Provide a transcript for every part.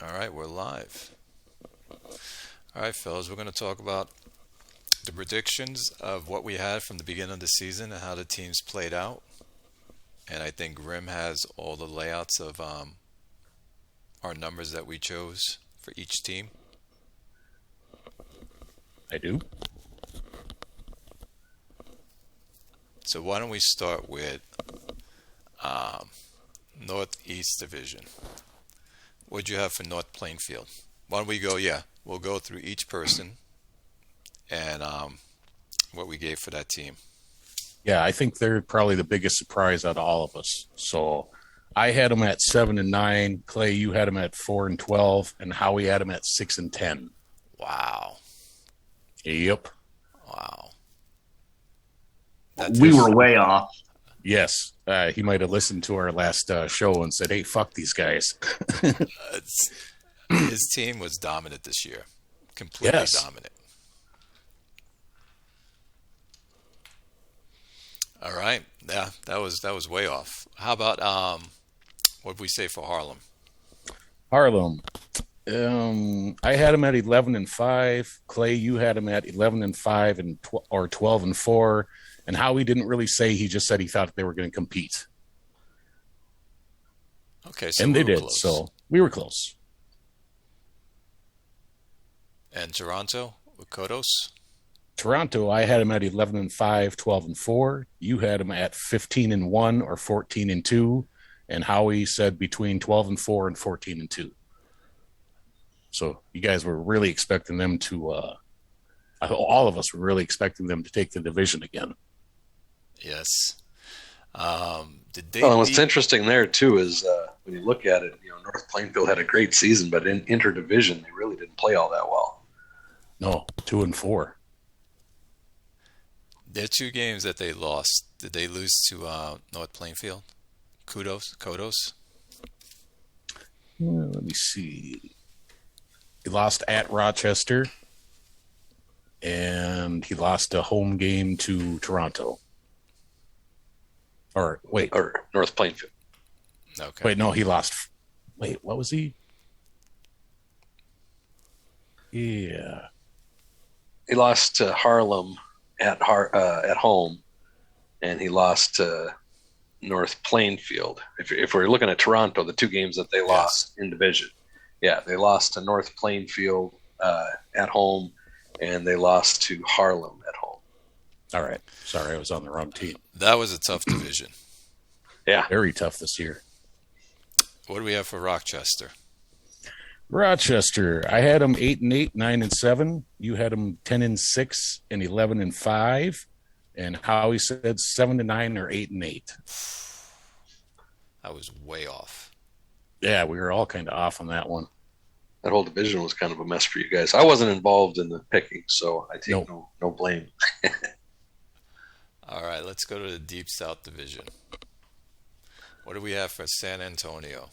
All right, we're live. All right, fellas, we're going to talk about the predictions of what we had from the beginning of the season and how the teams played out. And I think Grim has all the layouts of our numbers that we chose for each team. I do. So why don't we start with Northeast Division? What'd you have for North Plainfield? Why don't we go? Yeah, we'll go through each person and what we gave for that team. Yeah, I think they're probably the biggest surprise out of all of us. So I had them at 7-9. Clay, you had them at 4-12, and Howie had them at 6-10. Wow. Yep. Wow. We were way off. Yes. He might have listened to our last show and said, hey, fuck these guys. His team was dominant this year. Completely dominant. All right. Yeah, that was way off. How about what did we say for Harlem? Harlem. I had him at 11-5. Clay, you had him at 11-5 or 12-4. And Howie didn't really say. He just said he thought they were going to compete. Okay, so and they did. Close. So we were close. And Toronto with Kodos. Toronto, I had him at 11-5, 12-4. You had him at 15-1 or 14-2, and Howie said between 12-4 and 14-2. So you guys were really expecting them to. All of us were really expecting them to take the division again. Yes. Did they? Well, what's interesting there too is when you look at it, North Plainfield had a great season, but in interdivision they really didn't play all that well. No, 2-4. Their two games that they lost, did they lose to North Plainfield? Kodos? Let me see. He lost at Rochester, and he lost a home game to Toronto. Or North Plainfield. Okay. Wait, no, he lost. Wait, what was he? Yeah. He lost to Harlem at home, and he lost to North Plainfield. If we're looking at Toronto, the two games that they lost in division, they lost to North Plainfield at home, and they lost to Harlem at home. All right. Sorry, I was on the wrong team. That was a tough division. Yeah. Very tough this year. What do we have for Rochester? Rochester, I had them 8-8, 9-7. You had them 10-6 and 11-5. And Howie said 7-9 or 8-8. I was way off. Yeah, we were all kind of off on that one. That whole division was kind of a mess for you guys. I wasn't involved in the picking, so I take no blame. All right, let's go to the Deep South Division. What do we have for San Antonio?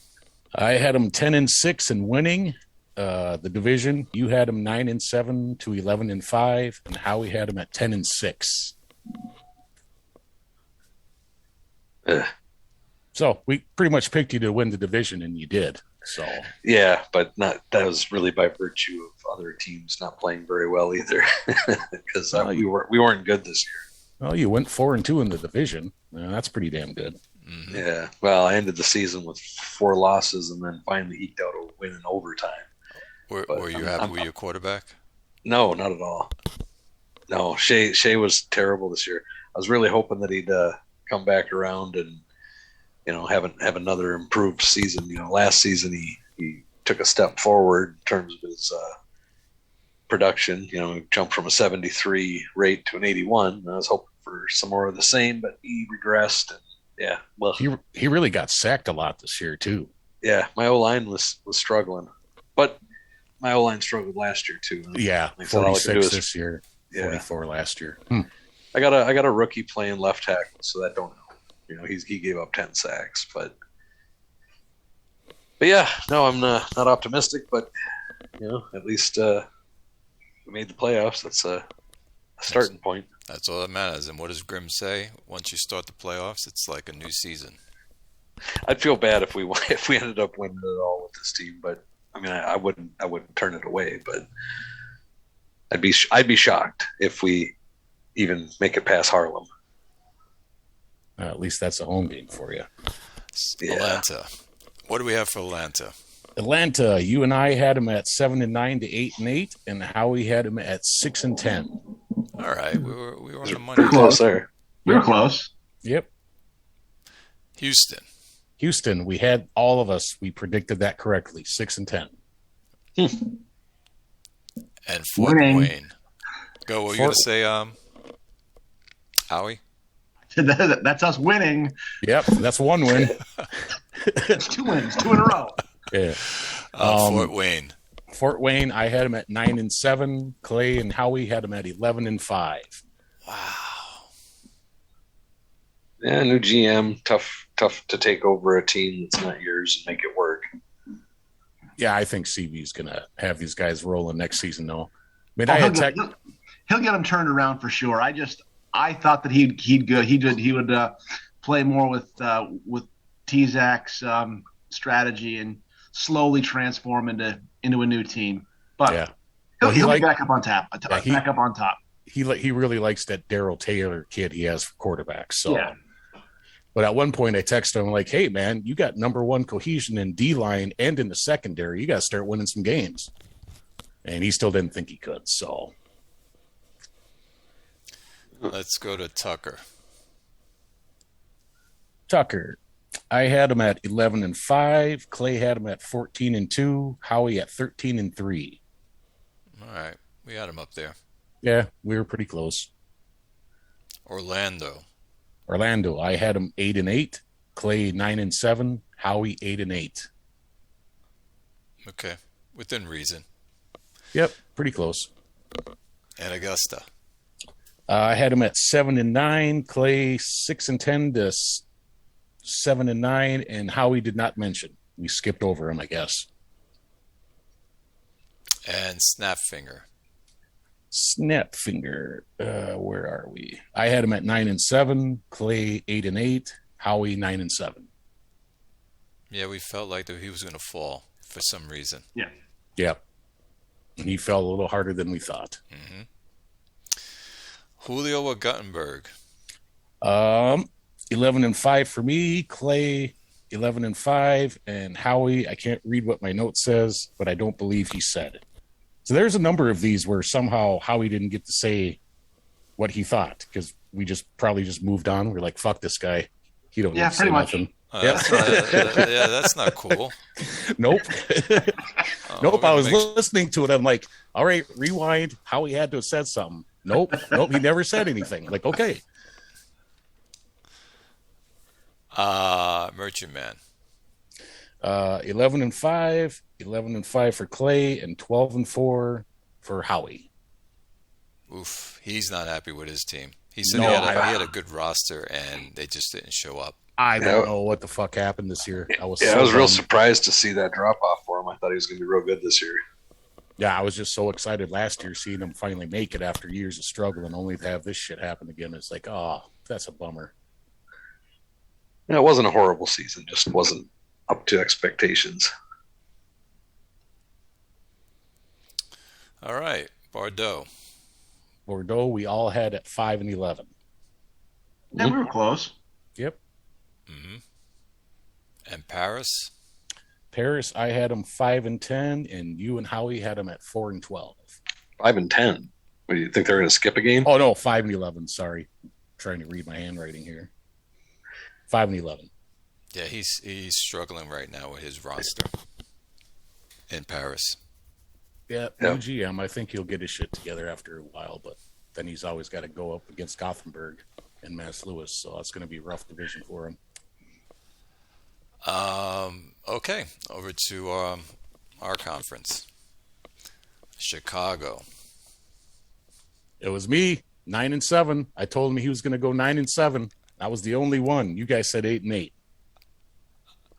I had them 10-6 and winning the division. You had them 9-7 to 11-5, and Howie had them at 10-6. So we pretty much picked you to win the division, and you did. So yeah, but that was really by virtue of other teams not playing very well either, because we weren't good this year. Well, you went 4-2 in the division. That's pretty damn good. Mm-hmm. Yeah. Well, I ended the season with 4 losses, and then finally eked out a win in overtime. Were you happy with your quarterback? No, not at all. No, Shea was terrible this year. I was really hoping that he'd come back around and have another improved season. Last season he took a step forward in terms of his production. He jumped from a 73 rate to an 81. I was hoping for some more of the same, but he regressed. And yeah, well, he really got sacked a lot this year too. Yeah, my O-line was struggling, but my O-line struggled last year too. Yeah, 46 this year, 44 last year. I got a rookie playing left tackle, so that don't help. He gave up 10 sacks, but yeah, no, I'm not optimistic, but at least we made the playoffs. That's a starting point. That's all that matters. And what does Grim say? Once you start the playoffs, it's like a new season. I'd feel bad if we ended up winning it all with this team, but I mean, I wouldn't turn it away, but I'd be shocked if we even make it past Harlem. At least that's a home game for you. Yeah. Atlanta. What do we have for Atlanta? Atlanta, you and I had them at 7-9 to 8-8, and Howie had them at 6-10. All right, we were on the money. Close there. We were close. Yep. Houston. We had all of us. We predicted that correctly. 6-10. And Fort Winning. Wayne. Go. What were you going to say, Howie? That's us winning. Yep, that's one win. It's 2 wins, 2 in a row. Yeah. Fort Wayne. Fort Wayne, I had him at 9-7. Clay and Howie had him at 11-5. Wow. Yeah, new GM, tough to take over a team that's not yours and make it work. Yeah, I think CB's gonna have these guys rolling next season, though. I mean, He'll get them turned around for sure. I thought that he would play more with T-Zach's strategy and slowly transform into a new team. But yeah, he'll be back up on top. Back up on top. He really likes that Darryl Taylor kid he has for quarterbacks. So, yeah. But at one point I texted him like, "Hey man, you got number one cohesion in D line and in the secondary. You got to start winning some games." And he still didn't think he could. So let's go to Tucker. I had him at 11-5. Clay had him at 14-2. Howie at 13-3. All right, we had him up there. Yeah, we were pretty close. Orlando, I had him 8-8. Clay 9-7. Howie 8-8. Okay, within reason. Yep, pretty close. And Augusta, I had him at 7-9. Clay 6-10 to 7-9, and Howie did not mention. We skipped over him, I guess. and Snapfinger. Where are we? I had him at 9-7. Clay 8-8. Howie 9-7. Yeah, we felt like that he was going to fall for some reason. Yeah. Yep. And he fell a little harder than we thought. Mm-hmm. Julio or Guttenberg? 11-5 for me. Clay 11-5, and Howie, I can't read what my note says, but I don't believe he said. So there's a number of these where somehow Howie didn't get to say what he thought because we probably just moved on. We're like, fuck this guy. He don't need to say nothing. That's not cool. Nope. Nope. I was make... listening to it. I'm like, all right, rewind. Howie had to have said something. Nope. He never said anything. Like, okay. Merchant Man. 11-5, 11-5 for Clay, and 12-4 for Howie. Oof, he's not happy with his team. He said No, he had a good roster, and they just didn't show up. I don't know what the fuck happened this year. I was real surprised to see that drop off for him. I thought he was going to be real good this year. Yeah, I was just so excited last year seeing him finally make it after years of struggle, and only to have this shit happen again. It's like, oh, that's a bummer. Yeah, it wasn't a horrible season, just wasn't up to expectations. All right, Bordeaux, we all had at 5-11. Yeah, we were close. Yep. Mm-hmm. And Paris, I had him 5-10, and you and Howie had him at 4-12. 5-10. What, do you think they're going to skip a game? Oh no, 5-11. Sorry, I'm trying to read my handwriting here. 5-11. Yeah, he's struggling right now with his roster in Paris. Yeah, new GM. I think he'll get his shit together after a while, but then he's always got to go up against Gothenburg and Mass Lewis, so it's going to be a rough division for him. Okay, over to our conference. Chicago. It was me, 9-7. I told him he was going to go 9-7. I was the only one. You guys said 8-8.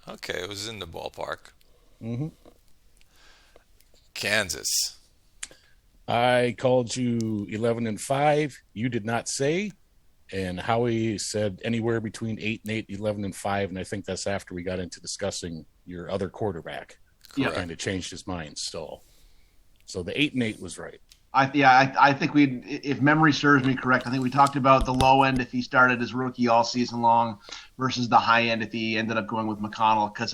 Okay, it was in the ballpark. Mm-hmm. Kansas. I called you 11-5. You did not say. And Howie said anywhere between 8-8, 11-5. And I think that's after we got into discussing your other quarterback. Correct. kind of changed his mind still. So the 8-8 was right. I think if memory serves me correct, I think we talked about the low end if he started as rookie all season long versus the high end if he ended up going with McConnell, because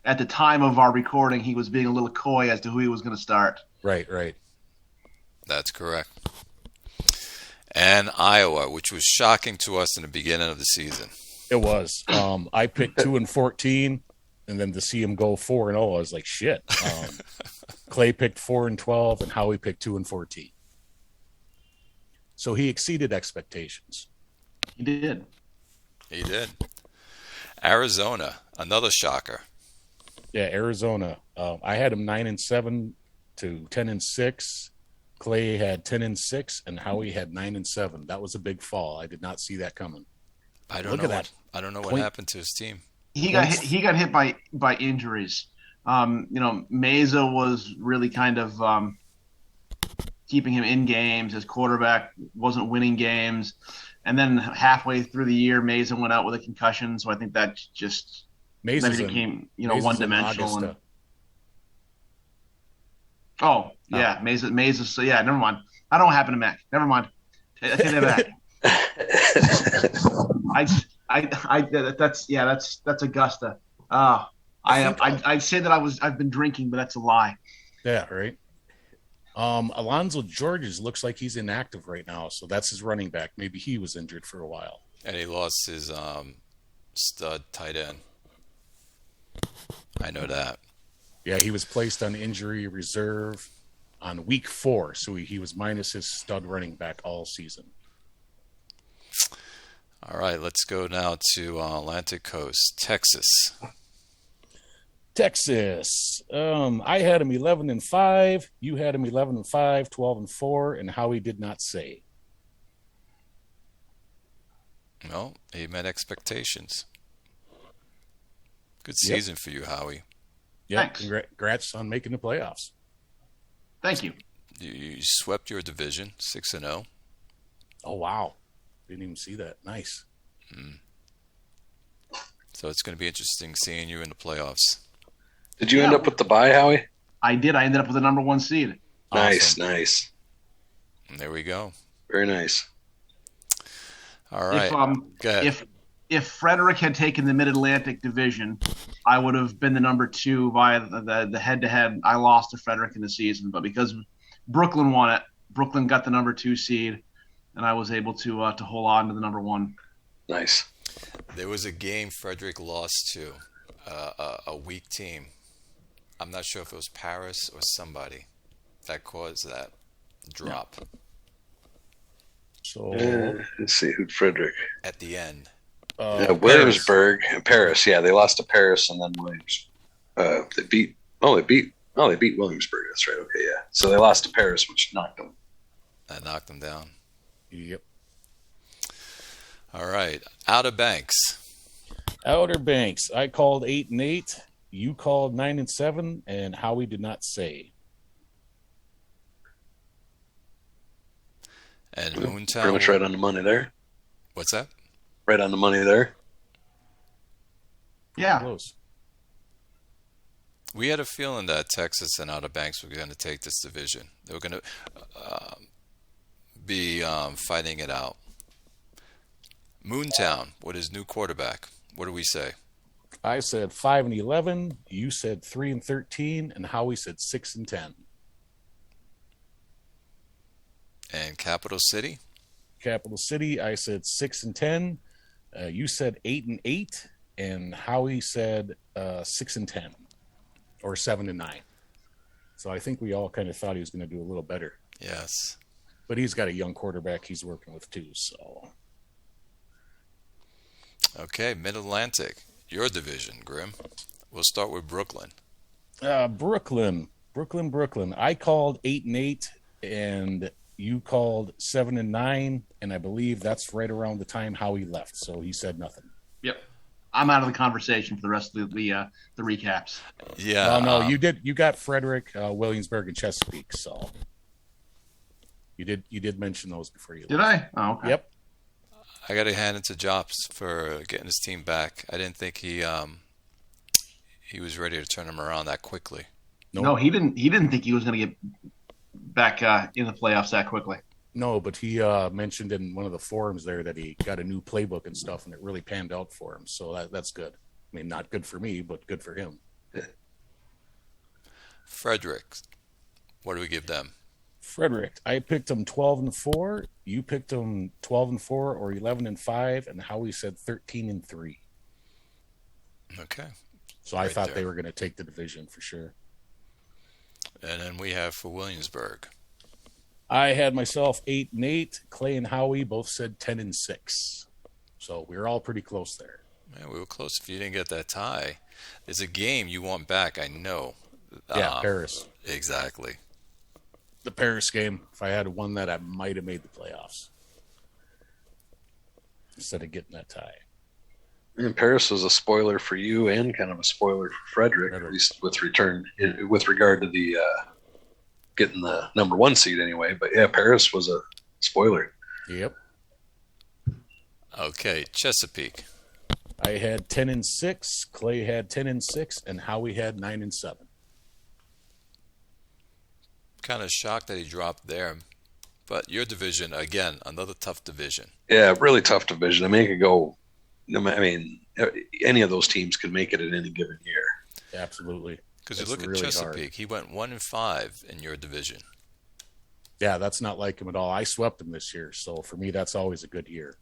at the time of our recording, he was being a little coy as to who he was going to start. Right. That's correct. And Iowa, which was shocking to us in the beginning of the season. It was. I picked 2-14, and then to see him go 4-0, I was like, shit. Clay picked 4-12, and Howie picked 2-14. So he exceeded expectations. He did. Arizona, another shocker. Yeah, Arizona. I had him 9-7 to 10-6. Clay had 10-6, and Howie had 9-7. That was a big fall. I did not see that coming. I don't know what happened to his team. He got hit by injuries. Meza was really kind of keeping him in games. His quarterback wasn't winning games, and then halfway through the year, Meza went out with a concussion. So I think that just became one dimensional. Meza. So yeah, never mind. I don't happen to Mac. Never mind. I take that back. That's Augusta. I'd say that I've been drinking, but that's a lie. Yeah, right. Alonzo Georges looks like he's inactive right now, so that's his running back. Maybe he was injured for a while. And he lost his stud tight end. I know that. Yeah, he was placed on injury reserve on week 4, so he was minus his stud running back all season. All right, let's go now to Atlantic Coast, Texas. I had him 11-5. You had him 11-5, 12-4, and Howie did not say. No, he met expectations. Good season for you, Howie. Yeah, congrats on making the playoffs. Thank you. You swept your division, 6-0. Oh, wow. Didn't even see that. Nice. So it's going to be interesting seeing you in the playoffs. Did you end up with the bye, Howie? I did. I ended up with the number 1 seed. Awesome. Nice. And there we go. Very nice. All right. Go ahead. If Frederick had taken the Mid-Atlantic division, I would have been the number 2 via the head-to-head. I lost to Frederick in the season, but because Brooklyn won it, Brooklyn got the number 2 seed, and I was able to hold on to the number 1. Nice. There was a game Frederick lost to a weak team. I'm not sure if it was Paris or somebody that caused that drop. So let's see who'd Frederick at the end. Williamsburg and Paris. Yeah, they lost to Paris and then Williams. They beat Williamsburg. That's right. Okay, yeah. So they lost to Paris, which knocked them. That knocked them down. Yep. All right, Outer Banks. Outer Banks. I called 8-8. You called 9-7, and Howie did not say. And Moontown. Pretty much right on the money there. What's that? Right on the money there. Yeah. Close. We had a feeling that Texas and Outer Banks were going to take this division. They were going to be fighting it out. Moontown, with his new quarterback. What do we say? I said 5-11. You said 3-13, and Howie said 6-10. And Capital City? Capital City, I said 6-10. You said 8-8, and Howie said 6-10, or 7-9. So I think we all kind of thought he was going to do a little better. Yes. But he's got a young quarterback he's working with too. So. Okay, Mid-Atlantic, your division, Grim. We'll start with Brooklyn. Brooklyn. I called 8-8, and you called 7-9, and I believe that's right around the time Howie left. So he said nothing. Yep, I'm out of the conversation for the rest of the recaps. Yeah. No, you did. You got Frederick, Williamsburg, and Chesapeake. So you did mention those before you left. Did I? Oh, okay. Yep. I got to hand it to Jops for getting his team back. I didn't think he he was ready to turn him around that quickly. Nope. No, he didn't. He didn't think he was going to get back in the playoffs that quickly. No, but he mentioned in one of the forums there that he got a new playbook and stuff, and it really panned out for him. So that's good. I mean, not good for me, but good for him. Frederick, what do we give them? Frederick, I picked him 12-4. You picked him 12-4 or 11-5, and Howie said 13-3. Okay. So I thought they were going to take the division for sure. And then we have for Williamsburg. I had myself 8-8. Clay and Howie both said 10-6. So we were all pretty close there. Man, we were close. If you didn't get that tie, there's a game you want back, I know. Yeah, Paris. Exactly. The Paris game. If I had won that, I might have made the playoffs instead of getting that tie. And Paris was a spoiler for you and kind of a spoiler for Frederick, at least with regard to the getting the number 1 seed anyway. But yeah, Paris was a spoiler. Yep. Okay, Chesapeake. I had 10-6. Clay had 10-6, and Howie had 9-7. Kind of shocked that he dropped there. But your division, again, another tough division. Yeah, really tough division. I mean, it could go. I mean, any of those teams could make it in any given year. Absolutely. Because you look at Chesapeake, hard. He went 1-5 in your division. Yeah, that's not like him at all. I swept him this year, so for me, that's always a good year.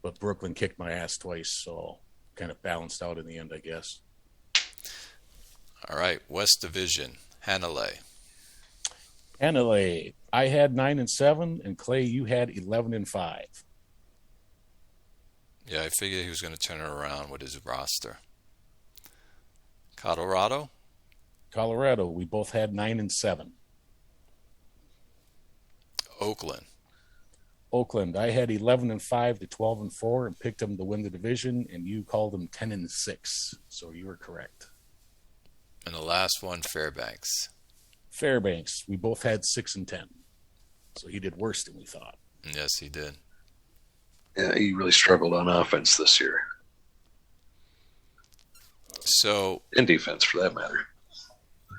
But Brooklyn kicked my ass twice, so kind of balanced out in the end, I guess. All right, West Division, Hanalei. Hanalei, I had 9-7, and Clay, you had 11-5. Yeah, I figured he was going to turn it around with his roster. Colorado, we both had 9-7. Oakland, I had 11-5 to 12-4 and picked them to win the division, and you called them 10-6, so you were correct. And the last one, Fairbanks, we both had 6-10, so he did worse than we thought. Yes, he did. Yeah, he really struggled on offense this year. So, in defense, for that matter.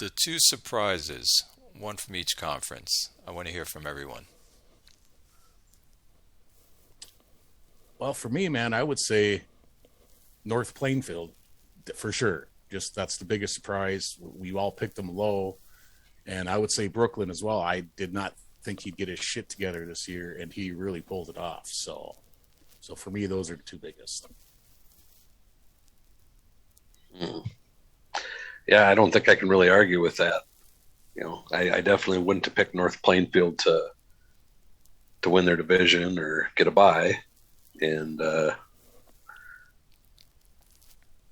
The 2 surprises, one from each conference. I want to hear from everyone. Well, for me, man, I would say North Plainfield for sure. Just that's the biggest surprise. We all picked them low, and I would say Brooklyn as well. I did not think he'd get his shit together this year, and he really pulled it off. So for me, those are the 2 biggest. Yeah, I don't think I can really argue with that. You know, I definitely wouldn't have picked North Plainfield to win their division or get a bye. And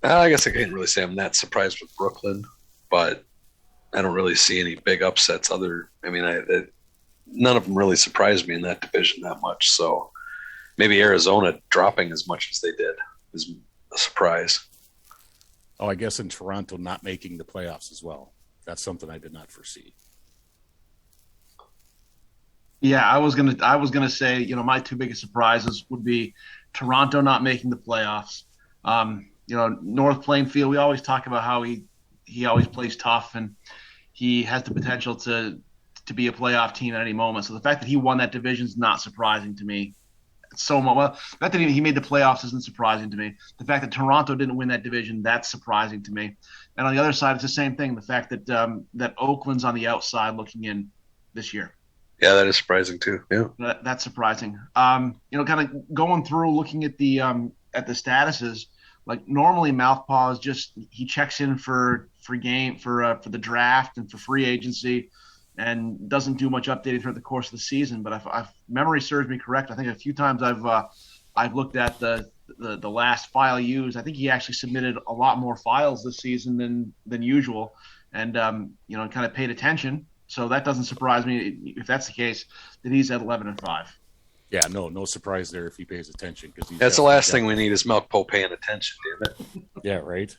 I guess I can't really say I'm that surprised with Brooklyn, but I don't really see any big upsets. None of them really surprised me in that division that much. So maybe Arizona dropping as much as they did is a surprise. Oh, I guess in Toronto not making the playoffs as well. That's something I did not foresee. Yeah, I was gonna say, my 2 biggest surprises would be Toronto not making the playoffs. North Plainfield. We always talk about how he always plays tough and he has the potential to be a playoff team at any moment. So the fact that he won that division is not surprising to me. So much. Well, the fact that he made the playoffs isn't surprising to me. The fact that Toronto didn't win that division, that's surprising to me. And on the other side, it's the same thing. The fact that that Oakland's on the outside looking in this year. Yeah, that is surprising too. Yeah, that's surprising. Kind of going through looking at the statuses. Like normally, Mouthpaw is he checks in for the draft and for free agency, and doesn't do much updating throughout the course of the season. But if memory serves me correct, I think a few times I've looked at the last file used. I think he actually submitted a lot more files this season than usual, and kind of paid attention. So that doesn't surprise me if that's the case. That he's at 11-5. Yeah, no surprise there if he pays attention because that's the last thing we need is Milk Poe paying attention, damn it. Yeah, right.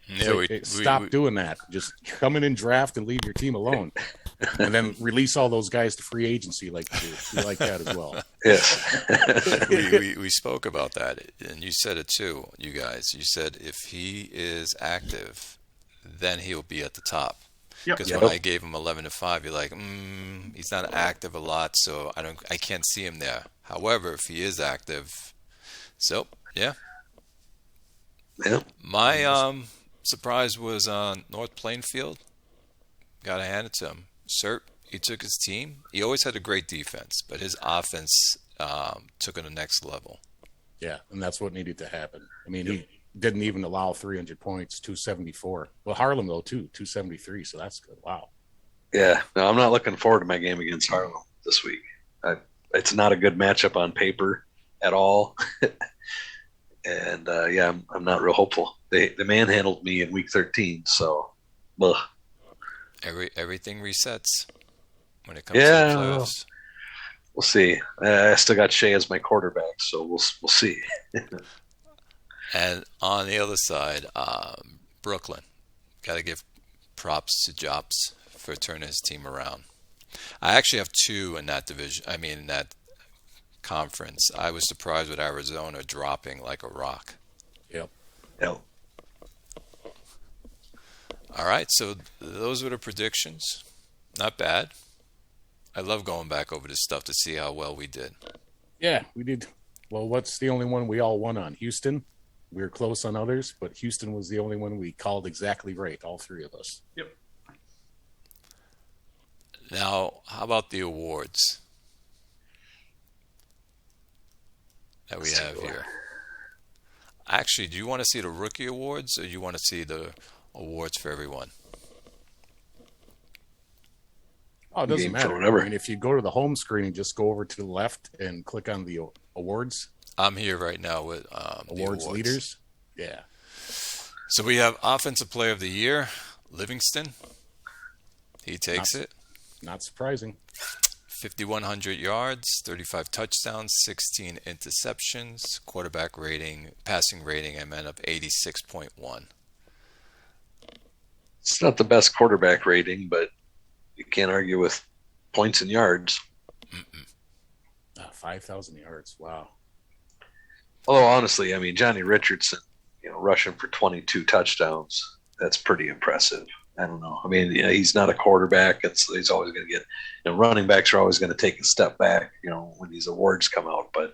Yeah, stop doing that. Just come in and draft and leave your team alone. And then release all those guys to free agency like you do. We like that as well. Yes. We spoke about that, and you said it too, you guys. You said if he is active, then he'll be at the top. Yep. Because Yep. when I gave him 11-5, you're like, he's not active a lot, so I can't see him there. However, if he is active, so yeah. Yeah. My surprise was North Plainfield. Got to hand it to him. Cert, he took his team. He always had a great defense, but his offense took it to the next level. Yeah, and that's what needed to happen. I mean, he didn't even allow 300 points, 274. Well, Harlem, though, too, 273, so that's good. Wow. Yeah. No, I'm not looking forward to my game against Harlem this week. It's not a good matchup on paper at all. And, yeah, I'm not real hopeful. They manhandled me in week 13, so, ugh. Everything resets when it comes to Yeah, the playoffs. We'll see. I still got Shea as my quarterback, so we'll see. And on the other side, Brooklyn. Got to give props to Jops for turning his team around. I actually have two in that division. I mean, in that conference. I was surprised with Arizona dropping like a rock. Yep. Yep. All right, so those were the predictions. Not bad. I love going back over this stuff to see how well we did. Yeah, we did. Well, what's the only one we all won on? Houston. We were close on others, but Houston was the only one we called exactly right, all three of us. Yep. Now, how about the awards that we have here? Actually, do you want to see the rookie awards or do you want to see the awards for everyone? Oh, it doesn't Game for matter. whatever. I mean, if you go to the home screen and just go over to the left and click on the awards, I'm here right now with the awards leaders. Yeah. So we have Offensive Player of the Year, Livingston. He takes it. Not surprising. 5,100 yards, 35 touchdowns, 16 interceptions, quarterback rating, passing rating, of 86.1. It's not the best quarterback rating, but you can't argue with points and yards. 5,000 yards. Wow. Although, honestly, I mean, Johnny Richardson, rushing for 22 touchdowns, that's pretty impressive. I don't know. I mean, he's not a quarterback. He's always going to get, running backs are always going to take a step back, when these awards come out. But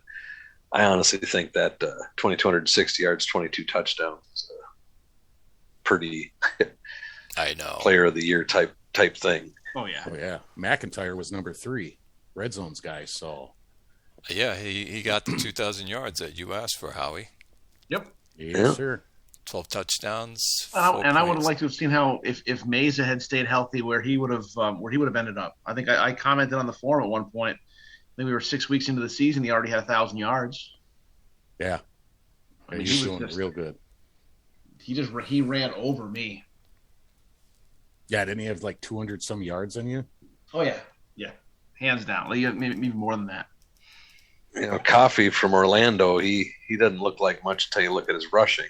I honestly think that 2,260 yards, 22 touchdowns is a pretty I know. player of the year type thing. Oh yeah. Oh, yeah. McIntyre was number 3, red zones guy. So, Yeah, he got the 2,000 yards that you asked for, Howie. Yep. yes, sir. 12 touchdowns. And I would have points. liked to have seen how if Mesa had stayed healthy, where he would have ended up. I think I commented on the forum at one point. I think we were 6 weeks into the season. He already had 1,000 yards. Yeah. I mean, he's he was doing just- real good. He ran over me. Yeah, didn't he have like 200 some yards on you? Oh yeah, hands down. Like, maybe more than that. Coffee from Orlando, he doesn't look like much until you look at his rushing.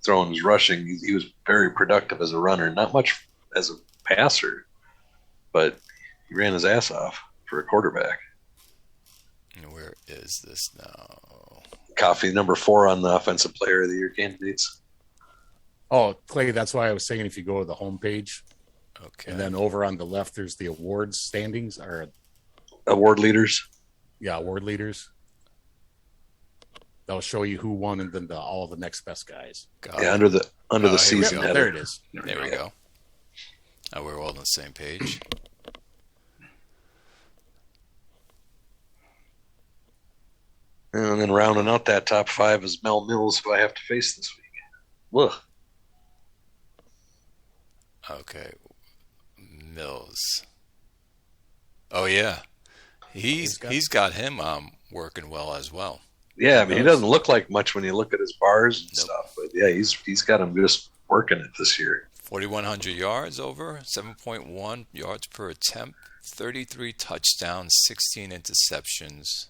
Throwing his rushing, he was very productive as a runner, not much as a passer, but he ran his ass off for a quarterback. Where is this now? Coffee, number 4 on the Offensive Player of the Year candidates. Oh, Clay, that's why I was saying if you go to the homepage Okay. and then over on the left, there's the awards standings or Award leaders. award leaders. They'll show you who won and then all of the next best guys. Got Yeah, it. under the Oh, here we season go. header. There it is. There we go. Now we're all on the same page. And then rounding out that top 5 is Mel Mills, who I have to face this week. Ugh. Okay. Mills. Oh yeah. He's got him working well as well. Yeah, I mean, he does. doesn't look like much when you look at his bars and Nope. stuff, but yeah, he's got him just working it this year. 4,100 yards over, 7.1 yards per attempt, 33 touchdowns, 16 interceptions,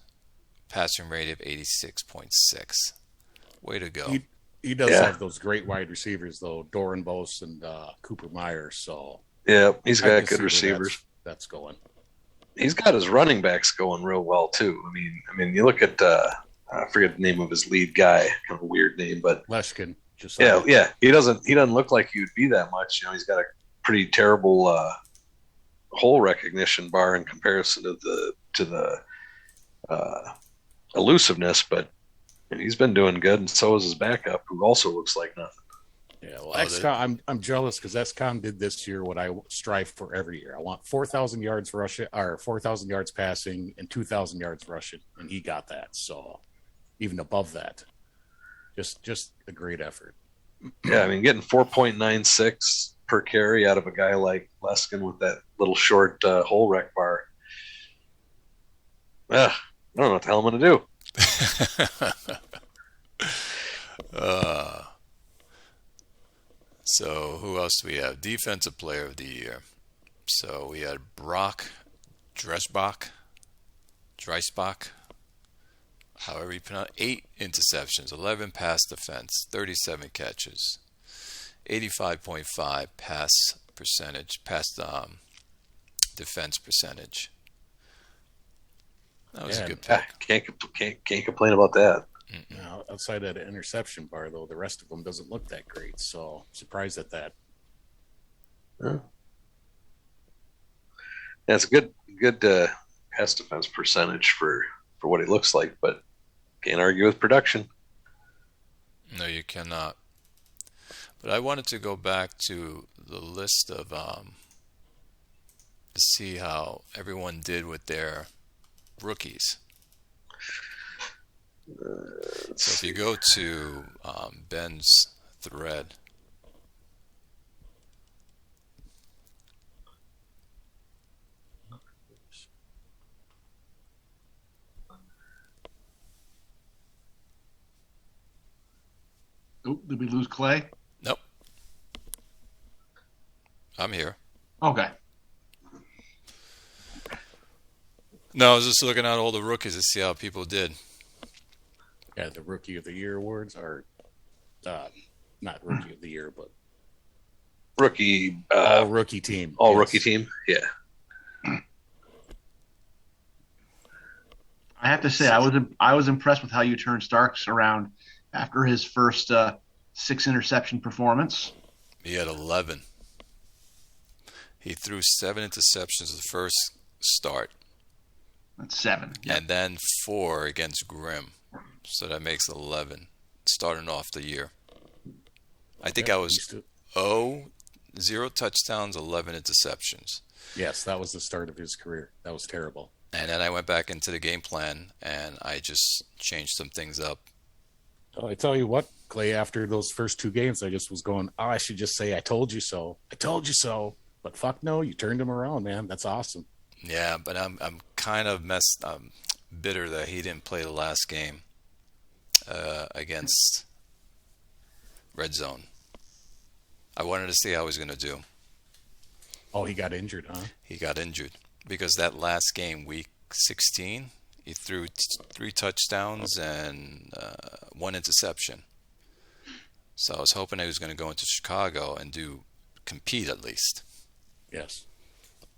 passing rate of 86.6. Way to go. He does Yeah. have those great wide receivers, though, Doran Bose and Cooper Myers. So Yeah, he's I can got see good where receivers. that's going. He's got his running backs going real well too. I mean, you look at I forget the name of his lead guy, kind of a weird name, but Leshkin. Yeah. He doesn't look like he would be that much. He's got a pretty terrible hole recognition bar in comparison to the elusiveness, but he's been doing good, and so is his backup, who also looks like nothing. Yeah, well, XCOM, I'm jealous because XCOM did this year what I strive for every year. I want 4,000 yards rushing, or 4,000 yards passing, and 2,000 yards rushing, and he got that. So even above that, just a great effort. Yeah, getting 4.96 per carry out of a guy like Leskin with that little short hole rec bar. I don't know what the hell I'm going to do. So who else do we have? Defensive Player of the Year. So we had Brock Dreisbach, however you pronounce it, 8 interceptions, 11 pass defense, 37 catches, 85.5 pass defense percentage. That was a good pick. Can't complain about that. Now, outside of the interception bar, though, the rest of them doesn't look that great. So surprised at that. Yeah, it's a good pass defense percentage for what he looks like, but can't argue with production. No, you cannot. But I wanted to go back to the list of to see how everyone did with their rookies. So if you go to Ben's thread, Oop, did we lose Clay? Nope. I'm here. Okay. No, I was just looking at all the rookies to see how people did. Yeah, the Rookie of the Year awards are not Rookie of the Year, but rookie all rookie team. All rookie team, yeah. I have to say, I was impressed with how you turned Starks around after his first 6 interception performance. He had 11. He threw 7 interceptions the first start. That's 7. Yep. And then 4 against Grimm. So that makes 11 starting off the year. I think I was 0 touchdowns, 11 interceptions. Yes, that was the start of his career. That was terrible. And then I went back into the game plan, and I just changed some things up. Oh, I tell you what, Clay, after those first 2 games, I just was going, I should just say, I told you so. I told you so. But fuck no, you turned him around, man. That's awesome. Yeah, but I'm kind of bitter that he didn't play the last game against Red Zone. I wanted to see how he was going to do. Oh, he got injured, huh? He got injured because that last game, week 16, he threw 3 touchdowns and 1 interception. So I was hoping he was going to go into Chicago and compete at least. Yes.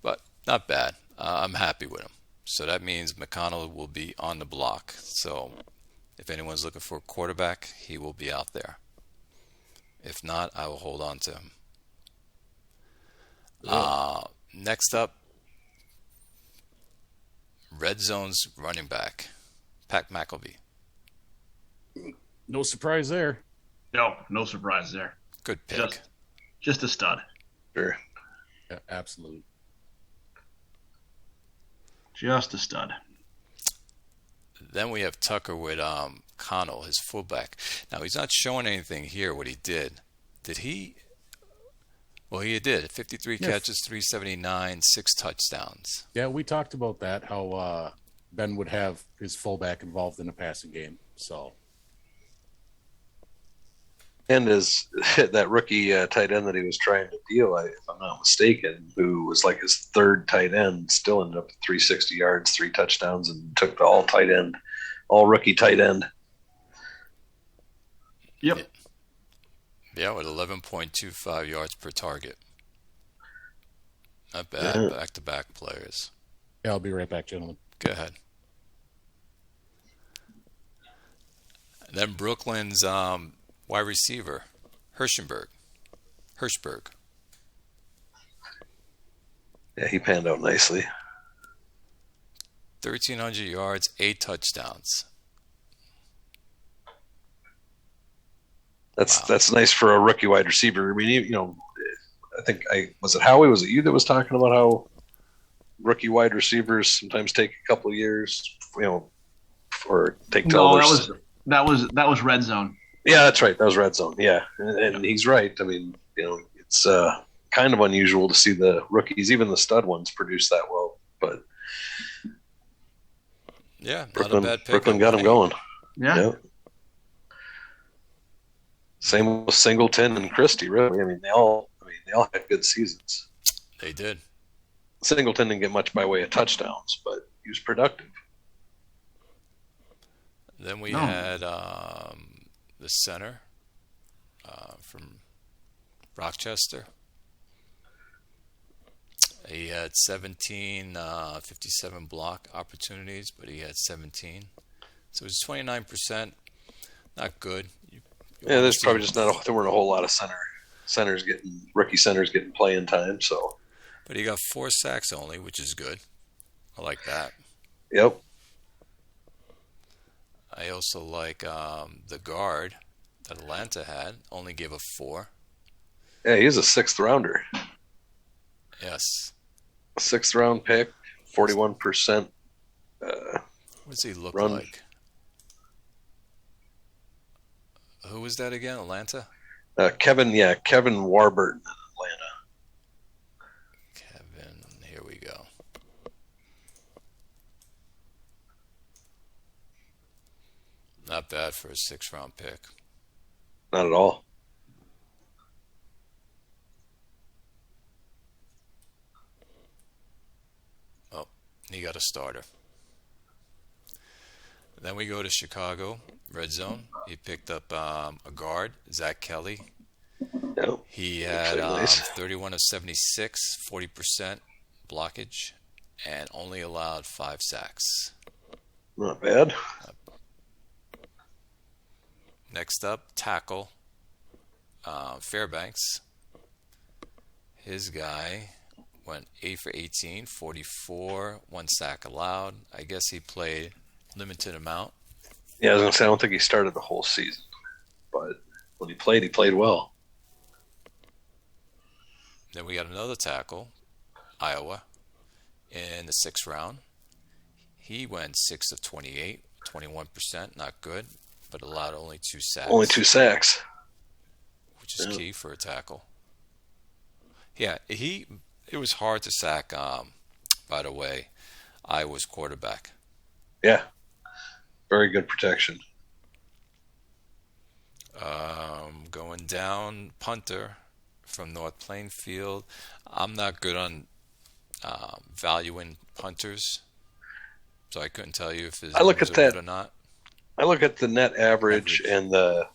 But not bad. I'm happy with him. So that means McConnell will be on the block. So if anyone's looking for a quarterback, he will be out there. If not, I will hold on to him. Next up, Red Zone's running back, Pat McElvey. No surprise there. No surprise there. Good pick. Just a stud. Sure. Yeah, absolute. Just a stud. Then we have Tucker with Connell, his fullback. Now, he's not showing anything here what he did. Did he? Well, he did. 53 catches, 379, 6 touchdowns. Yeah, we talked about that, how Ben would have his fullback involved in a passing game. So, and that rookie tight end that he was trying to deal, if I'm not mistaken, who was like his 3rd tight end, still ended up with 360 yards, 3 touchdowns, and took the all rookie tight end. Yep. Yeah, with 11.25 yards per target. Not bad. Yeah. Back-to-back players. Yeah, I'll be right back, gentlemen. Go ahead. And then Brooklyn's wide receiver, Hirschberg. Yeah, he panned out nicely. 1,300 yards, 8 touchdowns. That's nice for a rookie wide receiver. I mean, I think was it Howie? Was it you that was talking about how rookie wide receivers sometimes take a couple of years, or take No, tellers? that was red zone. Yeah, that's right. That was red zone. Yeah, and he's right. I mean, it's kind of unusual to see the rookies, even the stud ones, produce that well. But Yeah, Brooklyn, not a bad pick. Brooklyn got him going. Yeah. Yeah. Same with Singleton and Christie. Really, I mean, they all had good seasons. They did. Singleton didn't get much by way of touchdowns, but he was productive. Then we had the center from Rochester. He had 17, 57 block opportunities, but he had 17. So it was 29%. Not good. Yeah, there's probably just there weren't a whole lot of rookie centers getting playing time. So, but he got 4 sacks only, which is good. I like that. Yep. I also like the guard that Atlanta had. Only gave a 4. Yeah, he's a 6th rounder. Yes. 6th round pick, 41%. What does he look run. like? Who was that again? Atlanta? Kevin Warburton in Atlanta. Kevin, here we go. Not bad for a 6th-round pick. Not at all. Oh, he got a starter. Then we go to Chicago, red zone. He picked up a guard, Zach Kelly. Yep. He had nice. 31 of 76, 40% blockage, and only allowed 5 sacks. Not bad. Next up, tackle, Fairbanks. His guy went 8 for 18, 44, 1 sack allowed. I guess he played limited amount. Yeah, I was going to say, I don't think he started the whole season. But when he played well. Then we got another tackle, Iowa, in the 6th round. He went 6 of 28, 21%, not good, but allowed only 2 sacks. Only 2 sacks. Which is key for a tackle. Yeah, it was hard to sack, by the way, Iowa's quarterback. Yeah. Very good protection. Going down, punter from North Plainfield. I'm not good on valuing punters, so I couldn't tell you if his numbers are good or not. I look at the net average and the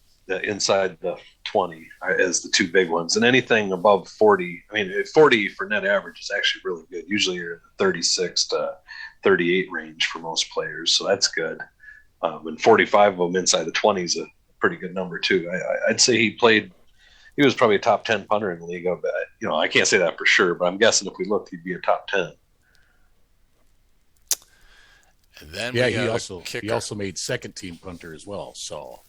inside the 20 as the 2 big ones, and anything above 40. I mean, 40 for net average is actually really good. Usually you're in the 36 to 38 range for most players, so that's good. And 45 of them inside the 20 is a pretty good number too. I'd say he was probably a top 10 punter in the league. I can't say that for sure, but I'm guessing if we looked, he'd be a top 10. And then he also made 2nd team punter as well. So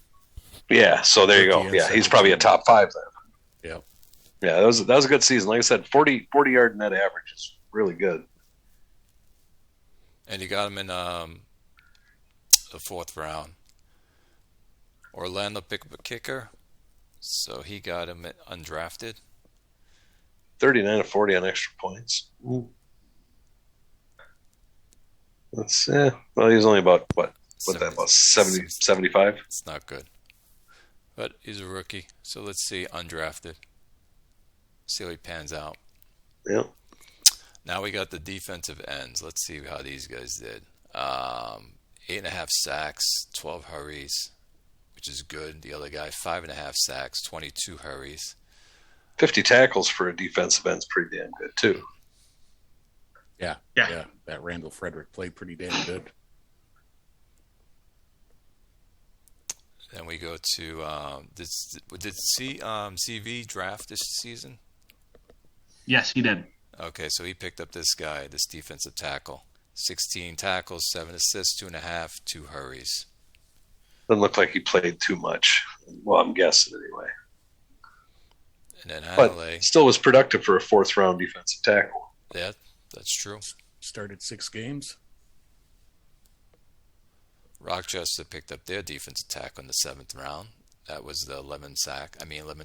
yeah, so there you go. Yeah, he's probably a top 5 then. Yeah. Yeah, that was a good season. Like I said, 40 yard net average is really good. And you got him in the 4th round. Orlando picked up a kicker, so he got him undrafted. 39 of 40 on extra points. That's well, he was only about about 70, 75? It's not good. But he's a rookie, so let's see, undrafted. See how he pans out. Yeah. Now we got the defensive ends. Let's see how these guys did. 8.5 sacks, 12 hurries, which is good. The other guy, 5.5 sacks, 22 hurries. 50 tackles for a defensive end is pretty damn good too. Yeah. Yeah. That Randall Frederick played pretty damn good. Then we go to did CV draft this season? Yes, he did. Okay, so he picked up this guy, this defensive tackle. 16 tackles, 7 assists, 2.5, 2 hurries. Doesn't look like he played too much. Well, I'm guessing anyway. And then But Hanley, still was productive for a 4th-round defensive tackle. yeah, that's true. Started 6 games. Rochester picked up their defensive tackle in the 7th round. That was the 11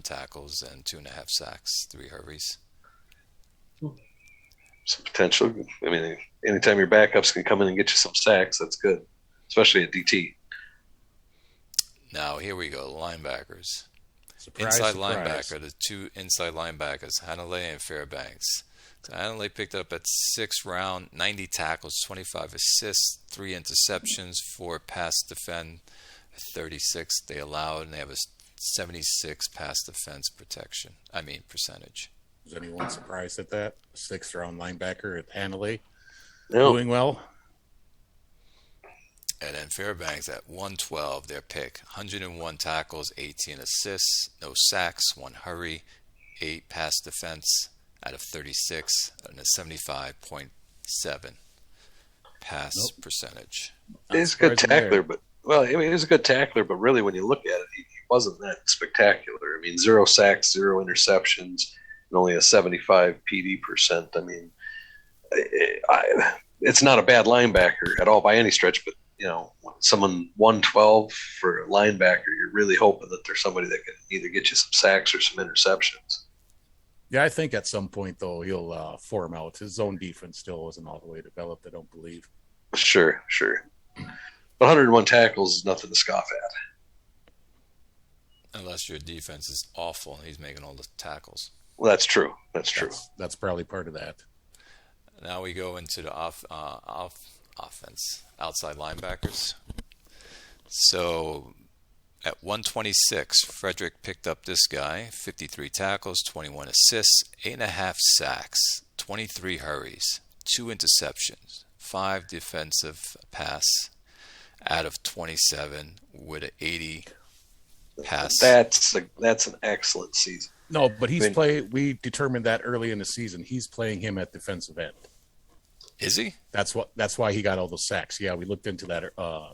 tackles and 2.5 sacks, 3 hurries. Some potential. I mean, anytime your backups can come in and get you some sacks, that's good, especially at DT. Now here we go, linebackers. Surprise, Inside surprise. linebacker, the 2 inside linebackers, Hanley and Fairbanks. So Hanley picked up at 6th round, 90 tackles, 25 assists, 3 interceptions, 4 pass defend, 36 they allowed, and they have a 76 pass defense percentage. Was anyone surprised at that? 6th round linebacker at Hanley No, doing well. And then Fairbanks at 112, their pick, 101 tackles, 18 assists, no sacks, 1 hurry, 8 pass defense out of 36, and a 75.7 pass percentage. he's a good surprising tackler, there. but he's a good tackler, but really, when you look at it, he wasn't that spectacular. I mean, 0 sacks, 0 interceptions, and only a 75 PD percent. I mean, it's not a bad linebacker at all by any stretch, but someone 112 for a linebacker, you're really hoping that there's somebody that can either get you some sacks or some interceptions. Yeah, I think at some point, though, he'll form out. His zone defense still wasn't all the way developed, I don't believe. Sure. But 101 tackles is nothing to scoff at. Unless your defense is awful and he's making all the tackles. Well, that's true. That's probably part of that. Now we go into the offense, outside linebackers. So at 126, Frederick picked up this guy, 53 tackles, 21 assists, 8.5 sacks, 23 hurries, 2 interceptions, 5 defensive pass out of 27 with an 80 pass. That's an excellent season. No, but we determined that early in the season. He's playing him at defensive end. Is he? That's why he got all those sacks. Yeah, we looked into that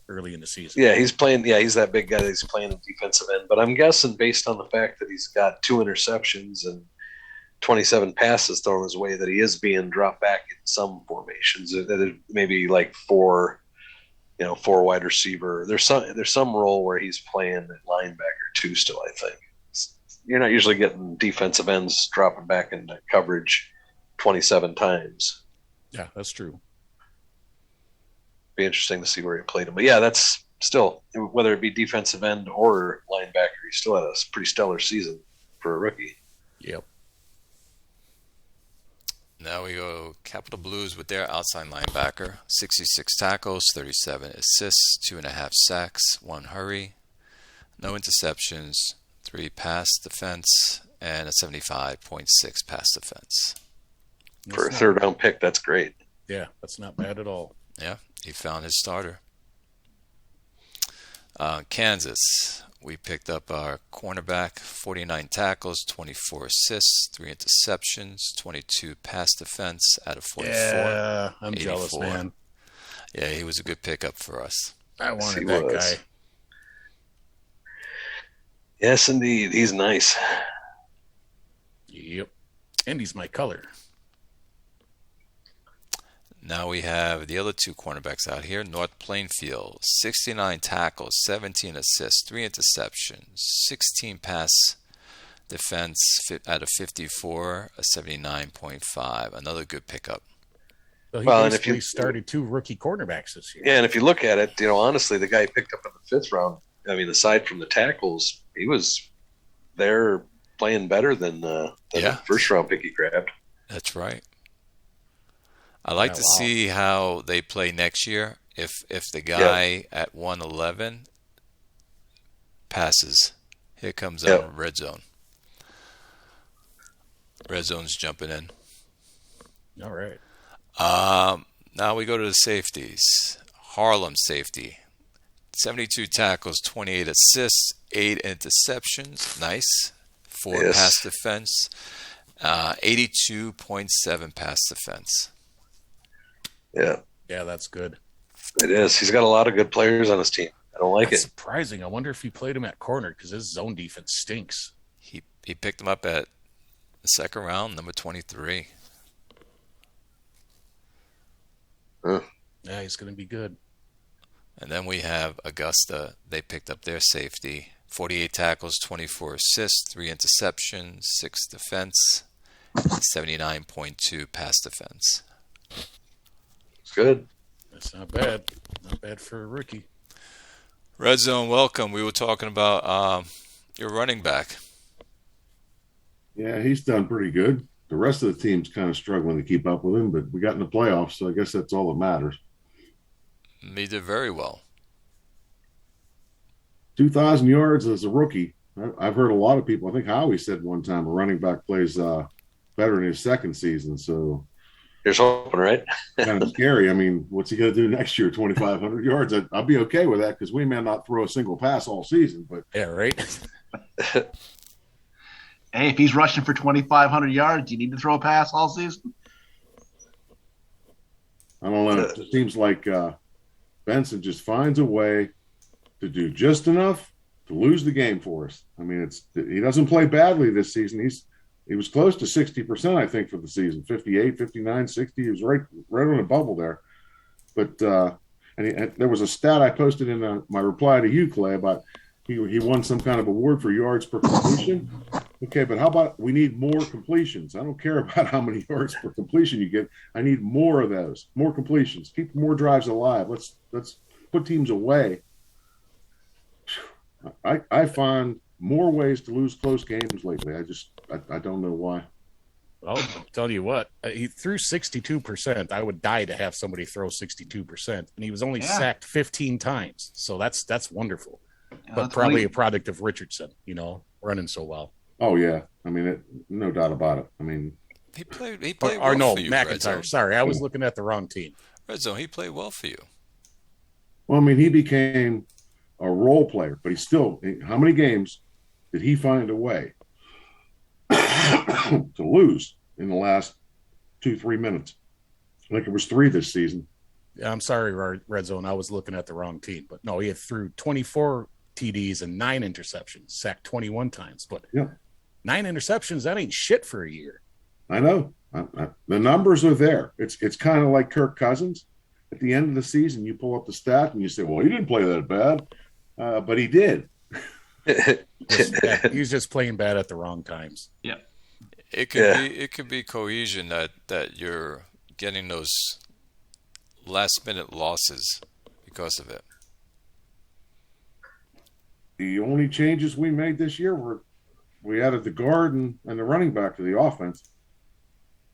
early in the season. Yeah, he's playing. Yeah, he's that big guy that he's playing at defensive end. But I'm guessing based on the fact that he's got 2 interceptions and 27 passes thrown his way, that he is being dropped back in some formations. Maybe like 4 wide receiver. There's some role where he's playing at linebacker too. Still, I think you're not usually getting defensive ends dropping back into coverage 27 times. Yeah, that's true. Be interesting to see where he played him. But yeah, that's still, whether it be defensive end or linebacker, he still had a pretty stellar season for a rookie. Yep. Now we go Capital Blues with their outside linebacker, 66 tackles, 37 assists, 2.5 sacks, 1 hurry, no interceptions, 3 pass defense, and a 75.6 pass defense. For a 3rd round pick, that's great. Yeah, that's not bad at all. Yeah, he found his starter. Kansas, we picked up our cornerback, 49 tackles, 24 assists, 3 interceptions, 22 pass defense out of 44. Yeah, I'm 84. jealous, man. Yeah, he was a good pickup for us. I wanted He that was. guy. Yes, indeed. He's nice. Yep. And he's my color. Now we have the other 2 cornerbacks out here. North Plainfield, 69 tackles, 17 assists, 3 interceptions, 16 pass defense out of 54, a 79.5. Another good pickup. So he Well, and basically if you- started 2 rookie cornerbacks this year. Yeah, and if you look at it, honestly, the guy he picked up in the 5th round, I mean, aside from the tackles, he was there playing better than the 1st round pick he grabbed. That's right. I like to see how they play next year. If the guy at 111 passes, here comes red zone. Red zone's jumping in. All right. Now we go to the safeties. Harlem safety. 72 tackles, 28 assists, 8 interceptions. Nice. 4 Yes. pass defense. 82.7 pass defense. Yeah, Yeah, that's good. it is. He's got a lot of good players on his team. I don't like That's it. surprising. I wonder if he played him at corner because his zone defense stinks. He picked him up at the second round, number 23. Yeah, he's going to be good. And then we have Augusta. They picked up their safety. 48 tackles, 24 assists, 3 interceptions, 6 defense, 79.2 pass defense. It's good. That's not bad. Not bad for a rookie. Red Zone, welcome. We were talking about your running back. Yeah, he's done pretty good. The rest of the team's kind of struggling to keep up with him, but we got in the playoffs, so I guess that's all that matters. He did very well. 2,000 yards as a rookie. I've heard a lot of people, I think Howie said one time, a running back plays better in his second season, so Here's hoping, right? kind of scary. I mean, what's he going to do next year, 2,500 yards? I'll be okay with that because we may not throw a single pass all season, but Yeah, right? Hey, if he's rushing for 2,500 yards, do you need to throw a pass all season? I don't know. It just seems like Benson just finds a way to do just enough to lose the game for us. I mean, he doesn't play badly this season. He was close to 60%, I think, for the season, 58, 59, 60. He was right on the bubble there. But there was a stat I posted in my reply to you, Clay, about he won some kind of award for yards per completion. Okay, but how about we need more completions? I don't care about how many yards per completion you get. I need more of those, more completions. Keep more drives alive. Let's put teams away. I find more ways to lose close games lately. I don't know why. Well, I'll tell you what, he threw 62%. I would die to have somebody throw 62%. And he was only sacked 15 times. So that's wonderful. But probably a product of Richardson, running so well. Oh, yeah. I mean, no doubt about it. I mean, He played Or well no, for you, Red Zone. McIntyre. Sorry, I was looking at the wrong team. Red Zone, he played well for you. well, I mean, he became a role player, but he's still, how many games did he find a way to lose in the last 2-3 minutes? I think it was 3 this season. Yeah, I'm sorry, Red Zone. I was looking at the wrong team. But no, he had threw 24 TDs and 9 interceptions, sacked 21 times. But 9 interceptions, that ain't shit for a year. I know. The numbers are there. It's kind of like Kirk Cousins. At the end of the season, you pull up the stat and you say, well, he didn't play that bad. But he did. He was just playing bad at the wrong times. Yeah. It could be cohesion that you're getting those last minute losses because of it. The only changes we made this year were we added the guard and the running back to the offense.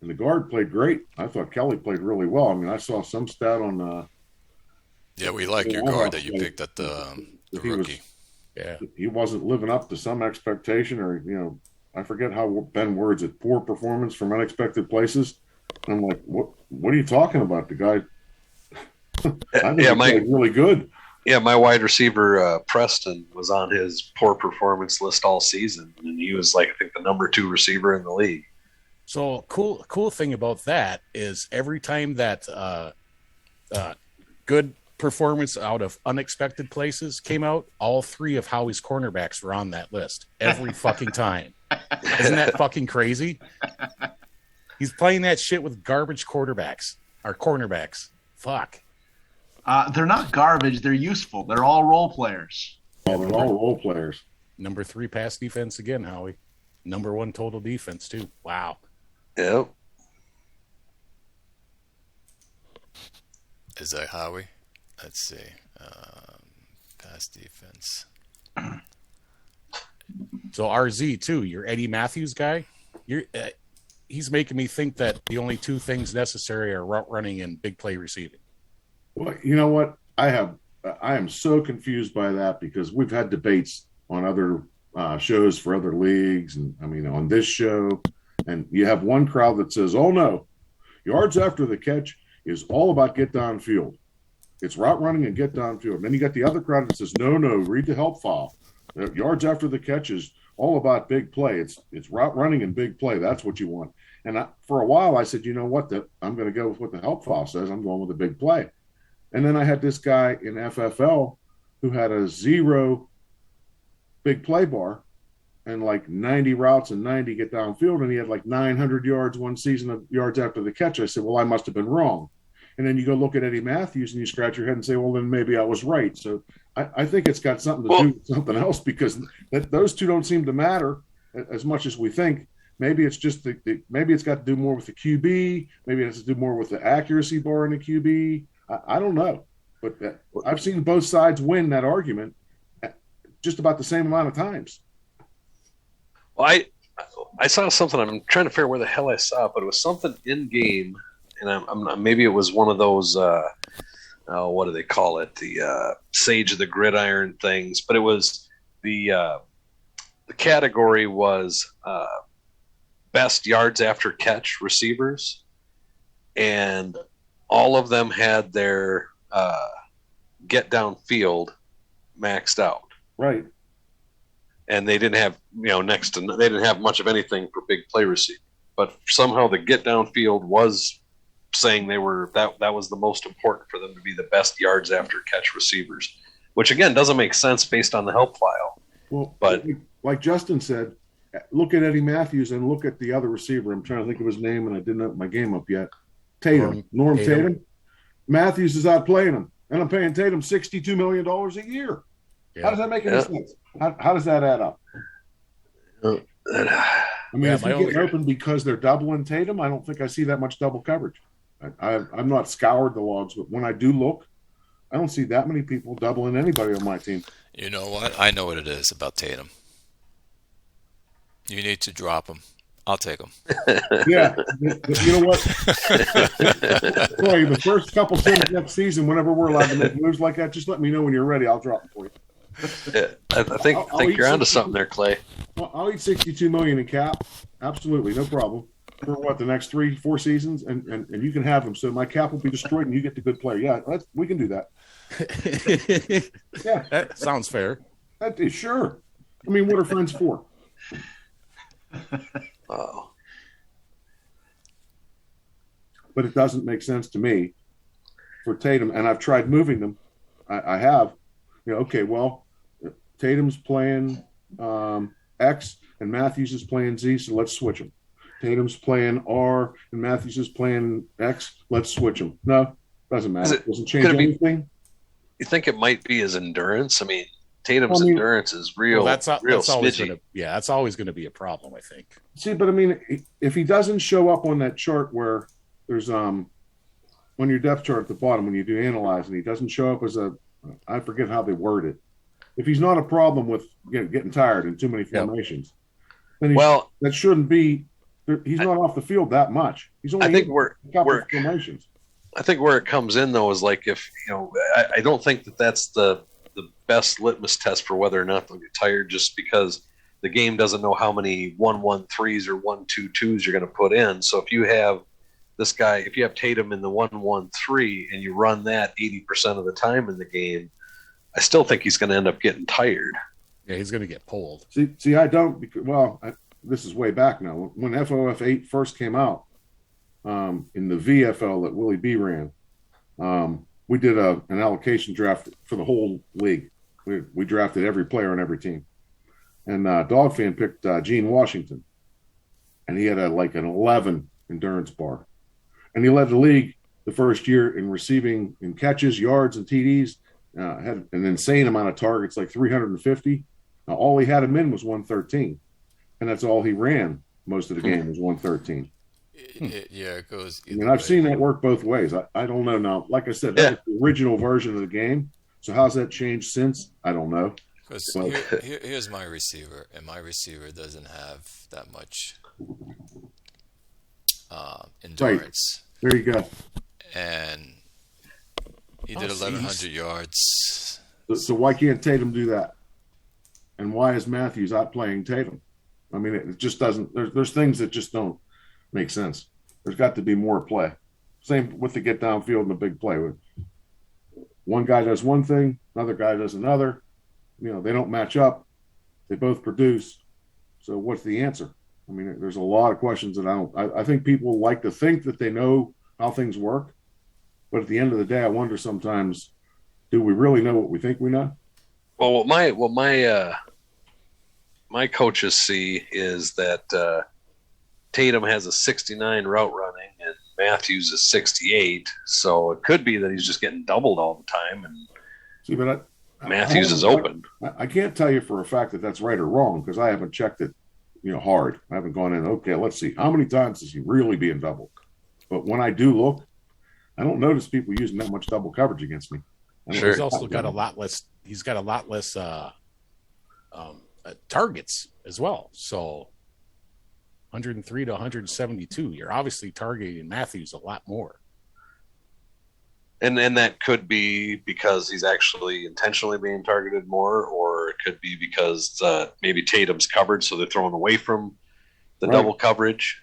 And the guard played great. I thought Kelly played really well. I mean, I saw some stat on Yeah, we like your guard that you picked at the rookie. He wasn't living up to some expectation, or I forget how Ben words it. Poor performance from unexpected places. I'm like, what are you talking about? The guy, I think he played really good. Yeah, my wide receiver Preston was on his poor performance list all season, and he was I think the number 2 receiver in the league. So cool thing about that is every time that good performance out of unexpected places came out, all 3 of Howie's cornerbacks were on that list every fucking time. Isn't that fucking crazy? He's playing that shit with garbage quarterbacks or cornerbacks. Fuck. They're not garbage. They're useful. They're all role players. Oh, they're all role players. Number 3 pass defense again, Howie. Number 1 total defense too. Wow. Yep. Is that Howie? Let's see. Pass defense. So RZ too. You're Eddie Matthews guy. He's making me think that the only 2 things necessary are route running and big play receiving. Well, you know what? I am so confused by that because we've had debates on other shows for other leagues, and I mean on this show, and you have one crowd that says, "Oh no, Yards after the catch is all about get downfield. It's route running and get downfield. And then you got the other crowd that says, no, read the help file. Yards after the catch is all about big play. It's route running and big play. That's what you want. And for a while, I said, you know what? I'm going to go with what the help file says. I'm going with a big play. And then I had this guy in FFL who had a 0 big play bar and like 90 routes and 90 get downfield. And he had like 900 yards one season of yards after the catch. I said, well, I must have been wrong. And then you go look at Eddie Matthews and you scratch your head and say, well, then maybe I was right. So I think it's got something to do with something else, because those two don't seem to matter as much as we think. Maybe it's just maybe it's got to do more with the QB. Maybe it has to do more with the accuracy bar in the QB. I don't know. But I've seen both sides win that argument just about the same amount of times. Well, I saw something. I'm trying to figure out where the hell I saw it, but it was something in game. And maybe it was one of those, what do they call it? The Sage of the Gridiron things. But it was the category was best yards after catch receivers, and all of them had their get downfield maxed out. Right. And they didn't have they didn't have much of anything for big play receiving. But somehow the get downfield was saying they were that was the most important for them to be the best yards after catch receivers, which again doesn't make sense based on the help file. Well, but like Justin said, look at Eddie Matthews and look at the other receiver. I'm trying to think of his name, and I didn't open my game up yet. Norm Tatum. Matthews is outplaying him, and I'm paying Tatum $62 million a year. Yeah. How does that make any sense? How does that add up? I mean, if you get open because they're doubling Tatum, I don't think I see that much double coverage. I'm not scoured the logs, but when I do look, I don't see that many people doubling anybody on my team. You know what? I know what it is about Tatum. You need to drop him. I'll take him. Yeah. You know what? Boy, the first couple teams next season, whenever we're allowed to make moves like that, just let me know when you're ready. I'll drop them for you. Yeah, I think you're onto something there, Clay. I'll eat $62 million in cap. Absolutely, no problem. For what, the next 3-4 seasons, and you can have them. So my cap will be destroyed, and you get the good player. Yeah, we can do that. Yeah, that sounds fair. Sure. I mean, what are friends for? Oh. But it doesn't make sense to me for Tatum, and I've tried moving them. I have. Okay, well, Tatum's playing X and Matthews is playing Z, so let's switch them. Tatum's playing R and Matthews is playing X, let's switch them. No, doesn't matter. It doesn't change anything. You think it might be his endurance? I mean, Tatum's endurance is real. Well, that's always that's always going to be a problem, I think. See, but I mean, if he doesn't show up on that chart where there's on your depth chart at the bottom when you do analyze, and he doesn't show up as I forget how they word it. If he's not a problem with getting tired in too many formations, then that shouldn't be. He's not off the field that much. He's only a couple of formations. I think where it comes in though is like if I don't think that's the best litmus test for whether or not they'll get tired, just because the game doesn't know how many 1-1-3s or 1-2-2s you're going to put in. So if you have this guy, if you have Tatum in the 1-1-3 and you run that 80% of the time in the game, I still think he's going to end up getting tired. Yeah, he's going to get pulled. See, I don't. This is way back now. When FOF 8 first came out in the VFL that Willie B ran, we did an allocation draft for the whole league. We drafted every player on every team. And Dogfan picked Gene Washington. And he had an 11 endurance bar. And he led the league the first year in receiving, in catches, yards, and TDs. Had an insane amount of targets, like 350. Now, all he had him in was 113. And that's all he ran most of the game was 113. It goes. I mean, I've seen that work both ways. I don't know now. Like I said, that was the original version of the game. So how's that changed since? I don't know. Because here's my receiver, and my receiver doesn't have that much endurance. Right. There you go. And he did 1,100 yards. So why can't Tatum do that? And why is Matthews outplaying Tatum? I mean, it just doesn't. There's things that just don't make sense. There's got to be more play. Same with the get downfield and the big play. One guy does one thing, another guy does another. They don't match up. They both produce. So what's the answer? I mean, there's a lot of questions that I think people like to think that they know how things work. But at the end of the day, I wonder sometimes, do we really know what we think we know? Well, my coaches see is that Tatum has a 69 route running and Matthews is 68. So it could be that he's just getting doubled all the time, and Matthews is open. I can't tell you for a fact that that's right or wrong because I haven't checked it, hard. I haven't gone in. Okay, let's see how many times is he really being doubled. But when I do look, I don't notice people using that much double coverage against me. Sure. He's also got a lot less. He's got a lot less targets as well. So 103 to 172. You're obviously targeting Matthews a lot more. And that could be because he's actually intentionally being targeted more, or it could be because maybe Tatum's covered, so they're throwing away from the double coverage.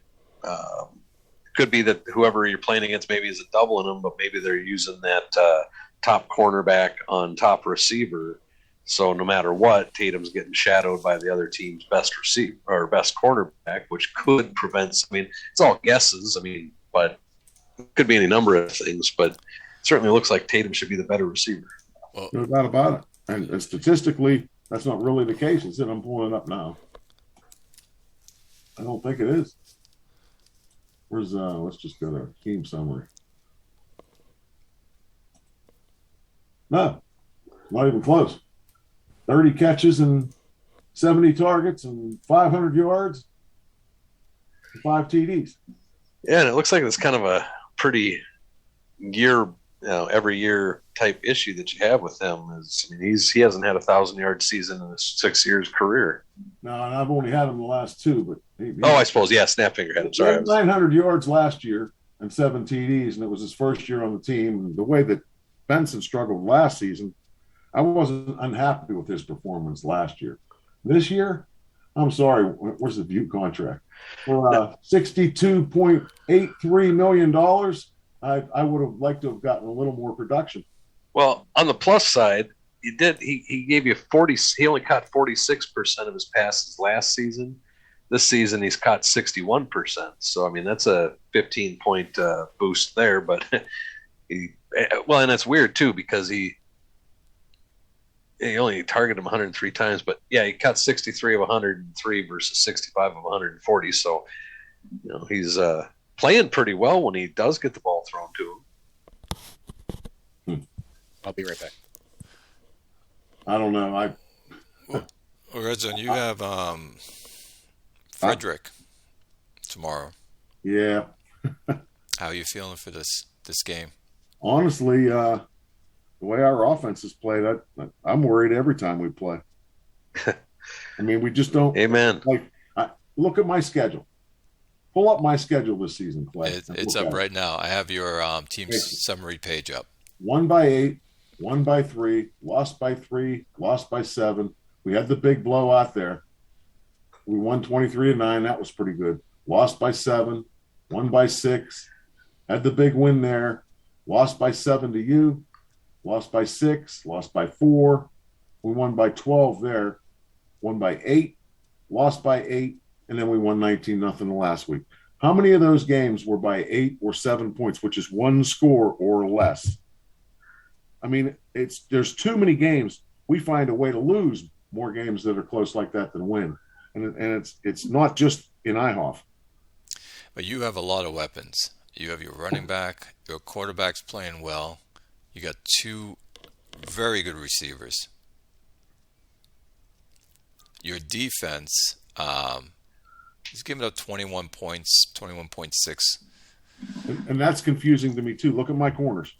Could be that whoever you're playing against maybe isn't doubling them, but maybe they're using that top cornerback on top receiver. So no matter what, Tatum's getting shadowed by the other team's best receiver or best cornerback, which could prevent. I mean, it's all guesses. But it could be any number of things. But it certainly looks like Tatum should be the better receiver. Well, no doubt about it. And statistically, that's not really the case. It's that I'm pulling it up now. I don't think it is. Where's let's just go to team summary. No, not even close. 30 catches and 70 targets and 500 yards, 5 TDs. Yeah, and it looks like it's kind of a pretty every year type issue that you have with him. He hasn't had a 1,000-yard season in his 6 years career. No, and I've only had him the last 2, but I suppose, yeah, Snapfinger had him. Sorry, 900 yards last year and 7 TDs, and it was his first year on the team. And the way that Benson struggled last season, I wasn't unhappy with his performance last year. This year, I'm sorry, where's the View contract? For $62.83 million, I would have liked to have gotten a little more production. Well, on the plus side, he gave you 40. He only caught 46% of his passes last season. This season, he's caught 61%. So, that's a 15-point boost there. But and that's weird, too, because he only targeted him 103 times. But, yeah, he caught 63 of 103 versus 65 of 140. So, he's playing pretty well when he does get the ball thrown to him. I'll be right back. I don't know. Red Zone, you have Frederick tomorrow. Yeah. How are you feeling for this game? Honestly, the way our offense is played, I'm worried every time we play. We just don't. Amen. Look at my schedule. Pull up my schedule this season, Clay. It's up right now. I have your team's summary page up. 1 by 8, 1 by 3, lost by 3, lost by 7. We had the big blowout there. We won 23-9. That was pretty good. Lost by 7, 1 by 6. Had the big win there. Lost by 7 to you. Lost by 6. Lost by 4. We won by 12 there. Won by 8. Lost by 8. And then we won 19-0 the last week. How many of those games were by 8 or 7 points, which is one score or less? There's too many games. We find a way to lose more games that are close like that than win. And it's not just in IHOF. But you have a lot of weapons. You have your running back, your quarterback's playing well. You got 2 very good receivers. Your defense, he's given up 21 points, 21.6. And that's confusing to me, too. Look at my corners.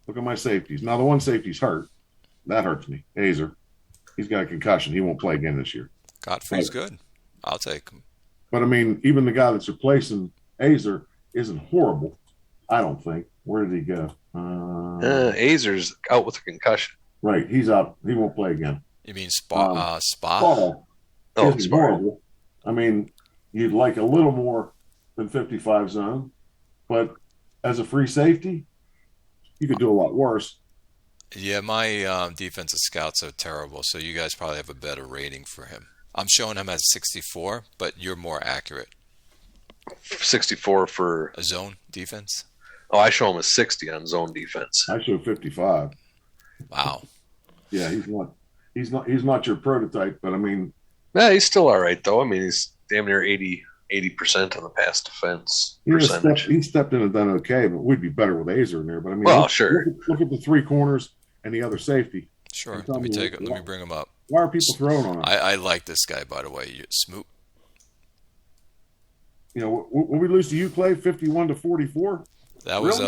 Look at my safeties. Now, the one safety's hurt. That hurts me. Azer. He's got a concussion. He won't play again this year. Godfrey's good. I'll take him. But, even the guy that's replacing Azer isn't horrible, I don't think. Where did he go? Azer's out with a concussion. Right. He's out. He won't play again. You mean Spa? Spall. Oh, it's horrible. You'd like a little more than 55 zone. but as a free safety, you could do a lot worse. Yeah, my defensive scouts are terrible, so you guys probably have a better rating for him. I'm showing him as 64, but you're more accurate. 64 for a zone defense. Oh, I show him a 60 on zone defense. I show 55. Wow. Yeah, he's not your prototype, but I mean, yeah, he's still all right though. I mean, he's damn near 80% on the pass defense percentage. He stepped in and done okay, but we'd be better with Azer in there. But I mean, sure. Look at the three corners and the other safety. Sure. Let me take it. Let me bring him up. Why are people throwing on him? I like this guy, by the way. Smoot. You know, when we lose to you, Clay, 51-44. That was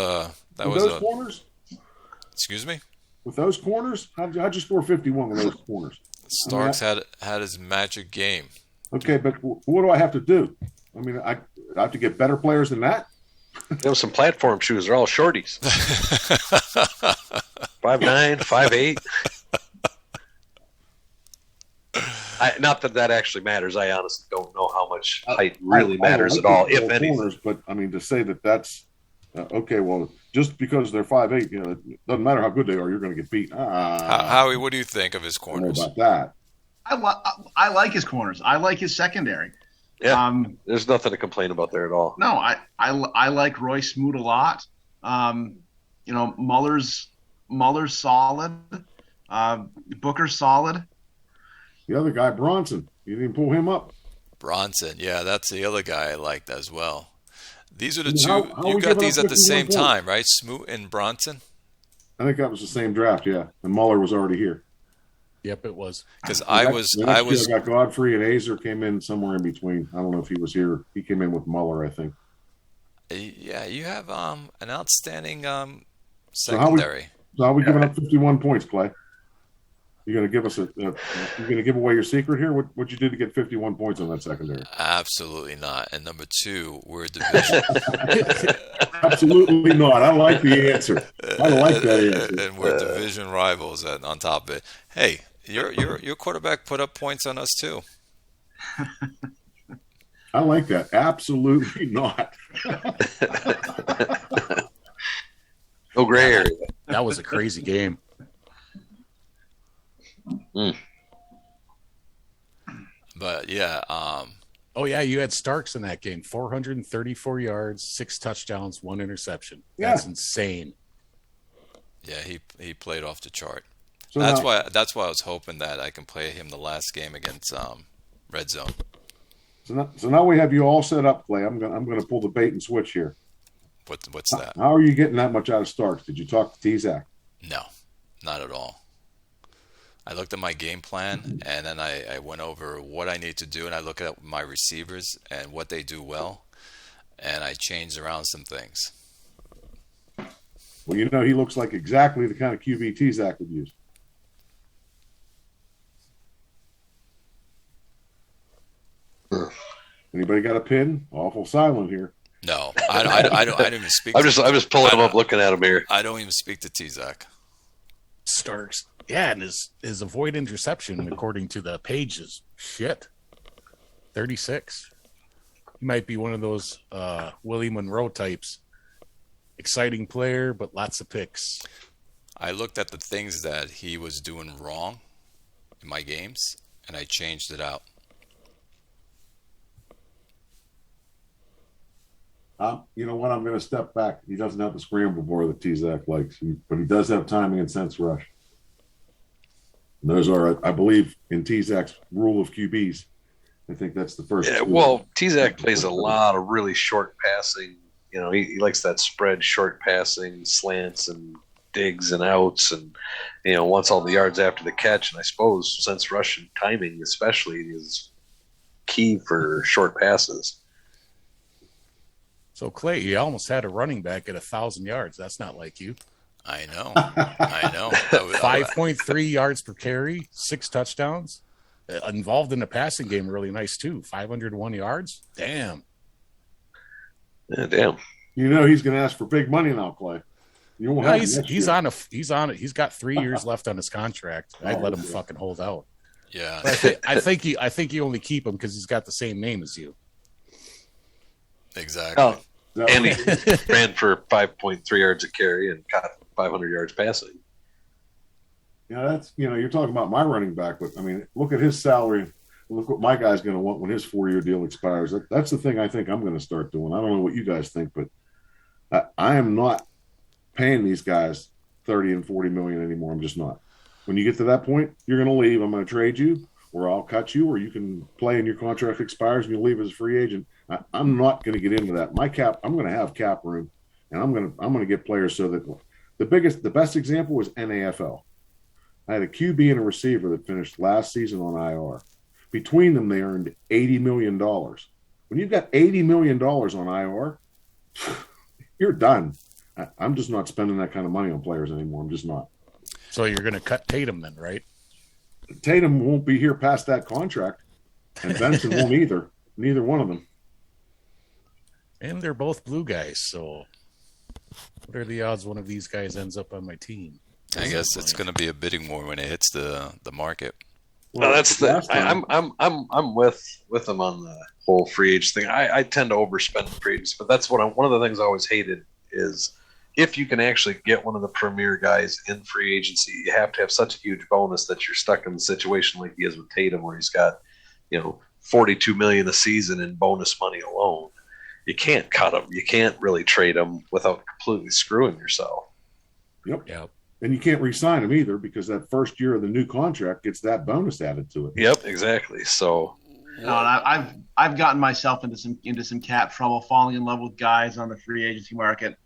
those corners. Excuse me. With those corners, how'd you score 51 with those corners? Starks had his magic game. Okay, but what do I have to do? I mean, I have to get better players than that. There was some platform shoes. They're all shorties. 5'9", 5'8". Not that actually matters. I honestly don't know how much height really matters at all, if anything. Corners, but I mean, to say that's okay. Well, just because they're 5'8", it doesn't matter how good they are. You're going to get beat. Howie, what do you think of his corners? I don't know about that. I like his corners. I like his secondary. Yeah, there's nothing to complain about there at all. No, I like Roy Smoot a lot. Muller's solid. Booker's solid. The other guy, Bronson, you didn't pull him up. Bronson, yeah, that's the other guy I liked as well. These are the two. You got these at the same time, right? Smoot and Bronson. I think that was the same draft, yeah. And Muller was already here. Yep, it was. Because I got Godfrey and Azer came in somewhere in between. I don't know if he was here. He came in with Muller, I think. Yeah, you have an outstanding secondary. So how we giving up 51 points, Clay? You're going to give us you're going to give away your secret here? What you did to get 51 points on that secondary? Absolutely not. And number two, we're a division. Absolutely not. I like the answer. I like that answer. And we're division rivals on top of it. Hey, your quarterback put up points on us too. I like that. Absolutely not. No gray area. That was a crazy game. But yeah, oh yeah, you had Starks in that game. 434 yards, 6 touchdowns, 1 interception. That's insane. Yeah, he played off the chart. So that's why I was hoping that I can play him the last game against Red Zone. So now we have you all set up, Clay. I'm gonna pull the bait and switch here. What's that? How are you getting that much out of Starks? Did you talk to T-Zac? No, not at all. I looked at my game plan, and then I went over what I need to do, and I looked at my receivers and what they do well, and I changed around some things. Well, he looks like exactly the kind of QB T-Zac would use. Anybody got a pin? Awful silent here. No, I don't even speak. I'm just pulling him up, looking at him here. I don't even speak to T-Zac. Starks. Yeah, and his avoid interception, according to the page, is shit. 36. He might be one of those Willie Monroe types. Exciting player, but lots of picks. I looked at the things that he was doing wrong in my games, and I changed it out. You know what? I'm going to step back. He doesn't have the scramble more that T-Zac likes, but he does have timing and sense rush. And those are, I believe, in T-Zac's rule of QBs. I think that's the first. Yeah, well, T-Zac plays a lot of really short passing. He likes that spread, short passing, slants and digs and outs, and wants all the yards after the catch. And I suppose sense rush and timing, especially, is key for short passes. So, Clay, you almost had a running back at 1,000 yards. That's not like you. I know. 5.3 yards per carry, 6 touchdowns. Involved in the passing game, really nice, too. 501 yards. Damn. Yeah, damn. He's going to ask for big money now, Clay. You won't have he's on it. He's got 3 years left on his contract. I'd let him fucking hold out. Yeah. I think you only keep him because he's got the same name as you. Exactly. And he ran for 5.3 yards a carry and caught 500 yards passing. Yeah, that's, you're talking about my running back, but I mean, look at his salary. Look what my guy's going to want when his 4-year deal expires. That's the thing I think I'm going to start doing. I don't know what you guys think, but I am not paying these guys 30 and 40 million anymore. I'm just not. When you get to that point, you're going to leave. I'm going to trade you, or I'll cut you, or you can play and your contract expires and you leave as a free agent. I'm not going to get into that. My cap, I'm going to have cap room, and I'm going to get players so that the best example was NAFL. I had a QB and a receiver that finished last season on IR. Between them, they earned $80 million. When you've got $80 million on IR, you're done. I'm just not spending that kind of money on players anymore. I'm just not. So you're going to cut Tatum then, right? Tatum won't be here past that contract, and Benson won't either. Neither one of them. And they're both blue guys, so what are the odds one of these guys ends up on my team? I guess it's going to be a bidding war when it hits the market. Well, that's I'm with them on the whole free agent thing. I tend to overspend free agents, but that's one of the things I always hated is if you can actually get one of the premier guys in free agency, you have to have such a huge bonus that you're stuck in the situation like he is with Tatum, where he's got, $42 million a season in bonus money alone. You can't cut him. You can't really trade him without completely screwing yourself. Yep. And you can't re-sign him either because that first year of the new contract gets that bonus added to it. Yep, exactly. So, I've gotten myself into some cap trouble, falling in love with guys on the free agency market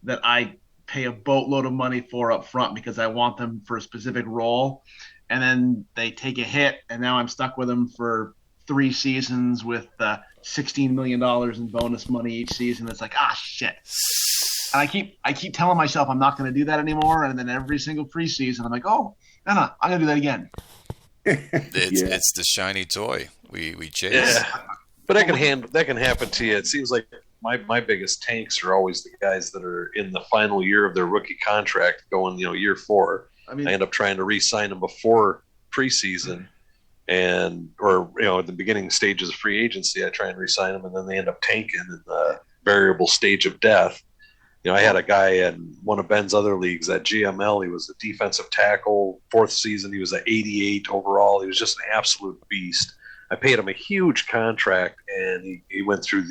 that I pay a boatload of money for up front because I want them for a specific role, and then they take a hit, and now I'm stuck with them for 3 seasons with $16 million in bonus money each season. It's like, shit. And I keep telling myself I'm not going to do that anymore, and then every single preseason I'm like, no, I'm going to do that again. It's the shiny toy we chase. Yeah. But that can happen to you. It seems like my biggest tanks are always the guys that are in the final year of their rookie contract, going year 4. I end up trying to re-sign them before preseason, or at the beginning stages of free agency, I try and re-sign them, and then they end up tanking in the variable stage of death. I had a guy in one of Ben's other leagues at GML. He was a defensive tackle. 4th season, he was at 88 overall. He was just an absolute beast. I paid him a huge contract, and he went through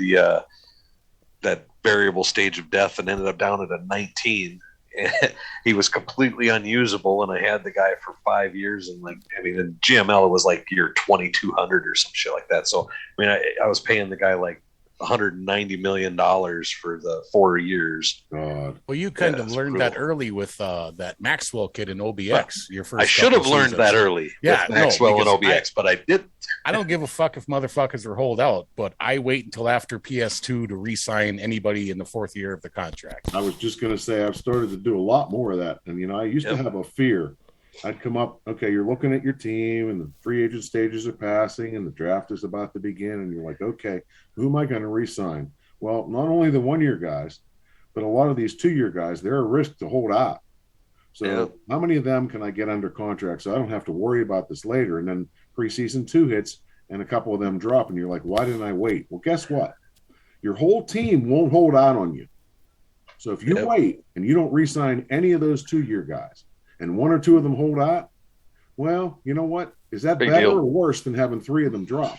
that variable stage of death and ended up down at a 19. And he was completely unusable, and I had the guy for 5 years. And in GML, it was like year 2,200 or some shit like that. So, I was paying the guy like $190 million for the 4 years. God. Well, you kind of learned that early with that Maxwell kid in OBX. Your first. I should have learned that early. Yeah, with Maxwell and OBX, but I didn't. I don't give a fuck if motherfuckers are holed out, but I wait until after PS2 to re-sign anybody in the 4th year of the contract. I was just going to say I've started to do a lot more of that, and I used to have a fear. I'd come up, okay, you're looking at your team, and the free agent stages are passing, and the draft is about to begin, and you're like, okay, who am I going to re-sign? Well, not only the 1-year guys, but a lot of these 2-year guys, they're a risk to hold out. So how many of them can I get under contract so I don't have to worry about this later? And then preseason 2 hits, and a couple of them drop, and you're like, why didn't I wait? Well, guess what? Your whole team won't hold out on you. So if you wait and you don't re-sign any of those 2-year guys, and 1 or 2 of them hold out, well, you know what? Is that better or worse than having 3 of them drop?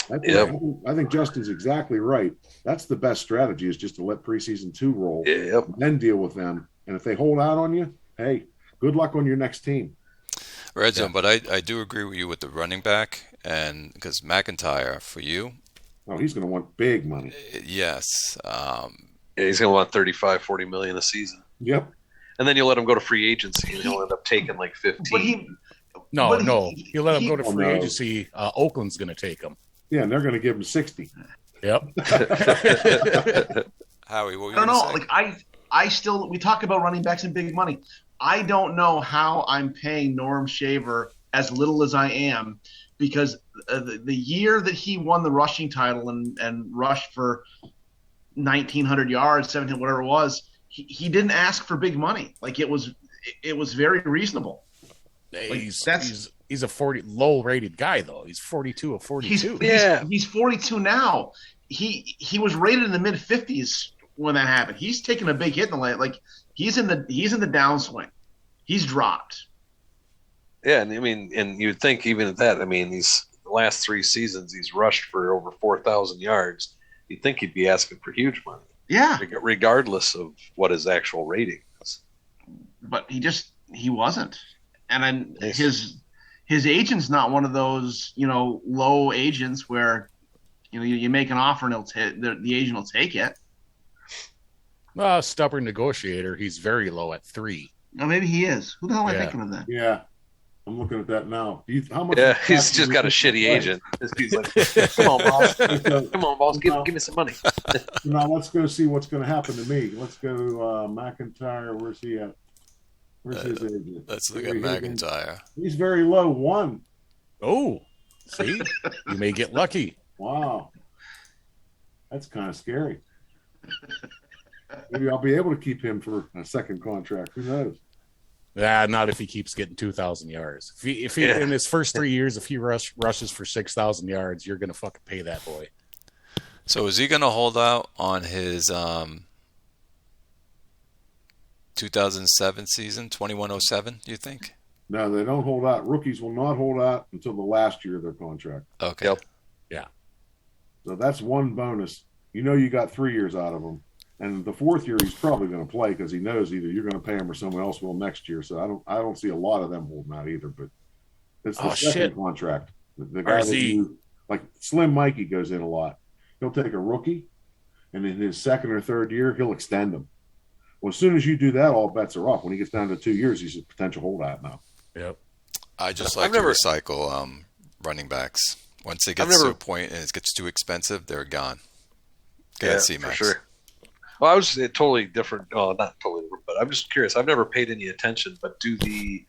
I think Justin's exactly right. That's the best strategy, is just to let preseason 2 roll, and then deal with them. And if they hold out on you, hey, good luck on your next team. Red Zone, but I do agree with you with the running back, and because McIntyre, for you. Oh, he's going to want big money. Yes. He's going to want $35-40 million a season. Yep. And then you let him go to free agency, and he'll end up taking like 15. No. You let him go to free agency. Oakland's going to take him. Yeah, and they're going to give him 60. Yep. Howie, what were you I don't know. say? We talk about running backs and big money. I don't know how I'm paying Norm Shaver as little as I am, because the year that he won the rushing title and rushed for 1,900 yards, 17, whatever it was, he didn't ask for big money. Like it was very reasonable. He's a 40 low rated guy though. He's 42 of 42. He's 42 now. He was rated in the mid 50s when that happened. He's taken a big hit in the late. Like he's in the downswing. He's dropped. Yeah, and I mean, and you'd think even at that, I mean, the last 3 seasons he's rushed for over 4,000 yards. You'd think he'd be asking for huge money. Yeah, regardless of what his actual rating is. But he wasn't, and then his agent's not one of those low agents where you make an offer and the agent will take it. Stubborn negotiator. He's very low at 3. No, maybe he is. Who the hell am I thinking of then? Yeah. I'm looking at that now. How much? Yeah, he's just got a shitty agent. He's like, come on, boss, give me some money. Now let's go see what's going to happen to me. Let's go to McIntyre. Where's he at? Where's his agent? Let's look at McIntyre. He's very low. 1. Oh, see, you may get lucky. Wow, that's kind of scary. Maybe I'll be able to keep him for a second contract. Who knows? Not if he keeps getting 2,000 yards. If he in his first 3 years, if he rushes for 6,000 yards, you're going to fucking pay that boy. So is he going to hold out on his 2007 season, 2107, do you think? No, they don't hold out. Rookies will not hold out until the last year of their contract. Okay. Yep. Yeah. So that's one bonus. You got 3 years out of him. And the 4th year, he's probably going to play because he knows either you're going to pay him or someone else will next year. So I don't see a lot of them holding out either. But it's the second contract. The guy like Slim Mikey goes in a lot. He'll take a rookie, and in his 2nd or 3rd year, he'll extend them. Well, as soon as you do that, all bets are off. When he gets down to 2 years, he's a potential holdout now. Yep. I just like to recycle running backs. Once it gets to a point and it gets too expensive, they're gone. For sure. Well, I was totally different. Oh, not totally different, but I'm just curious. I've never paid any attention, but do the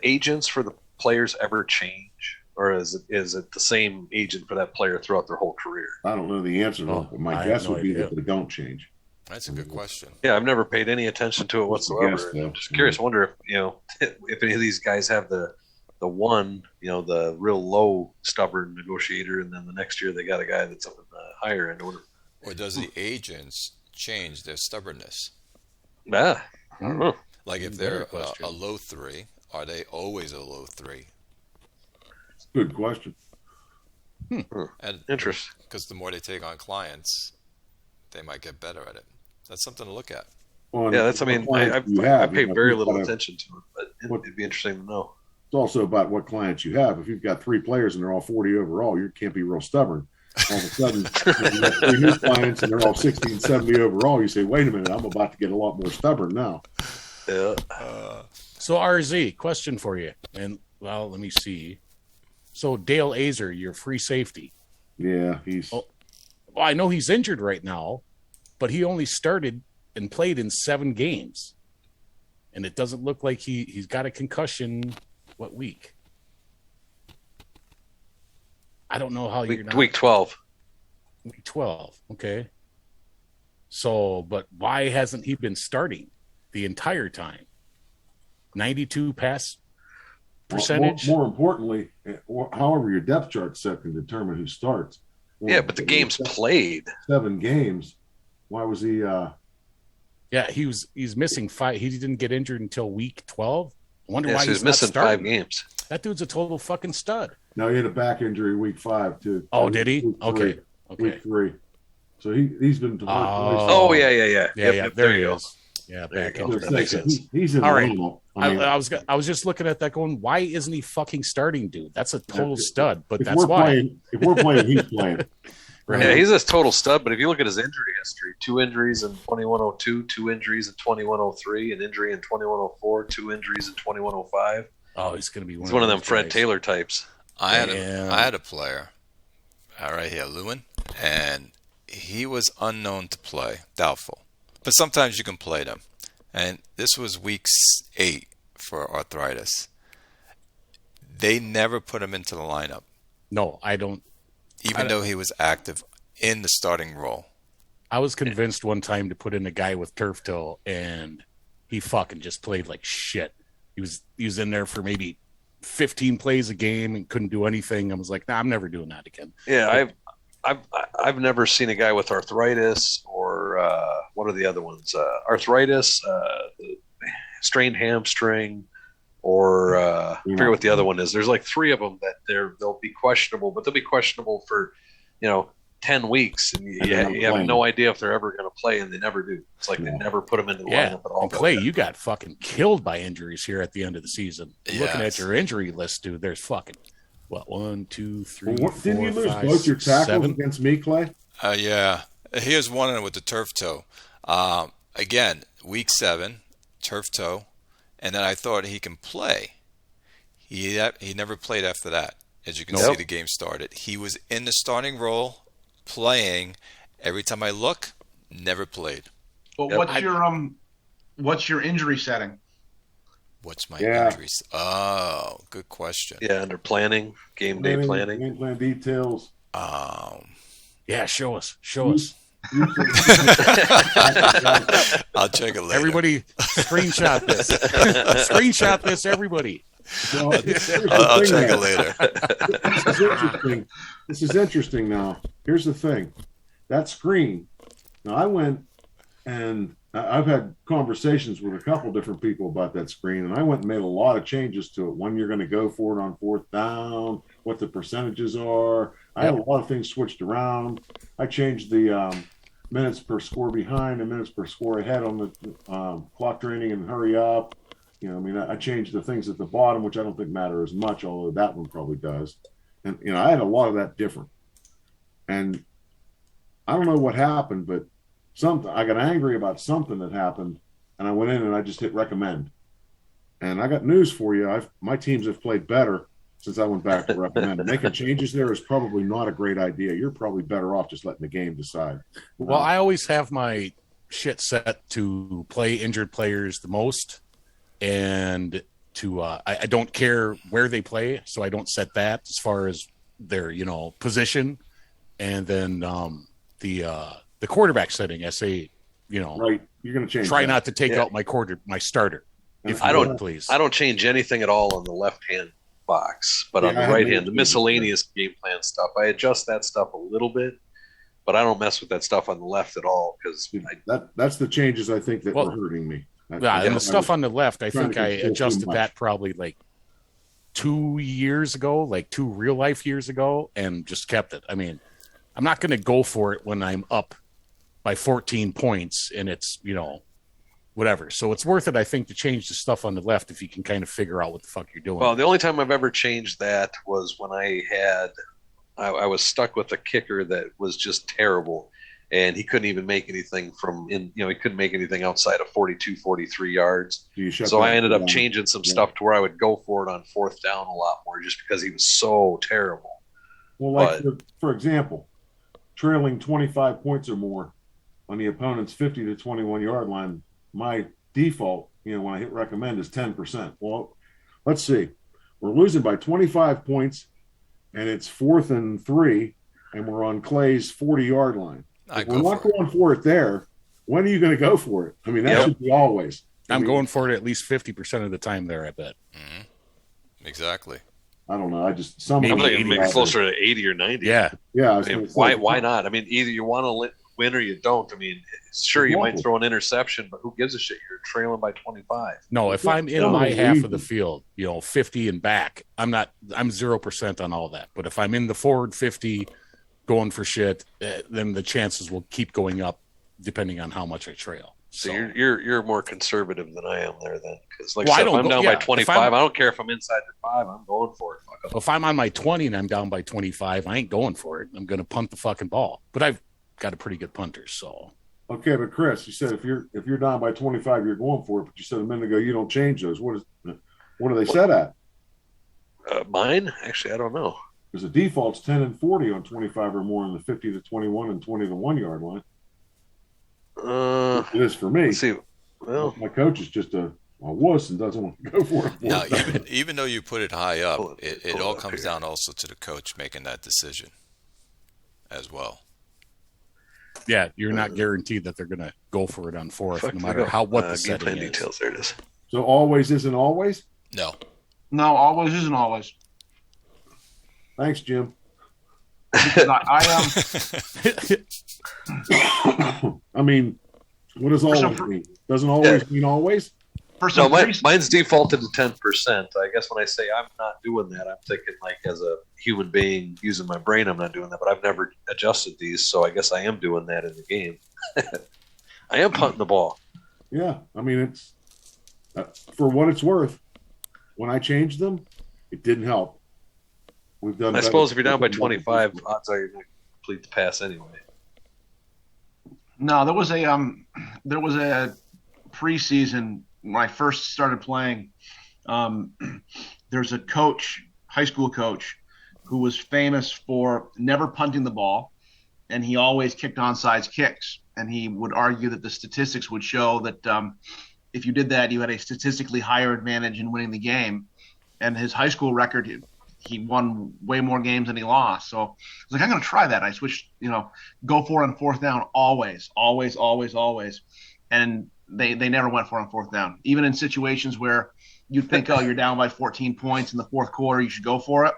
agents for the players ever change, or is it the same agent for that player throughout their whole career? I don't know the answer to that, but my guess would be that they don't change. That's a good question. Yeah, I've never paid any attention to it whatsoever. I'm just curious. I wonder if if any of these guys have the one, the real low stubborn negotiator, and then the next year they got a guy that's up in the higher end. Or does the agents change their stubbornness? I don't know. Like if they're a low 3, are they always a low 3? Good question. And interest. Because the more they take on clients, they might get better at it. That's something to look at. Well, yeah, I pay very little attention to it, but it'd be interesting to know. It's also about what clients you have. If you've got 3 players and they're all 40 overall, you can't be real stubborn. All of a sudden, you have 3 new clients and they're all 60 and 70 overall. You say, wait a minute, I'm about to get a lot more stubborn now. Yeah. So RZ, question for you. And well, let me see. So Dale Azer, your free safety. Yeah, he's. Well, I know he's injured right now, but he only started and played in 7 games, and it doesn't look like he's got a concussion. What week? I don't know how you're not. Week 12. Week 12. Okay. So, but why hasn't he been starting the entire time? 92 pass percentage. More importantly, however your depth chart set can determine who starts. Yeah, but the games played. 7 games. Why was he? Yeah, he's missing 5. He didn't get injured until week 12. I wonder why he's missing not starting. 5 games. That dude's a total fucking stud. No, he had a back injury week 5 too. Oh, did he? Okay. Week 3. So he's been. Yeah. Yep, there he is. Yeah, back injury. That makes sense. He's in all right. normal. I was just looking at that going, why isn't he fucking starting, dude? That's a total stud, but that's why. If we're playing, he's playing. Right. Yeah, he's a total stud, but if you look at his injury history, 2 injuries in 2102, 2 injuries in 2103, an injury in 2104, 2 injuries in 2105. Oh, he's going to be one of them Fred Taylor types. I had a player right here, Lewin, and he was unknown to play, doubtful. But sometimes you can play them. And this was week 8 for arthritis. They never put him into the lineup. No, I don't. Even though he was active in the starting role. I was convinced one time to put in a guy with turf toe, and he fucking just played like shit. He was in there for maybe 15 plays a game and couldn't do anything. I was like, nah, I'm never doing that again. Yeah, I've never seen a guy with arthritis or what are the other ones? Arthritis, strained hamstring, or I forget what the other one is. There's like 3 of them that they'll be questionable, but they'll be questionable for 10 weeks, and you have no idea if they're ever going to play, and they never do. It's like they never put them into the lineup at all. And Clay, you got fucking killed by injuries here at the end of the season. Yes. Looking at your injury list, dude, there's fucking 1, 2, 3, 4, didn't you lose 5, both your 6, tackles 7? against me, Clay? Yeah. Here's one with the turf toe. Again, week 7, turf toe, and then I thought he can play. He never played after that. As you can see, the game started. He was in the starting role, playing. Every time I look, never played. But what's your injury setting? What's my injuries? Oh, good question. Yeah, under planning, game day planning. Game plan details. Yeah, show us. I'll check it later. Everybody, screenshot this. Screenshot this, everybody. Well, I'll check it later. This is interesting. This is interesting now. Here's the thing. That screen. Now, I went and I've had conversations with a couple different people about that screen, and I went and made a lot of changes to it. When you're going to go for it on 4th down, what the percentages are. I had a lot of things switched around. I changed the minutes per score behind and minutes per score ahead on the clock training and hurry up. I changed the things at the bottom, which I don't think matter as much, although that one probably does. And, I had a lot of that different. And I don't know what happened, but I got angry about something that happened, and I went in and I just hit recommend. And I got news for you. My teams have played better since I went back to recommend. Making changes there is probably not a great idea. You're probably better off just letting the game decide. Well, I always have my shit set to play injured players the most. And I don't care where they play, so I don't set that as far as their position, and then the quarterback setting. I say right, you're going to change. Try not to take out my starter. If I don't, please. I don't change anything at all on the left hand box, but on the right hand, the miscellaneous game plan stuff, I adjust that stuff a little bit, but I don't mess with that stuff on the left at all because that's the changes I think that were hurting me. And the stuff on the left, I think I adjusted that probably like 2 years ago, like 2 real life years ago, and just kept it. I mean, I'm not going to go for it when I'm up by 14 points and it's, whatever. So it's worth it, I think, to change the stuff on the left if you can kind of figure out what the fuck you're doing. Well, the only time I've ever changed that was when I was stuck with a kicker that was just terrible. And he couldn't even make anything he couldn't make anything outside of 42, 43 yards. So I ended up changing some stuff to where I would go for it on 4th down a lot more just because he was so terrible. Well, for example, trailing 25 points or more on the opponent's 50 to 21 yard line, my default, when I hit recommend is 10%. Well, let's see. We're losing by 25 points and it's 4th and 3 and we're on Clay's 40-yard line. We're not going for it there. When are you going to go for it? I mean, that should be always. I'm going for it at least 50% of the time there, I bet. Mm-hmm. Exactly. I don't know. Maybe closer to 80 or 90. Yeah. Yeah. Why not? I mean, either you want to win or you don't. I mean, sure, you might throw an interception, but who gives a shit? You're trailing by 25. No, if I'm in my half of the field, 50 and back, I'm 0% on all that. But if I'm in the forward 50 going for shit, then the chances will keep going up depending on how much I trail. So you're more conservative than I am there then, because if I'm down by 25, I don't care if I'm inside the 5, I'm going for it. If I'm on my 20 and I'm down by 25, I ain't going for it. I'm going to punt the fucking ball. But I've got a pretty good punter, so. Okay, but Chris, you said if you're down by 25, you're going for it. But you said a minute ago you don't change those. What are they set at? Mine, actually, I don't know. Because the default's 10 and 40 on 25 or more in the 50 to 21 and 20 to 1 yard line. It is for me. Let's see. Well, my coach is just a wuss and doesn't want to go for it. Now, even though you put it high up, it all comes down also to the coach making that decision as well. Yeah, you're not guaranteed that they're going to go for it on 4th, no matter what the setting is. Details. There it is. So always isn't always? No, always isn't always. Thanks, Jim. I I mean, What does For always mean? Doesn't always mean always? For No, some mine's defaulted to 10%. I guess when I say I'm not doing that, I'm thinking like as a human being using my brain, I'm not doing that. But I've never adjusted these, so I guess I am doing that in the game. I am punting the ball. Yeah, I mean, it's for what it's worth. When I changed them, it didn't help. We've done. I suppose if you're down by 25, odds are you're going to complete the pass anyway. No, there was a preseason when I first started playing. There's a coach, high school coach, who was famous for never punting the ball, and he always kicked onside kicks. And he would argue that the statistics would show that if you did that, you had a statistically higher advantage in winning the game. And his high school record, he won way more games than he lost. So I was like, I'm going to try that. I switched, go for it on fourth down always. And they never went for it on fourth down. Even in situations where you'd think, oh, you're down by 14 points in the fourth quarter, you should go for it.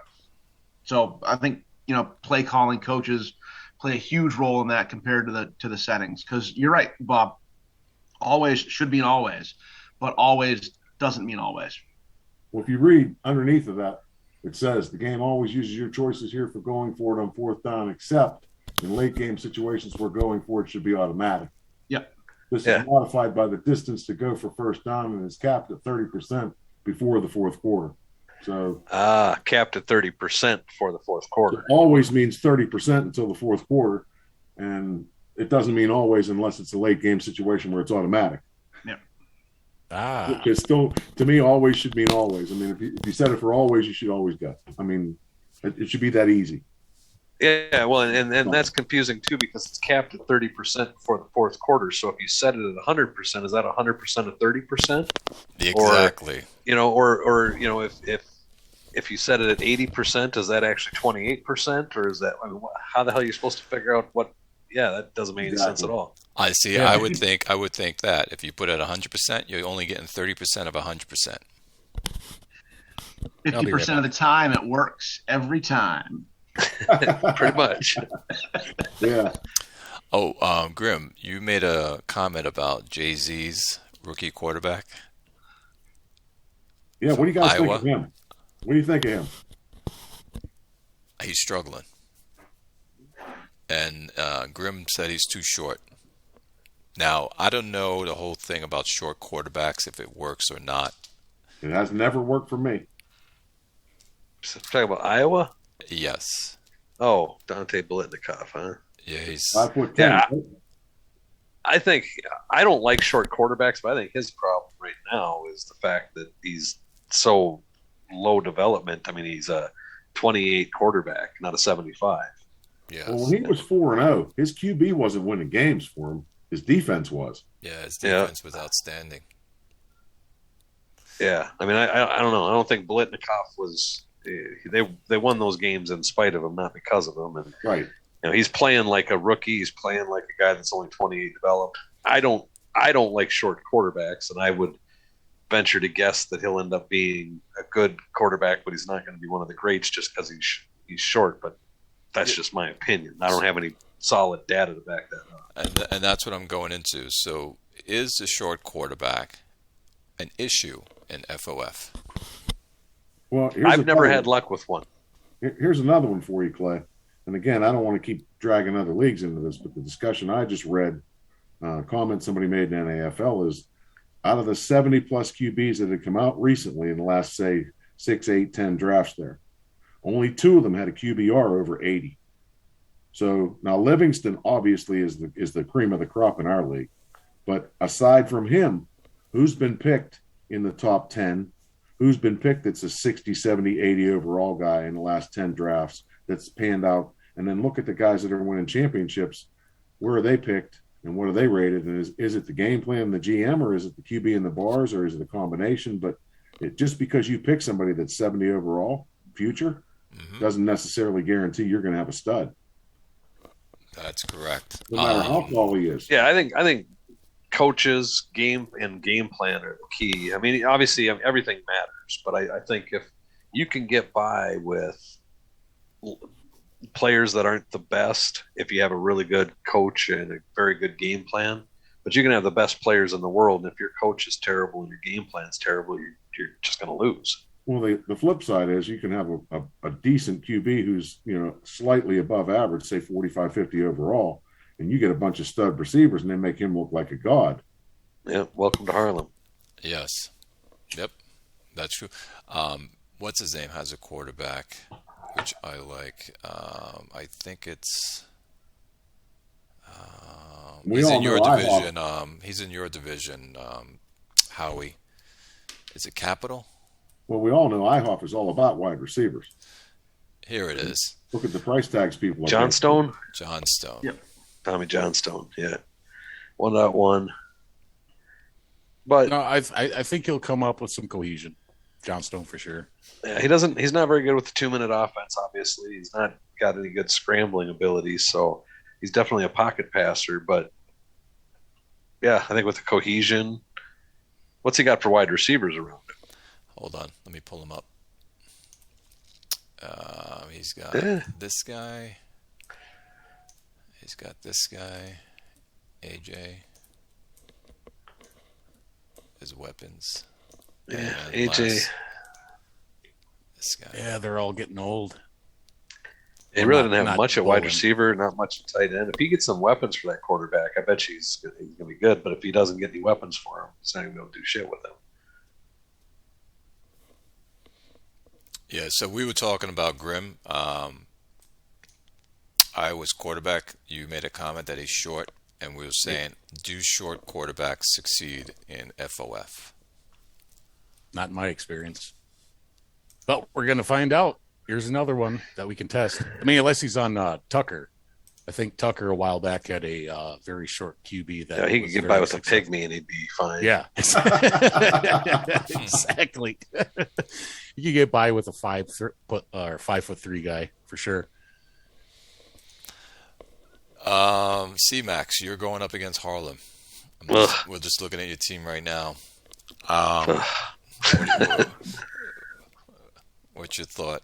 So I think, play calling coaches play a huge role in that compared to the settings. Because you're right, Bob. Always should mean always, but always doesn't mean always. Well, if you read underneath of that, it says the game always uses your choices here for going for it on fourth down, except in late game situations where going for it should be automatic. Yep. This is modified by the distance to go for first down and is capped at 30% before the fourth quarter. So capped at 30% for the fourth quarter. It always means 30% until the fourth quarter, and it doesn't mean always unless it's a late game situation where it's automatic. Yeah. It's still, to me, always should mean always. I mean, if you set it for always, you should always go. I mean, it should be that easy. Yeah, well, and that's confusing too because it's capped at 30% for the fourth quarter. So if you set it at 100%, is that 100% of 30%? Exactly. Or if you set it at 80%, is that actually 28%, or is that? I mean, how the hell are you supposed to figure out what? Yeah, that doesn't make any sense at all. I see. Yeah. I would think that if you put it at 100%, you're only getting 30% of 100%. 50% of the time, it works every time. Pretty much. Yeah. Oh, Grim, you made a comment about Jay-Z's rookie quarterback. Yeah, what do you guys think of him? What do you think of him? He's struggling. And Grim said he's too short. Now, I don't know the whole thing about short quarterbacks, if it works or not. It has never worked for me. So, talking about Iowa? Yes. Oh, Dante Biletnikoff, huh? Yeah, he's 5'10". Yeah. I think I don't like short quarterbacks, but I think his problem right now is the fact that he's so low development. I mean, he's a 28 quarterback, not a 75. Yes. Well, when he was 4-0, his QB wasn't winning games for him. His defense was. Yeah, his defense was outstanding. Yeah, I mean, I don't know. I don't think Biletnikoff was. They won those games in spite of him, not because of him. And right. He's playing like a rookie. He's playing like a guy that's only 28 developed. I don't like short quarterbacks, and I would venture to guess that he'll end up being a good quarterback, but he's not going to be one of the greats just because he's short. But that's just my opinion. I don't have any solid data to back that up. And that's what I'm going into. So is the short quarterback an issue in FOF? Well, I've never had luck with one. Here's another one for you, Clay. And again, I don't want to keep dragging other leagues into this, but the discussion I just read, comment somebody made in NAFL is out of the 70-plus QBs that had come out recently in the last, say, 6, 8, 10 drafts there, only 2 of them had a QBR over 80. So now Livingston obviously is the cream of the crop in our league. But aside from him, who's been picked in the top 10? Who's been picked that's a 60, 70, 80 overall guy in the last 10 drafts that's panned out? And then look at the guys that are winning championships. Where are they picked and what are they rated? And is it the game plan, the GM, or is it the QB in the bars, or is it a combination? But just because you pick somebody that's 70 overall future doesn't necessarily guarantee you're going to have a stud. That's correct. No matter how tall he is. Yeah, I think coaches, game plan are the key. I mean, obviously everything matters, but I think if you can get by with players that aren't the best, if you have a really good coach and a very good game plan, But you can have the best players in the world, and if your coach is terrible and your game plan is terrible, you're just going to lose. Well, the flip side is you can have a decent QB who's, slightly above average, say 45, 50 overall, and you get a bunch of stud receivers and they make him look like a god. Yeah, welcome to Harlem. Yes. Yep, that's true. What's his name has a quarterback, which I like. I think it's he's in your division. He's in your division, Howie. Is it Capital? Well, we all know IHOF is all about wide receivers. Here it is. Look at the price tags people. Johnstone? Johnstone. Yep. Tommy Johnstone, yeah. 1.1. But No, I think he'll come up with some cohesion. Johnstone for sure. yeah, he's not very good with the 2-minute offense, obviously. He's not got any good scrambling abilities, so he's definitely a pocket passer. But yeah, I think with the cohesion, what's he got for wide receivers around him? Hold on, let me pull him up. He's got this guy. He's got this guy, AJ. His weapons. Yeah, And AJ. This guy. Yeah, they're all getting old. He really didn't have not much at wide Bowen. receiver, not much at tight end. If he gets some weapons for that quarterback, I bet you he's going to be good. But if he doesn't get any weapons for him, he's not going to be able to do shit with him. Yeah, so we were talking about Grimm. I was quarterback. You made a comment that he's short, and we were saying, do short quarterbacks succeed in FOF? Not in my experience. But we're going to find out. Here's another one that we can test. I mean, unless he's on Tucker. I think Tucker a while back had a very short QB. That He could get by with a pygmy and he'd be fine. Yeah. Exactly. You could get by with a 5'3" guy for sure. C-Max, you're going up against Harlem. We're just looking at your team right now. What's your thought?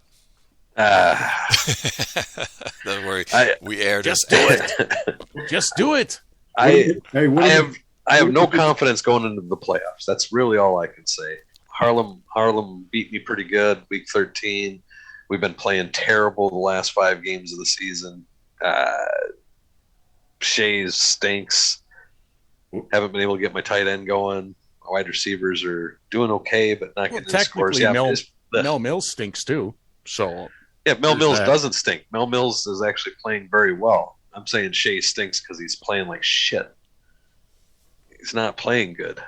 Don't worry. We aired Just it. do it. Just do it. I have no confidence going into the playoffs. That's really all I can say. Harlem beat me pretty good week 13. We've been playing terrible the last 5 games of the season. Shays stinks. Haven't been able to get my tight end going. My wide receivers are doing okay, but not getting the scores. Mel Mills stinks too. So yeah, Mel Mills doesn't stink. Mel Mills is actually playing very well. I'm saying Shea stinks because he's playing like shit. He's not playing good.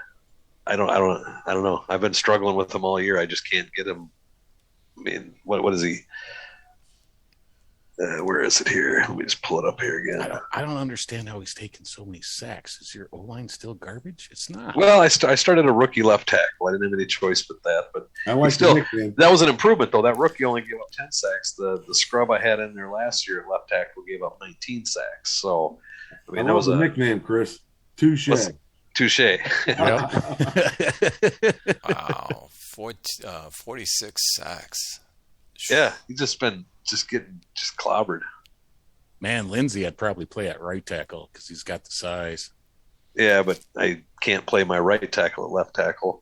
I don't know. I've been struggling with him all year. I just can't get him. I mean, what is he? Where is it here? Let me just pull it up here again. I don't understand how he's taking so many sacks. Is your O-line still garbage? It's not. Well, I started a rookie left tackle. I didn't have any choice but that. But I like that was an improvement, though. That rookie only gave up 10 sacks. The scrub I had in there last year at left tackle gave up 19 sacks. So, I mean, that was a nickname, Chris. Touche. Touche. Wow, 46 sacks. Yeah, he's just been getting clobbered. Man, Lindsey, I'd probably play at right tackle because he's got the size. Yeah, but I can't play my right tackle at left tackle.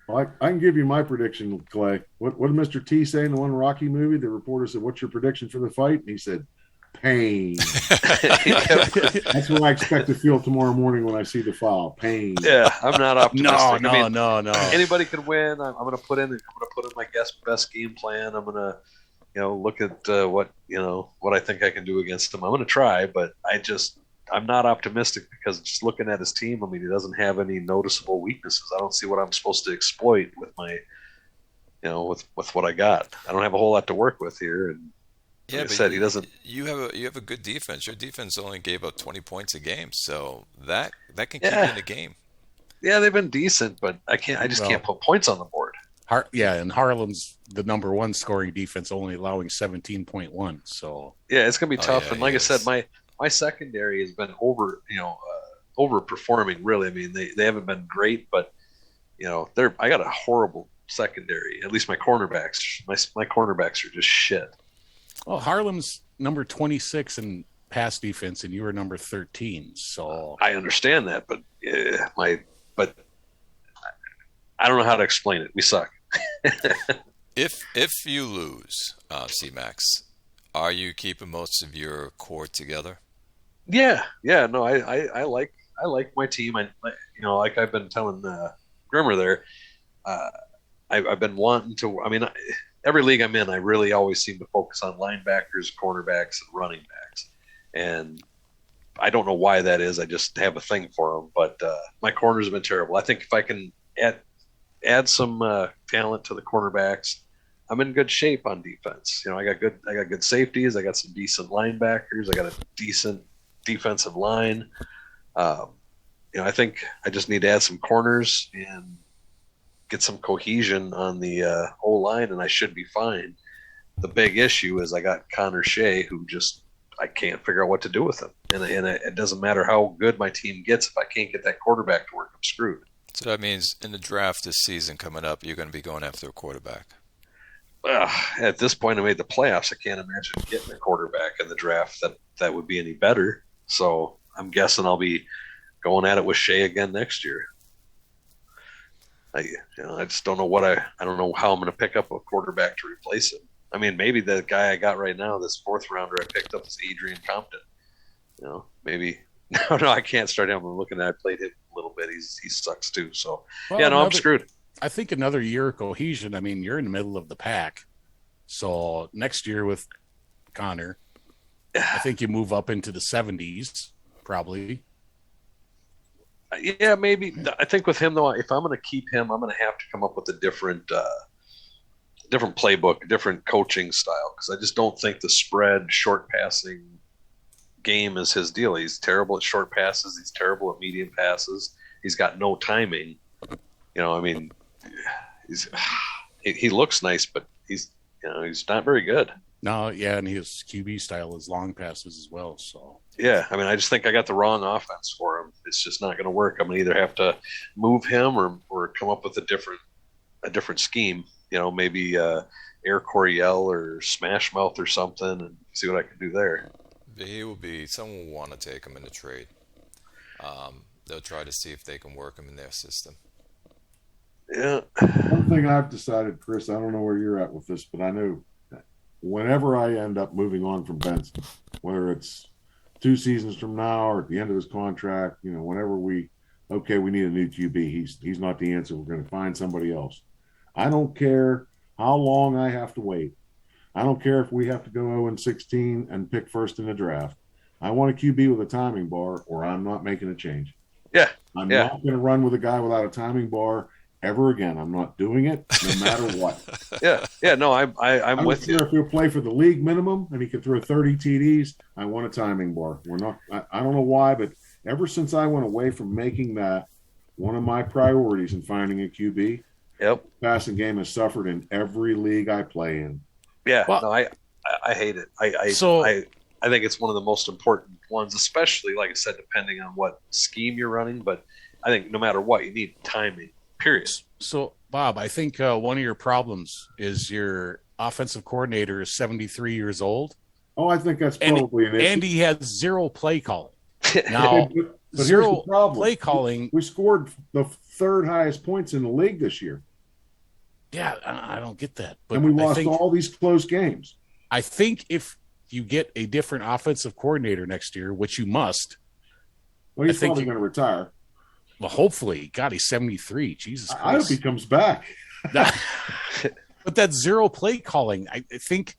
Well, I can give you my prediction, Clay. What did Mr. T say in the one Rocky movie? The reporter said, "What's your prediction for the fight?" And he said, "Pain." That's what I expect to feel tomorrow morning when I see the file. Pain. Yeah, I'm not optimistic. No. Anybody could win. I'm going to put in my best game plan. I'm going to look at what I think I can do against him. I'm going to try, but I'm not optimistic because just looking at his team, I mean, he doesn't have any noticeable weaknesses. I don't see what I'm supposed to exploit with my, with what I got. I don't have a whole lot to work with here. And yeah, like I said, he doesn't. You have a good defense. Your defense only gave up 20 points a game, so that can keep you in the game. Yeah, they've been decent, but I just can't put points on the board. And Harlem's the number 1 scoring defense, only allowing 17.1. So yeah, it's gonna be tough. Yeah, and like I said, my secondary has been overperforming. Really, I mean, they haven't been great, but I got a horrible secondary. At least my cornerbacks. My cornerbacks are just shit. Well, Harlem's number 26 in pass defense, and you were number 13. So I understand that, but but I don't know how to explain it. We suck. If you lose, C-Max, are you keeping most of your core together? Yeah. No, I like my team. Like I've been telling Grimmer there, I've been wanting to. I mean, every league I'm in, I really always seem to focus on linebackers, cornerbacks, and running backs, and I don't know why that is. I just have a thing for them. But my corners have been terrible. I think if I can add some talent to the cornerbacks, I'm in good shape on defense. I got good safeties. I got some decent linebackers. I got a decent defensive line. I think I just need to add some corners and get some cohesion on the O-line, and I should be fine. The big issue is I got Connor Shea, who just I can't figure out what to do with him. And it doesn't matter how good my team gets. If I can't get that quarterback to work, I'm screwed. So that means in the draft this season coming up, you're going to be going after a quarterback. At this point, I made the playoffs. I can't imagine getting a quarterback in the draft that would be any better. So I'm guessing I'll be going at it with Shea again next year. I just don't know I don't know how I'm going to pick up a quarterback to replace him. I mean, maybe the guy I got right now, this fourth rounder I picked up, is Adrian Compton. Maybe. No, I can't start him. I'm looking at. I played him a little bit. He sucks too. So I'm screwed. I think another year of cohesion. I mean, you're in the middle of the pack. So next year with Connor, I think you move up into the 70s, probably. Yeah, maybe. I think with him, though, if I'm going to keep him, I'm going to have to come up with a different playbook, different coaching style, because I just don't think the spread, short passing game is his deal. He's terrible at short passes. He's terrible at medium passes. He's got no timing. I mean, he looks nice, but he's not very good. No, yeah, and his QB style is long passes as well. So yeah, I mean, I just think I got the wrong offense for him. It's just not going to work. I'm going to either have to move him or come up with a different scheme. Maybe Air Coryell or Smash Mouth or something, and see what I can do there. Someone will want to take him in a trade. They'll try to see if they can work him in their system. Yeah. One thing I've decided, Chris, I don't know where you're at with this, but I know whenever I end up moving on from Benson, whether it's 2 seasons from now or at the end of his contract, whenever we need a new QB, he's not the answer. We're going to find somebody else. I don't care how long I have to wait. I don't care if we have to go 0-16 and pick first in the draft. I want a QB with a timing bar, or I'm not making a change. Yeah. I'm not going to run with a guy without a timing bar ever again. I'm not doing it, no matter what. Yeah. No, I'm with you. If he'll play for the league minimum and he could throw 30 TDs, I want a timing bar. We're not. I don't know why, but ever since I went away from making that one of my priorities in finding a QB, passing game has suffered in every league I play in. Yeah, well, no, I hate it. I think it's one of the most important ones, especially, like I said, depending on what scheme you're running. But I think no matter what, you need timing, period. So, Bob, I think one of your problems is your offensive coordinator is 73 years old. Oh, I think that's probably an issue. And he has zero play calling. Now, but zero play calling. We scored the 3rd highest points in the league this year. Yeah, I don't get that. But and we lost all these close games. I think if you get a different offensive coordinator next year, which you must. Well, he's probably going to retire. Well, hopefully. God, he's 73. Jesus Christ. I hope he comes back. But that zero play calling, I think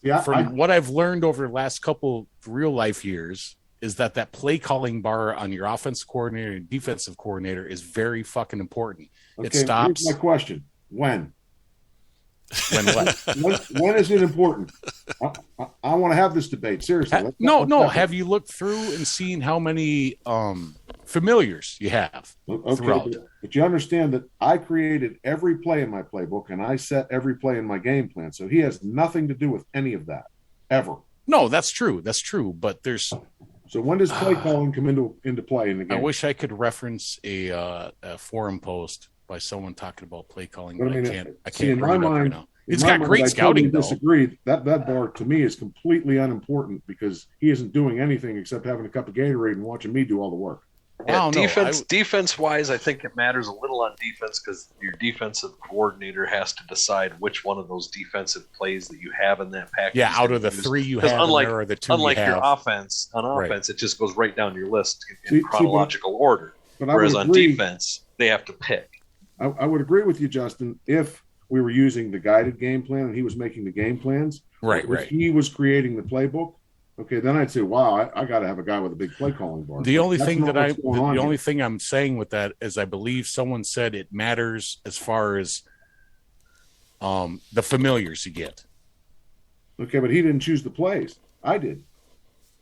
what I've learned over the last couple real life years is that play calling bar on your offensive coordinator and defensive coordinator is very fucking important. Okay, it stops. Here's my question. When what? when is it important? I want to have this debate. Seriously. No. Have you looked through and seen how many familiars you have throughout? But you understand that I created every play in my playbook and I set every play in my game plan. So he has nothing to do with any of that, ever. No, that's true. That's true. But there's. So when does play calling come into play in the game? I wish I could reference a forum post by someone talking about play calling, but I can't. I can't bring it up right now. He's got great scouting, though. Disagree. That bar to me is completely unimportant because he isn't doing anything except having a cup of Gatorade and watching me do all the work. Yeah, defense wise, I think it matters a little on defense because your defensive coordinator has to decide which one of those defensive plays that you have in that package. Yeah, out of the three you have, or the two unlike you have. Your offense, it just goes right down your list in chronological order. Whereas on defense, they have to pick. I would agree with you, Justin, if we were using the guided game plan and he was making the game plans. Right. If he was creating the playbook. Okay, then I'd say, wow, I got to have a guy with a big play calling bar. The only thing I'm saying with that is I believe someone said it matters as far as the familiars you get. Okay, but he didn't choose the plays. I did.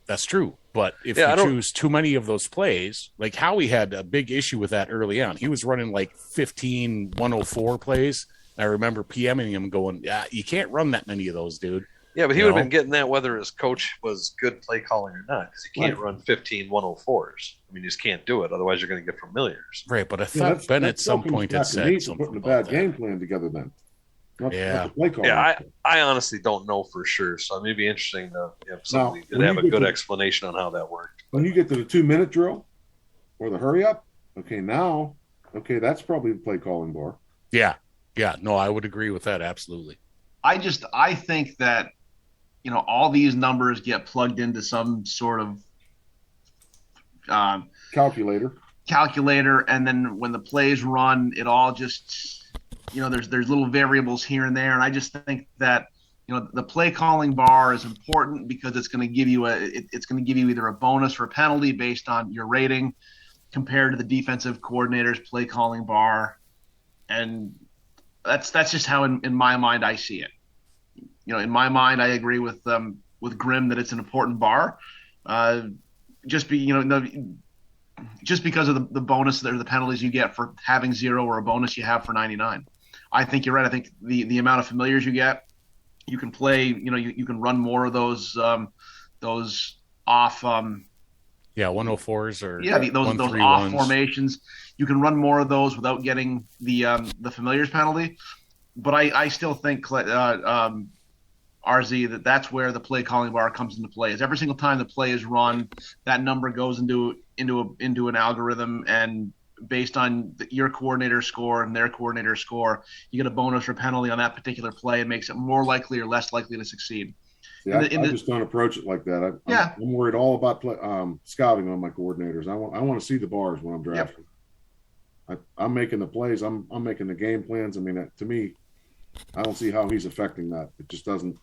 That's true. But if you choose too many of those plays, like Howie had a big issue with that early on. He was running like 15 104 plays. I remember PMing him going, yeah, you can't run that many of those, dude. Yeah, but he would have been getting that whether his coach was good play calling or not, because he can't run 15 104s. I mean, you just can't do it. Otherwise, you're going to get familiars. Right, but I thought Ben at some point had said something putting a bad game plan together then. Not the play calling. I honestly don't know for sure, so it may be interesting to have somebody that have a good explanation on how that worked. When you get to the 2-minute drill or the hurry up, that's probably the play calling bar. Yeah, no, I would agree with that, absolutely. I think that all these numbers get plugged into some sort of calculator, and then when the plays run, it all just there's little variables here and there, and I just think that the play calling bar is important because it's going to give you either a bonus or a penalty based on your rating compared to the defensive coordinator's play calling bar, and that's just how in my mind I see it. In my mind, I agree with Grimm that it's an important bar. Just because of the bonus or the penalties you get for having 0 or a bonus you have for 99. I think you're right. I think the amount of familiars you get, you can play. You can run more of those off. 104s or those off formations. You can run more of those without getting the familiars penalty. But I still think RZ, that's where the play calling bar comes into play. Is every single time the play is run, that number goes into an algorithm, and based on your coordinator score and their coordinator score, you get a bonus or penalty on that particular play, and makes it more likely or less likely to succeed. Yeah, I just don't approach it like that. I'm worried all about scouting on my coordinators. I want to see the bars when I'm drafting. Yep. I'm making the plays. I'm making the game plans. I mean, to me, I don't see how he's affecting that. It just doesn't.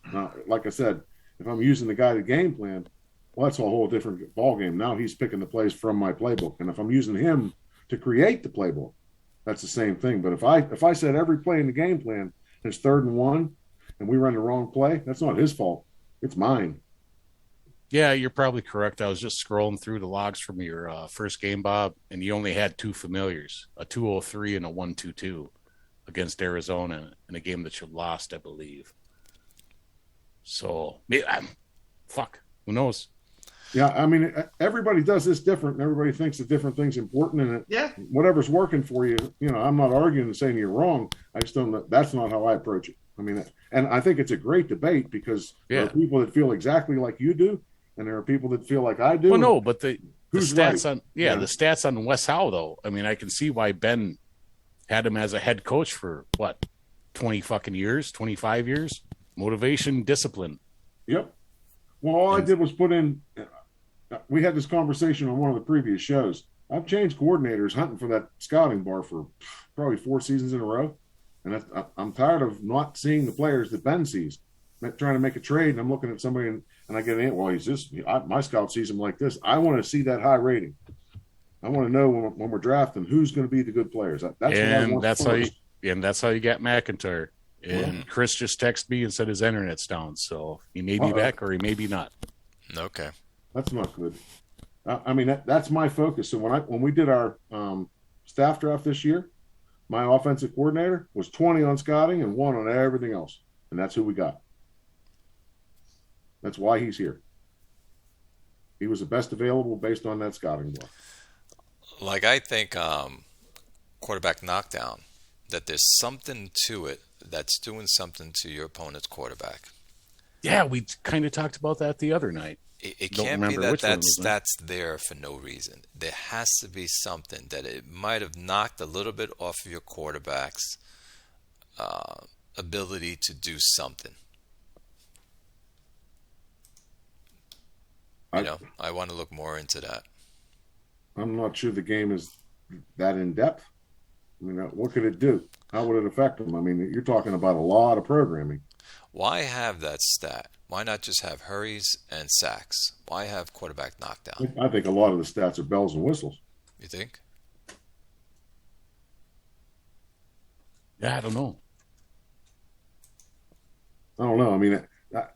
Like I said, if I'm using the guided game plan, well, that's a whole different ball game. Now he's picking the plays from my playbook, and if I'm using him to create the playbook, that's the same thing. But if I said every play in the game plan is 3rd and 1, and we run the wrong play, that's not his fault. It's mine. Yeah, you're probably correct. I was just scrolling through the logs from your first game, Bob, and you only had 2 familiars, a 203 and a 122. Against Arizona in a game that you lost, I believe. So, who knows? Yeah, I mean, everybody does this different, and everybody thinks that different things important, and whatever's working for you, I'm not arguing and saying you're wrong. I just don't know. That's not how I approach it. I mean, and I think it's a great debate because there are people that feel exactly like you do, and there are people that feel like I do. Well, no, but the stats right? The stats on Wes Howe, though. I mean, I can see why Ben had him as a head coach for 20 fucking years, 25 years. Motivation, discipline. Yep. Well, all I did was put in. We had this conversation on one of the previous shows. I've changed coordinators hunting for that scouting bar for probably 4 seasons in a row, and I'm tired of not seeing the players that Ben sees. I'm trying to make a trade, and I'm looking at somebody, and I get in. Well, my scout sees him like this. I want to see that high rating. I want to know when we're drafting who's going to be the good players. That's how you get McIntyre. And Chris just texted me and said his internet's down, so he may be back or he may be not. Okay, that's not good. I mean, that's my focus. So when we did our staff draft this year, my offensive coordinator was 20 on scouting and 1 on everything else, and that's who we got. That's why he's here. He was the best available based on that scouting block. Like I think quarterback knockdown that there's something to it that's doing something to your opponent's quarterback. Yeah, we kind of talked about that the other night. It Don't can't be remember that which one was that's there for no reason. There has to be something that it might have knocked a little bit off of your quarterback's ability to do something. I want to look more into that. I'm not sure the game is that in depth. I mean, what could it do? How would it affect them? I mean, you're talking about a lot of programming. Why have that stat? Why not just have hurries and sacks? Why have quarterback knockdown? I think a lot of the stats are bells and whistles. You think? Yeah, I don't know. I mean,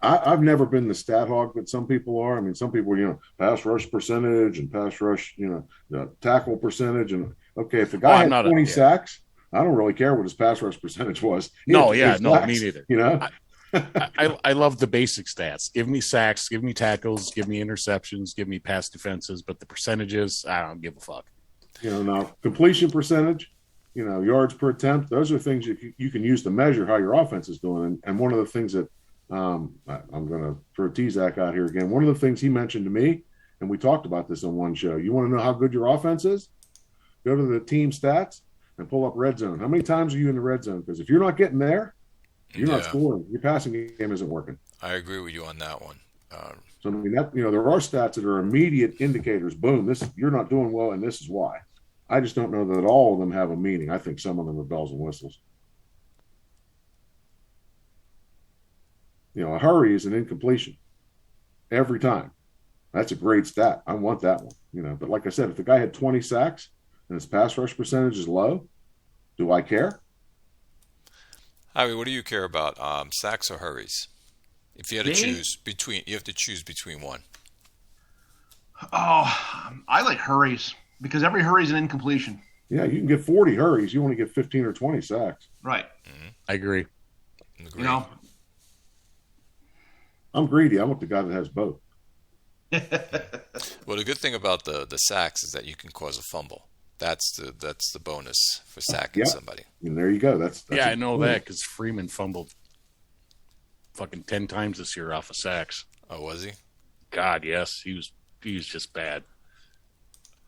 I've never been the stat hog that some people are. I mean, some people, pass rush percentage and pass rush, the tackle percentage. And okay, if the guy had 20 sacks, I don't really care what his pass rush percentage was. Me neither. I love the basic stats. Give me sacks, give me tackles, give me interceptions, give me pass defenses, but the percentages, I don't give a fuck. Now thrompletion percentage, yards per attempt, those are things you can use to measure how your offense is doing. And one of the things that I'm going to throw T-Zac out here again. One of the things he mentioned to me, and we talked about this on one show, you want to know how good your offense is? Go to the team stats and pull up red zone. How many times are you in the red zone? Because if you're not getting there, you're not scoring. Your passing game isn't working. I agree with you on that one. So I mean, that there are stats that are immediate indicators. Boom, you're not doing well, and this is why. I just don't know that all of them have a meaning. I think some of them are bells and whistles. A hurry is an incompletion every time. That's a great stat. I want that one. But like I said, if the guy had 20 sacks and his pass rush percentage is low, do I care? Howie, what do you care about, sacks or hurries? If you had to choose between one. Oh, I like hurries because every hurry is an incompletion. Yeah, you can get 40 hurries. You only get 15 or 20 sacks. Right. Mm-hmm. I agree. I'm greedy. I want the guy that has both. Well, the good thing about the sacks is that you can cause a fumble. That's the bonus for sacking somebody. And there you go. That's I know that because Freeman fumbled fucking 10 times this year off of sacks. Oh, was he? God, yes. He was just bad.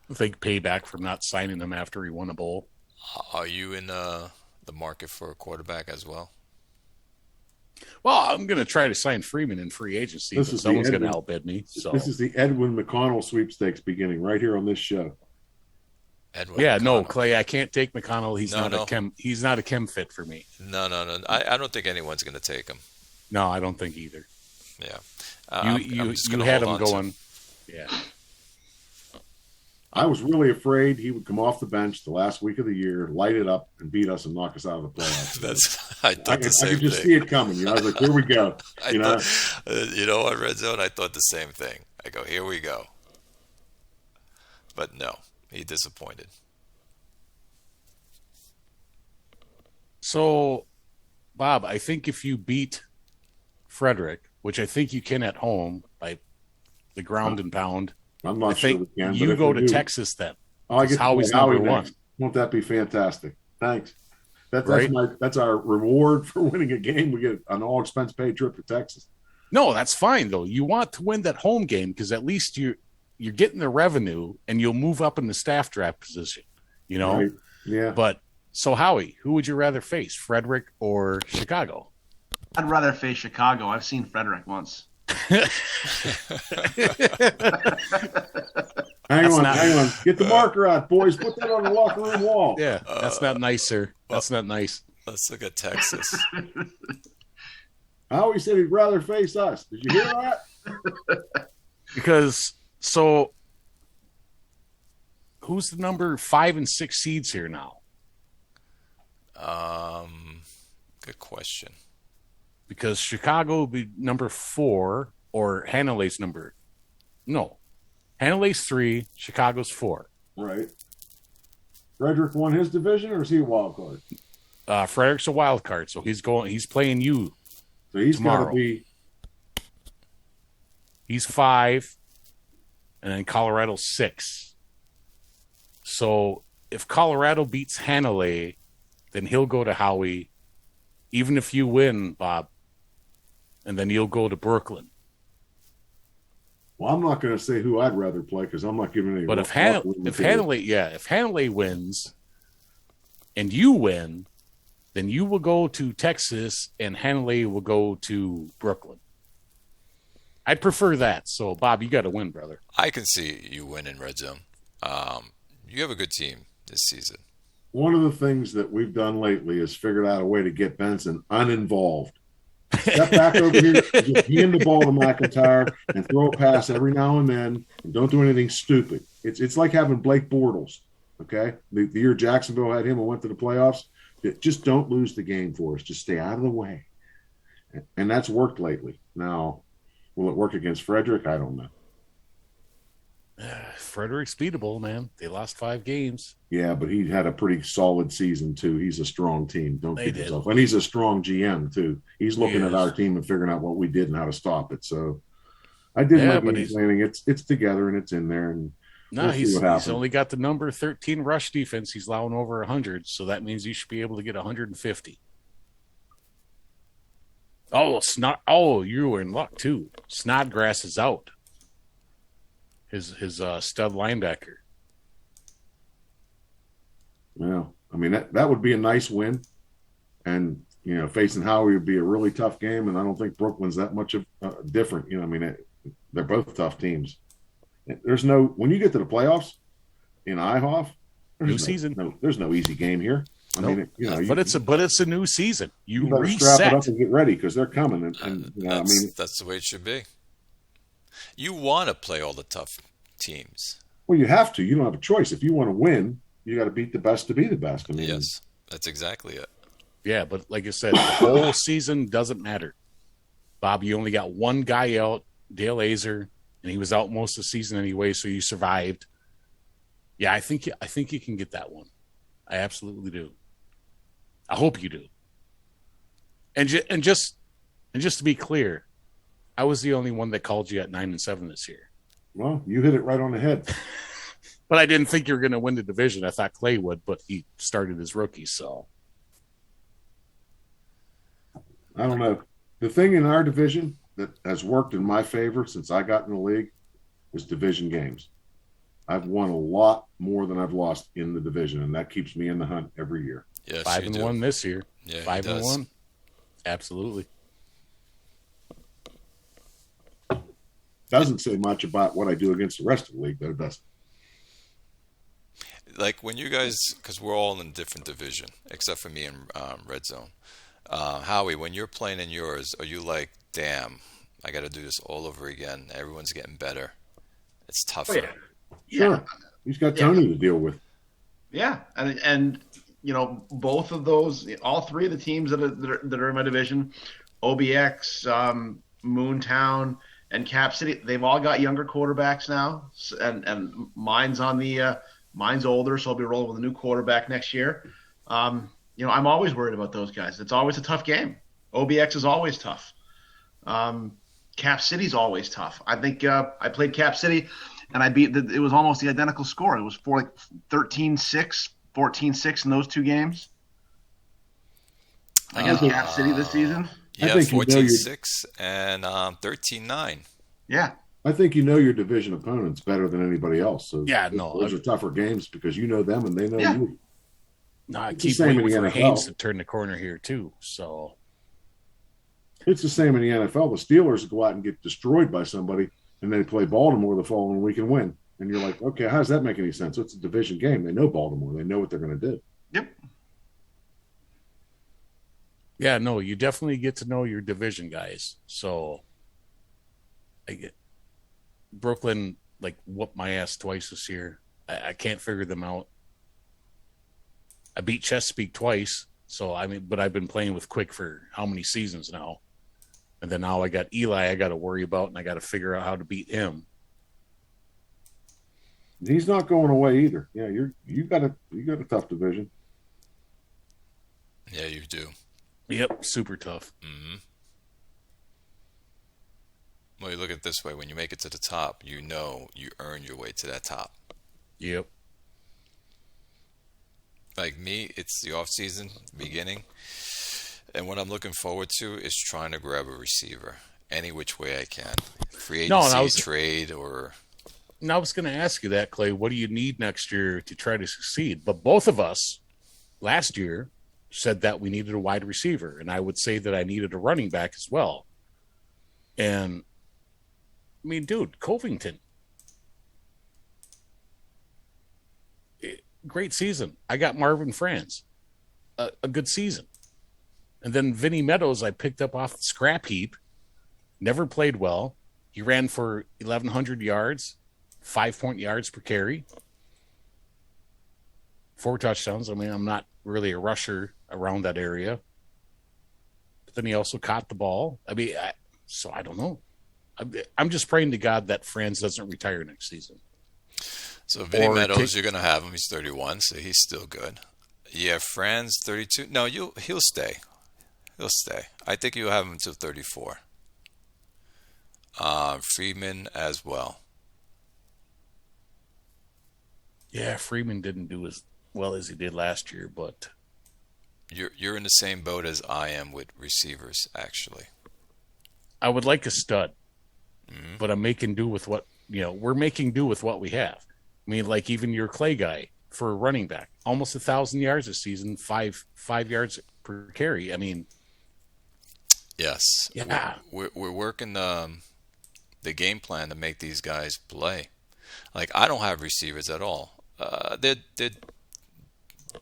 I think payback from not signing him after he won a bowl. Are you in the market for a quarterback as well? Well, I'm going to try to sign Freeman in free agency, but someone's going to outbid me. So this is the Edwin McConnell sweepstakes beginning right here on this show. No, Clay, I can't take McConnell. He's not a chem fit for me. No. I don't think anyone's going to take him. No, I don't think either. Yeah. You had him going. Yeah. I was really afraid he would come off the bench the last week of the year, light it up, and beat us and knock us out of the playoffs. I thought the same thing. I could just see it coming. I was like, here we go. You know what, Red Zone? I thought the same thing. I go, here we go. But no, he disappointed. So, Bob, I think if you beat Frederick, which I think you can at home by the ground and pound, I'm not sure we can. You go to Texas then. I get Howie's number one. Won't that be fantastic? Thanks. Right? That's our reward for winning a game. We get an all expense paid trip to Texas. No, that's fine though. You want to win that home game because at least you're getting the revenue and you'll move up in the staff draft position. Right. Yeah. But so Howie, who would you rather face, Frederick or Chicago? I'd rather face Chicago. I've seen Frederick once. Hang on. Get the marker out, boys. Put that on the locker room wall. Yeah, that's not nice, sir. That's not nice. Let's look at Texas. I always said he'd rather face us. Did you hear that? Because who's the number 5 and 6 seeds here now? Good question. Because Chicago would be number 4, or Hanley's number. No, Hanley's 3, Chicago's 4. Right. Frederick won his division, or is he a wild card? Frederick's a wild card, so he's playing you. So he's tomorrow. Got to be. He's 5, and then Colorado's 6. So if Colorado beats Hanley, then he'll go to Howie, even if you win, Bob, and then you'll go to Brooklyn. Well, I'm not going to say who I'd rather play because I'm not giving any. But if Hanley wins, and you win, then you will go to Texas, and Hanley will go to Brooklyn. I'd prefer that. So, Bob, you got to win, brother. I can see you win in Red Zone. You have a good team this season. One of the things that we've done lately is figured out a way to get Benson uninvolved. Step back over here, just hand the ball to McIntyre and throw a pass every now and then, and don't do anything stupid. It's like having Blake Bortles, okay? The year Jacksonville had him and went to the playoffs, just don't lose the game for us. Just stay out of the way. And that's worked lately. Now, will it work against Frederick? I don't know. Frederick's beatable, man. They lost 5 games. Yeah, but he had a pretty solid season, too. He's a strong team. Don't kid yourself. And he's a strong GM, too. He's looking at our team and figuring out what we did and how to stop it. So I did my game planning. It's together and it's in there. And no, he's only got the number 13 rush defense. He's allowing over 100, so that means he should be able to get 150. You were in luck, too. Snodgrass is out. His stud linebacker. Well, I mean, that would be a nice win. And, facing Howie would be a really tough game. And I don't think Brooklyn's that much of different. They're both tough teams. When you get to the playoffs in IHOF, there's no easy game here. But it's a new season. You better reset. strap it up and get ready because they're coming. That's the way it should be. You want to play all the tough teams. Well, you have to. You don't have a choice. If you want to win, you got to beat the best to be the best. Yes, that's exactly it. Yeah, but like I said, the whole season doesn't matter. Bob, you only got one guy out, Dale Azer, and he was out most of the season anyway, so you survived. Yeah, I think you can get that one. I absolutely do. I hope you do. And just to be clear, I was the only one that called you at 9-7 this year. Well, you hit it right on the head. But I didn't think you were going to win the division. I thought Clay would, but he started as rookie, so. I don't know. The thing in our division that has worked in my favor since I got in the league is division games. I've won a lot more than I've lost in the division, and that keeps me in the hunt every year. Yes, 5-1 this year. Yeah, 5-1. Absolutely. Doesn't say much about what I do against the rest of the league, but it doesn't. Like when you guys, because we're all in a different division, except for me in Red Zone. Howie, when you're playing in yours, are you like, damn, I got to do this all over again? Everyone's getting better. It's tougher. Oh, yeah. Sure. He's got Tony to deal with. Yeah, and both of those, all 3 of the teams that are in my division, OBX, Moontown, and Cap City, they've all got younger quarterbacks now, and mine's older, so I'll be rolling with a new quarterback next year. I'm always worried about those guys. It's always a tough game. OBX is always tough. Cap City's always tough. I think I played Cap City, and I beat. It was almost the identical score. It was 13-6, 14-6 in those 2 games against Cap City this season. Yeah, 14-6 and 13-9. Yeah. I think your division opponents better than anybody else. So those are tougher games because you know them and they know you. No, I keep waiting for Haynes to turn the corner here too. So it's the same in the NFL. The Steelers go out and get destroyed by somebody, and they play Baltimore the following week and win. And you're like, okay, how does that make any sense? It's a division game. They know Baltimore. They know what they're going to do. Yep. Yeah, no, you definitely get to know your division guys. So I get Brooklyn whooped my ass twice this year. I can't figure them out. I beat Chesapeake twice, but I've been playing with Quick for how many seasons now? And then now I got Eli I got to worry about, and I got to figure out how to beat him. He's not going away either. Yeah, you got a tough division. Yeah, you do. Yep, super tough. Mm-hmm. Well, you look at it this way: when you make it to the top, you earn your way to that top. Yep. like me, it's the off season beginning, and what I'm looking forward to is trying to grab a receiver any which way I can, free No, and agency, trade, or I was going to ask you that, Clay. What do you need next year to try to succeed? But both of us last year said that we needed a wide receiver, and I would say that I needed a running back as well. And I mean, dude, Covington, great season. I got Marvin Franz, a good season. And then Vinny Meadows, I picked up off the scrap heap, never played well. He ran for 1,100 yards, 5 yards per carry, 4 touchdowns. I mean, I'm not really a rusher around that area. But then he also caught the ball. I mean, so I don't know. I'm just praying to God that Franz doesn't retire next season. So Vinny Meadows, you're going to have him. He's 31, so he's still good. Yeah, Franz, 32. No, he'll stay. He'll stay. I think you'll have him until 34. Freeman as well. Yeah, Freeman didn't do as well as he did last year, but you're in the same boat as I am with receivers, actually. I would like a stud, but I'm making do with what we're making do with what we have. I mean, like even your Clay guy for a running back, almost 1,000 yards this season, five yards per carry. I mean, yes, yeah, we're working the game plan to make these guys play. Like I don't have receivers at all. They're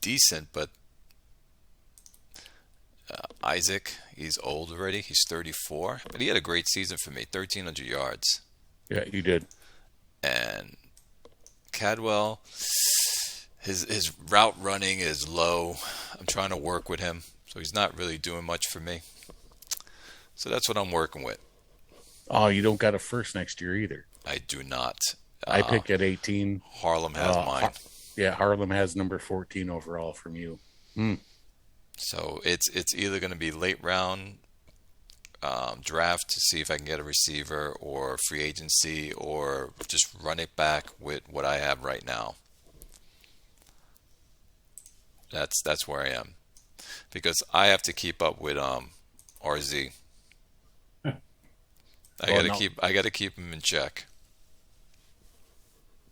decent, but Isaac, he's old already. He's 34, but he had a great season for me, 1,300 yards. Yeah, he did. And Cadwell, his route running is low. I'm trying to work with him, so he's not really doing much for me. So that's what I'm working with. Oh, you don't got a first next year either. I do not. I pick at 18. Harlem has mine. Harlem has number 14 overall from you. So it's either going to be late round draft to see if I can get a receiver, or free agency, or just run it back with what I have right now. That's where I am, because I have to keep up with RZ. I got to keep him in check.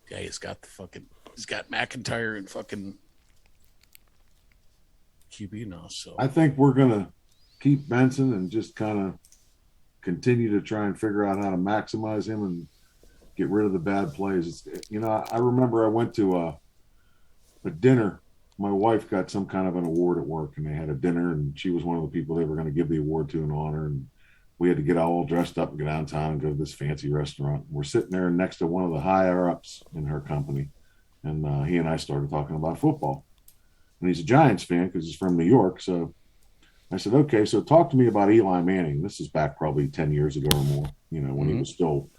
Yeah, he's got McIntyre and fucking QB now. So I think we're gonna keep Benson and just kind of continue to try and figure out how to maximize him and get rid of the bad plays. I remember I went to a dinner. My wife got some kind of an award at work, and they had a dinner, and she was one of the people they were going to give the award to in honor. And we had to get all dressed up and go downtown and go to this fancy restaurant. We're sitting there next to one of the higher ups in her company, and he and I started talking about football. And he's a Giants fan because he's from New York. So I said, okay, so talk to me about Eli Manning. This is back probably 10 years ago or more, when he was still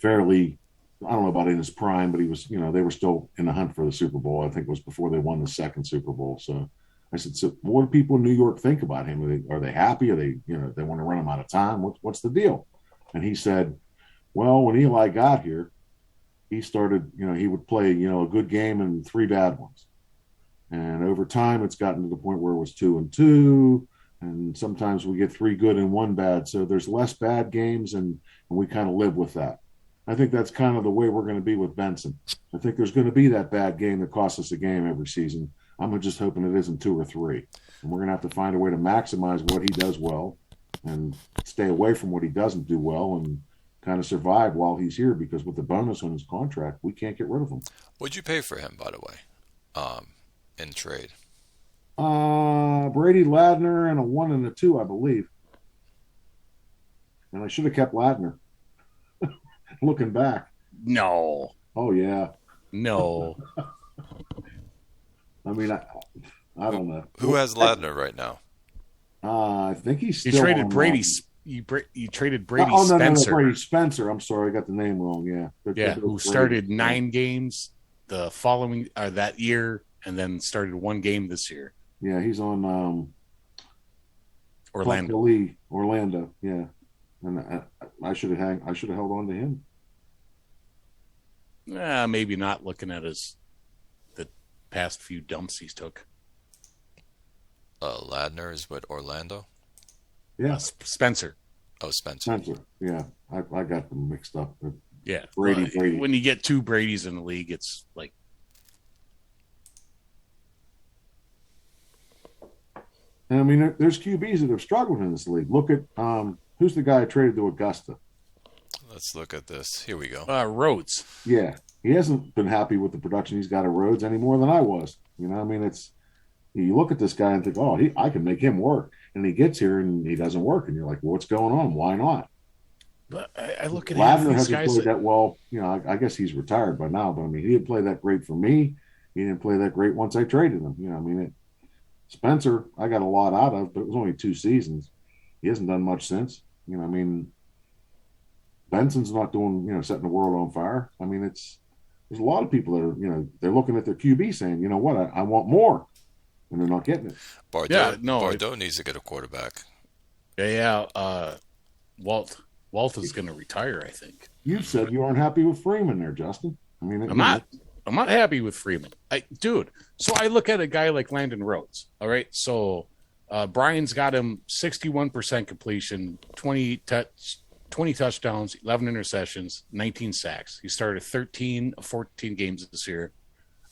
fairly, I don't know about in his prime, but he was, they were still in the hunt for the Super Bowl. I think it was before they won the second Super Bowl. So I said, so what do people in New York think about him? Are they happy? Are they, they want to run him out of time? What's the deal? And he said, well, when Eli got here, he started, he would play, a good game and 3 bad ones. And over time, it's gotten to the point where it was 2-2. And sometimes we get 3 good and 1 bad. So there's less bad games, and we kind of live with that. I think that's kind of the way we're going to be with Benson. I think there's going to be that bad game that costs us a game every season. I'm just hoping it isn't 2 or 3. And we're going to have to find a way to maximize what he does well and stay away from what he doesn't do well and kind of survive while he's here, because with the bonus on his contract, we can't get rid of him. What'd you pay for him, by the way, in trade? Brady Ladner and a 1 and a 2, I believe. And I should have kept Ladner. Looking back. No. Oh, yeah. No. I mean, I don't know. Who has Ladner right now? I think he's still. You traded Brady. You traded Brady Spencer. No, Brady Spencer. I'm sorry, I got the name wrong. Yeah. Who started 9 games the following that year, and then started 1 game this year. Yeah, he's on Orlando. Orlando. Yeah, and I should have held on to him. Maybe not, looking at the past few dumps he's took. Ladner is with Orlando. Yeah, Spencer. Oh, Spencer. Spencer. Yeah, I got them mixed up. But Yeah. Brady. When you get two Bradys in the league, it's like. And I mean, there's QBs that have struggled in this league. Look at who's the guy I traded to Augusta? Let's look at this. Here we go. Rhodes. Yeah, he hasn't been happy with the production he's got at Rhodes any more than I was. You know, I mean, you look at this guy and think, oh, I can make him work, and he gets here and he doesn't work, and you're like, well, what's going on? Why not? But I look at Ladner these hasn't guys played that well. You know, I guess he's retired by now, but I mean, he didn't play that great for me. He didn't play that great once I traded him. You know, I mean, Spencer, I got a lot out of, but it was only 2 seasons. He hasn't done much since. You know, I mean, Benson's not doing, setting the world on fire. I mean, there's a lot of people that are, they're looking at their QB saying, you know what, I want more, and they're not getting it. Bordeaux needs to get a quarterback. Yeah. Walt is going to retire, I think. You said you aren't happy with Freeman there, Justin. I mean, I'm not happy with Freeman. Dude, so I look at a guy like Landon Rhodes. All right. So Brian's got him 61% completion, 20 touchdowns, 11 interceptions, 19 sacks. He started 13 of 14 games this year.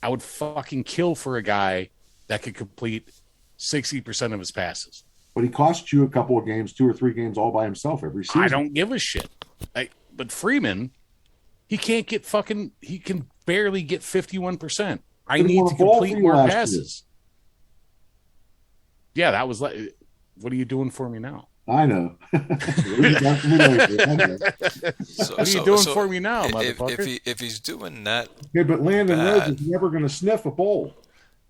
I would fucking kill for a guy that could complete 60% of his passes. But he cost you a couple of games, 2 or 3 games all by himself every season. I don't give a shit. But Freeman, he can't get he can barely get 51%. I need to complete more passes. Yeah, that was like, what are you doing for me now? I know. What are you doing for me now, motherfucker? If he's doing that, yeah, but Landon Rhodes is never going to sniff a bowl.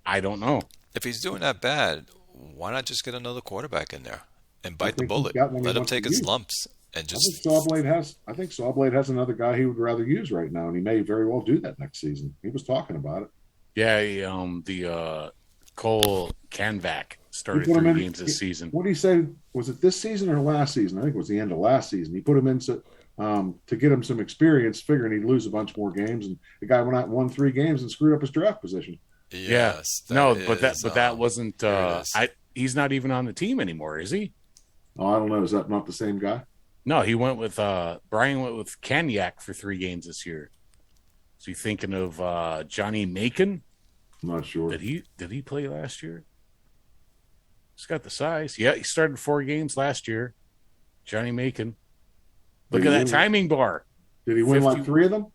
I don't know. If he's doing that bad, why not just get another quarterback in there and bite the bullet? Let him take his lumps and just. I think Sawblade has another guy he would rather use right now, and he may very well do that next season. He was talking about it. Yeah, the Cole Kanvac started 3 games this season. What did he say? Was it this season or last season? I think it was the end of last season. He put him in to get him some experience, figuring he'd lose a bunch more games, and the guy went out and won 3 games and screwed up his draft position. Yes. But that wasn't. He's not even on the team anymore, is he? Oh, I don't know. Is that not the same guy? No, he went with Brian went with Kanyak for 3 games this year. So you thinking of Johnny Macon? I'm not sure. Did he play last year? He's got the size. Yeah, he started 4 games last year. Johnny Macon. Look at that timing bar. Did he win like 3 of them?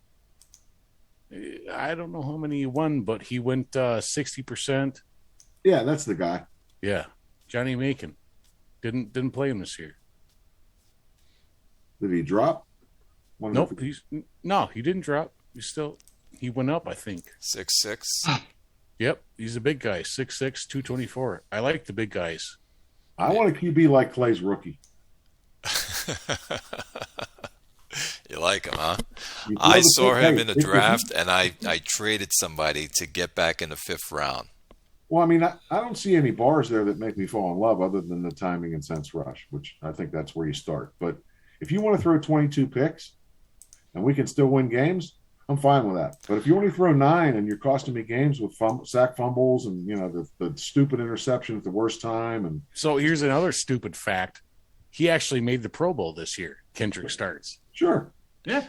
I don't know how many he won, but he went 60%. Yeah, that's the guy. Yeah, Johnny Macon didn't play him this year. Did he drop? Nope. He didn't drop. He went up, I think. 6'6". Yep, he's a big guy, 6'6", 224. I like the big guys. I want a QB like Clay's rookie. You like him, huh? I saw him in the draft, and I traded somebody to get back in the 5th round. Well, I mean, I don't see any bars there that make me fall in love other than the timing and sense rush, which I think that's where you start. But if you want to throw 22 picks and we can still win games, I'm fine with that. But if you only throw 9 and you're costing me games with sack fumbles and, the stupid interception at the worst time. And so here's another stupid fact. He actually made the Pro Bowl this year. Kendrick starts. Sure. Yeah.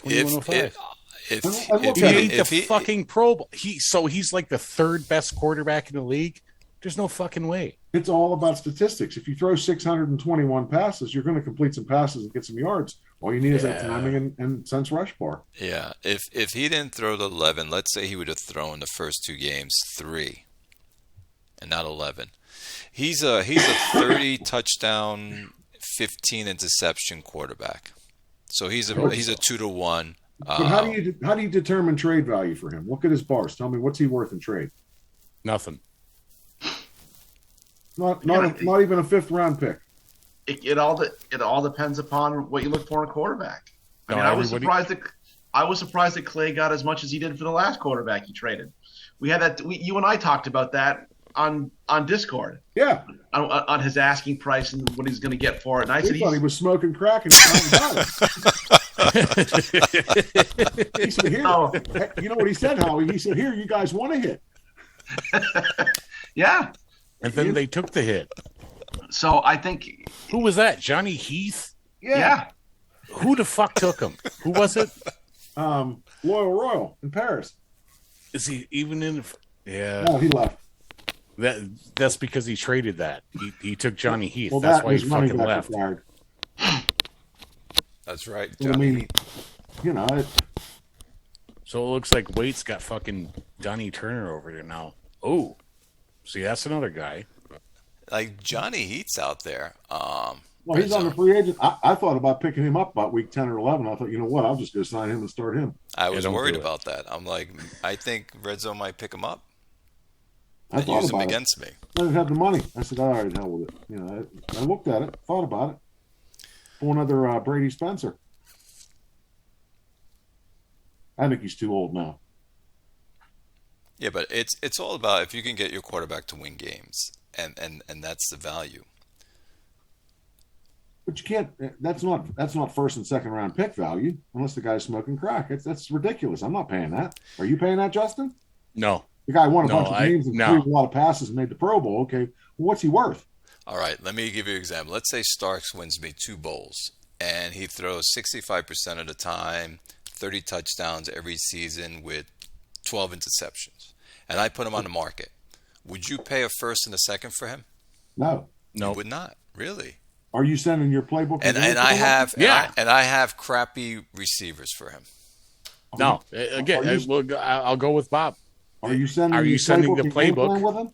If he made the fucking Pro Bowl, he's like the 3rd best quarterback in the league. There's no fucking way. It's all about statistics. If you throw 621 passes, you're going to complete some passes and get some yards. All you need is that timing and sense rush bar. Yeah. If he didn't throw the 11, let's say he would have thrown the first 2 games 3 and not 11. He's a 30 touchdown, 15 interception quarterback. So he's a 2-to-1. But how do you determine trade value for him? Look at his bars. Tell me, what's he worth in trade? Nothing. Not even a 5th round pick. It all depends upon what you look for in a quarterback. I was surprised that Clay got as much as he did for the last quarterback he traded. We had that. You and I talked about that on Discord. Yeah. On his asking price and what he's going to get for it. And I said he thought he was smoking crack and he said, "Here, you know what he said, Howie? He said, here, you guys want to hit." Yeah. And then they took the hit. So I think Who was that? Johnny Heath? yeah. Who the fuck took him? Who was it? Loyal Royal in Paris. Is he even in? Yeah, No, he left. that's because he traded that. He took Johnny Heath. Well, That's that why he was running fucking back left. retired. That's right. I mean, you know, So it looks like Waite's got fucking Donnie Turner over there now. Oh, see, that's another guy. Like Johnny Heat's out there. well, he's on the free agent. I thought about picking him up about week 10 or 11. I thought, you know what? I'll just go sign him and start him. I was don't worried do it. about that. I'm like, I think Red Zone might pick him up I and thought use him about it. against me. I didn't have the money. I said, all right, hell with it. You know, I looked at it, thought about it. For another Brady Spencer. I think he's too old now. Yeah, but it's all about if you can get your quarterback to win games, and that's the value. But you can't. That's not first and second round pick value unless the guy's smoking crack. That's ridiculous. I'm not paying that. Are you paying that, Justin? No, The guy won a No, bunch of games and no. threw a lot of passes and made the Pro Bowl. Okay, well, what's he worth? All right, let me give you an example. Let's say Starks wins me 2 bowls, and he throws 65% of the time, 30 touchdowns every season with 12 interceptions, and I put him on the market. Would you pay a first and a second for him? No. no. You would not, really. Are you sending your playbook? And again? I have Yeah. and I have crappy receivers for him. No, again, Are you- I'll go with Bob. Are you sending? Are you your sending the and game playbook? plan with him?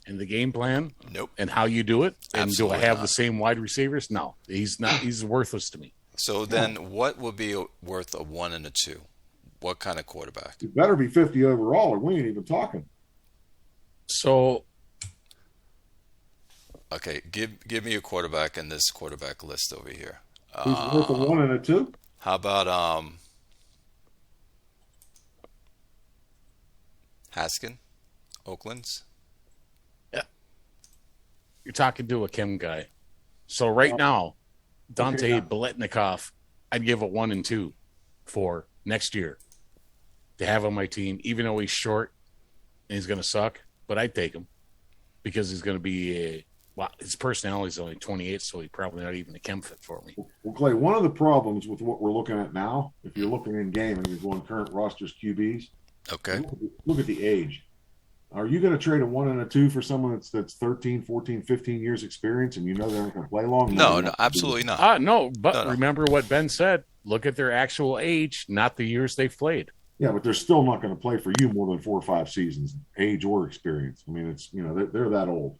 And the game plan Nope. and how you do it. And Absolutely do I have not. the same wide receivers? No, he's not. He's worthless to me. So then, what would be worth a 1 and a 2? What kind of quarterback? You better be 50 overall, or we ain't even talking. So Okay, give me a quarterback in this quarterback list over here. Who's worth a 1 and a 2? How about Haskin, Oakland's? you're talking to a Kim guy. So right now, Dante yeah. Biletnikoff, I'd give a 1 and 2 for next year to have on my team, even though he's short and he's going to suck. But I'd take him because he's going to be his personality is only 28, so he's probably not even a chem fit for me. Well, Clay, one of the problems with what we're looking at now, if you're looking in game and you're going current rosters QBs, Okay. look at the age. Are you going to trade a 1 and a 2 for someone that's 13, 14, 15 years experience and you know they're not going to play long? No, absolutely not. No, but No. remember what Ben said. Look at their actual age, not the years they've played. Yeah, but they're still not going to play for you more than 4 or 5 seasons, age or experience. I mean, it's they're that old.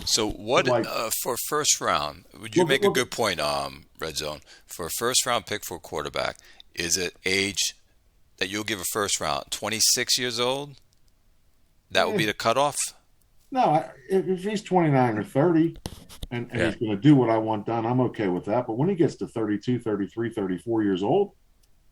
So what Like- for first round? Would you Look- make a look- good point, Red Zone, for a first round pick for a quarterback? Is it age that you'll give a first round? 26 years old? That would be the cutoff. No, if he's 29 or 30 and he's going to do what I want done, I'm okay with that. But when he gets to 32, 33, 34 years old,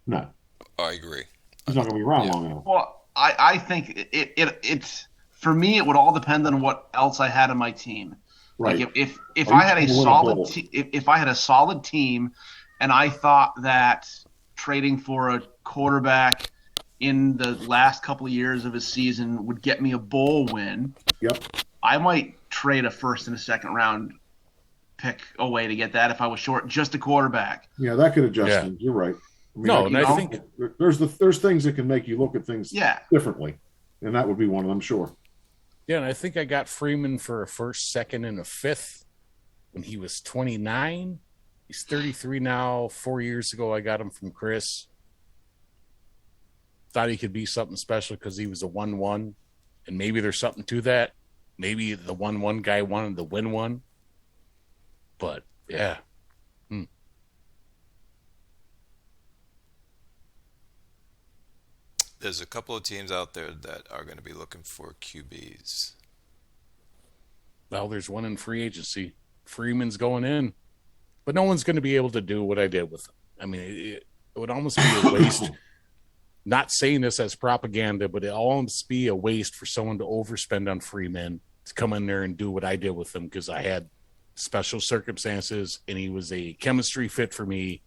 no, I agree. he's not going to be around long enough. Well, I think it's for me. It would all depend on what else I had on my team. Right. Like if Are I you had a trying to win a solid bowl? if I had a solid team, and I thought that trading for a quarterback in the last couple of years of his season would get me a bowl win, Yep. I might trade a first and a second round pick away to get that if I was short just a quarterback. Yeah, that could adjust Yeah. things. You're right. I mean, No, like, and I think there's things that can make you look at things Yeah. differently, and that would be one of them. Sure. and I think I got Freeman for a first, second, and a fifth when he was 29. He's 33 now. 4 years ago, I got him from Chris. Thought he could be something special because he was a 1-1, and maybe there's something to that. Maybe the 1-1 guy wanted to win one, but yeah. There's a couple of teams out there that are going to be looking for QBs. Well, there's one in free agency. Freeman's going in, but no one's going to be able to do what I did with him. I mean, it would almost be a waste. Not saying this as propaganda, but it almost be a waste for someone to overspend on Freeman to come in there and do what I did with him because I had special circumstances and he was a chemistry fit for me,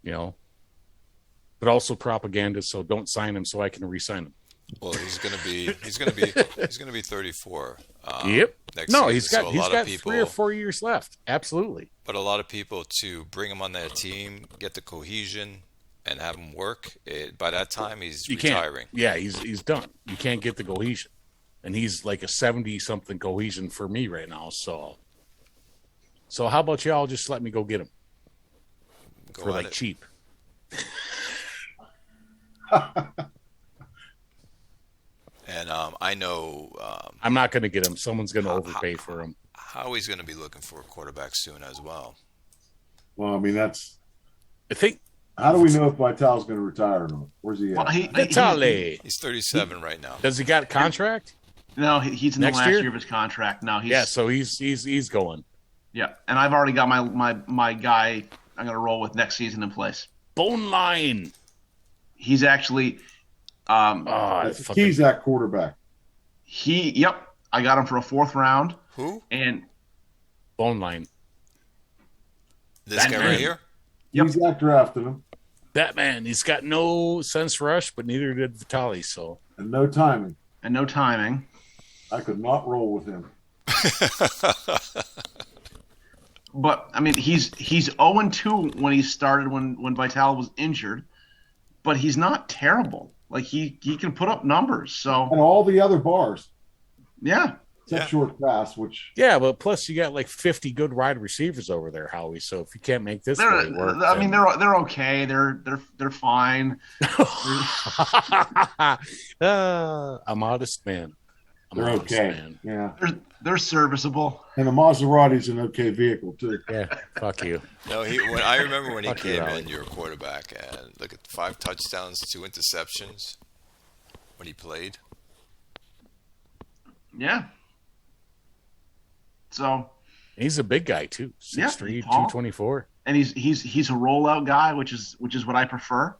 but also propaganda. So don't sign him so I can re-sign him. Well, he's gonna be 34. Yep. Next No, season. he's So got a he's lot got of people, 3 or 4 years left. Absolutely. but a lot of people to bring him on their team, get the cohesion, and have him work. By that time, he's You retiring. can't. Yeah, he's done. You can't get the cohesion, and he's like a 70-something cohesion for me right now. So how about y'all just let me go get him Go for at like it. cheap? And I know I'm not going to get him. Someone's going to overpay for him. Howie's going to be looking for a quarterback soon as well. Well, I mean, that's I think how do we know if Vitale's going to retire or not? Where's he at? Well, Vitale. He's 37 right now. Does he got a contract? no, he's in the Next last year? year of his contract. No, he's Yeah, so he's going. yeah. And I've already got my guy I'm going to roll with next season in place. Bone line. He's actually That's the Keyzak quarterback. I got him for a 4th round. Who? And bone line. This guy Batman. right here? Yep. Keyzak drafted him, Batman. He's got no sense rush, but neither did Vitale. So and no timing. and no timing. I could not roll with him. But I mean, he's 0-2 when he started when Vitale was injured, but he's not terrible. Like he can put up numbers. So And all the other bars, yeah, except Yeah. short pass, which yeah, but plus you got like 50 good wide receivers over there, Howie. So if you can't make this really work, I mean they're okay. They're fine. A modest man. they're okay. Yeah, They're serviceable. and the Maserati's an okay vehicle too. Yeah, fuck you. No, I remember when he Fuck you, came Raleigh. in, your quarterback, and look at 5 touchdowns, 2 interceptions when he played. Yeah. So He's a big guy too. Yeah, 6'3", he's tall. 224. and he's a rollout guy, which is what I prefer.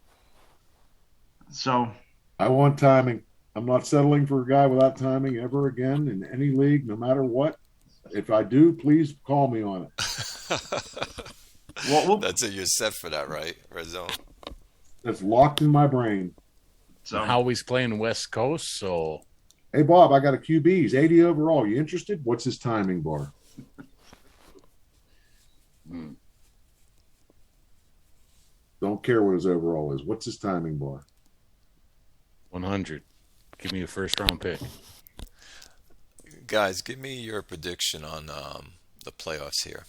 So I want timing. I'm not settling for a guy without timing ever again in any league, no matter what. If I do, please call me on it. well That's it. You're set for that, right? Red zone. That's locked in my brain. so Howie's playing West Coast, so Hey, Bob, I got a QB. He's 80 overall. You interested? What's his timing bar? Don't care what his overall is. What's his timing bar? 100. Give me a first round pick. Guys, give me your prediction on the playoffs here.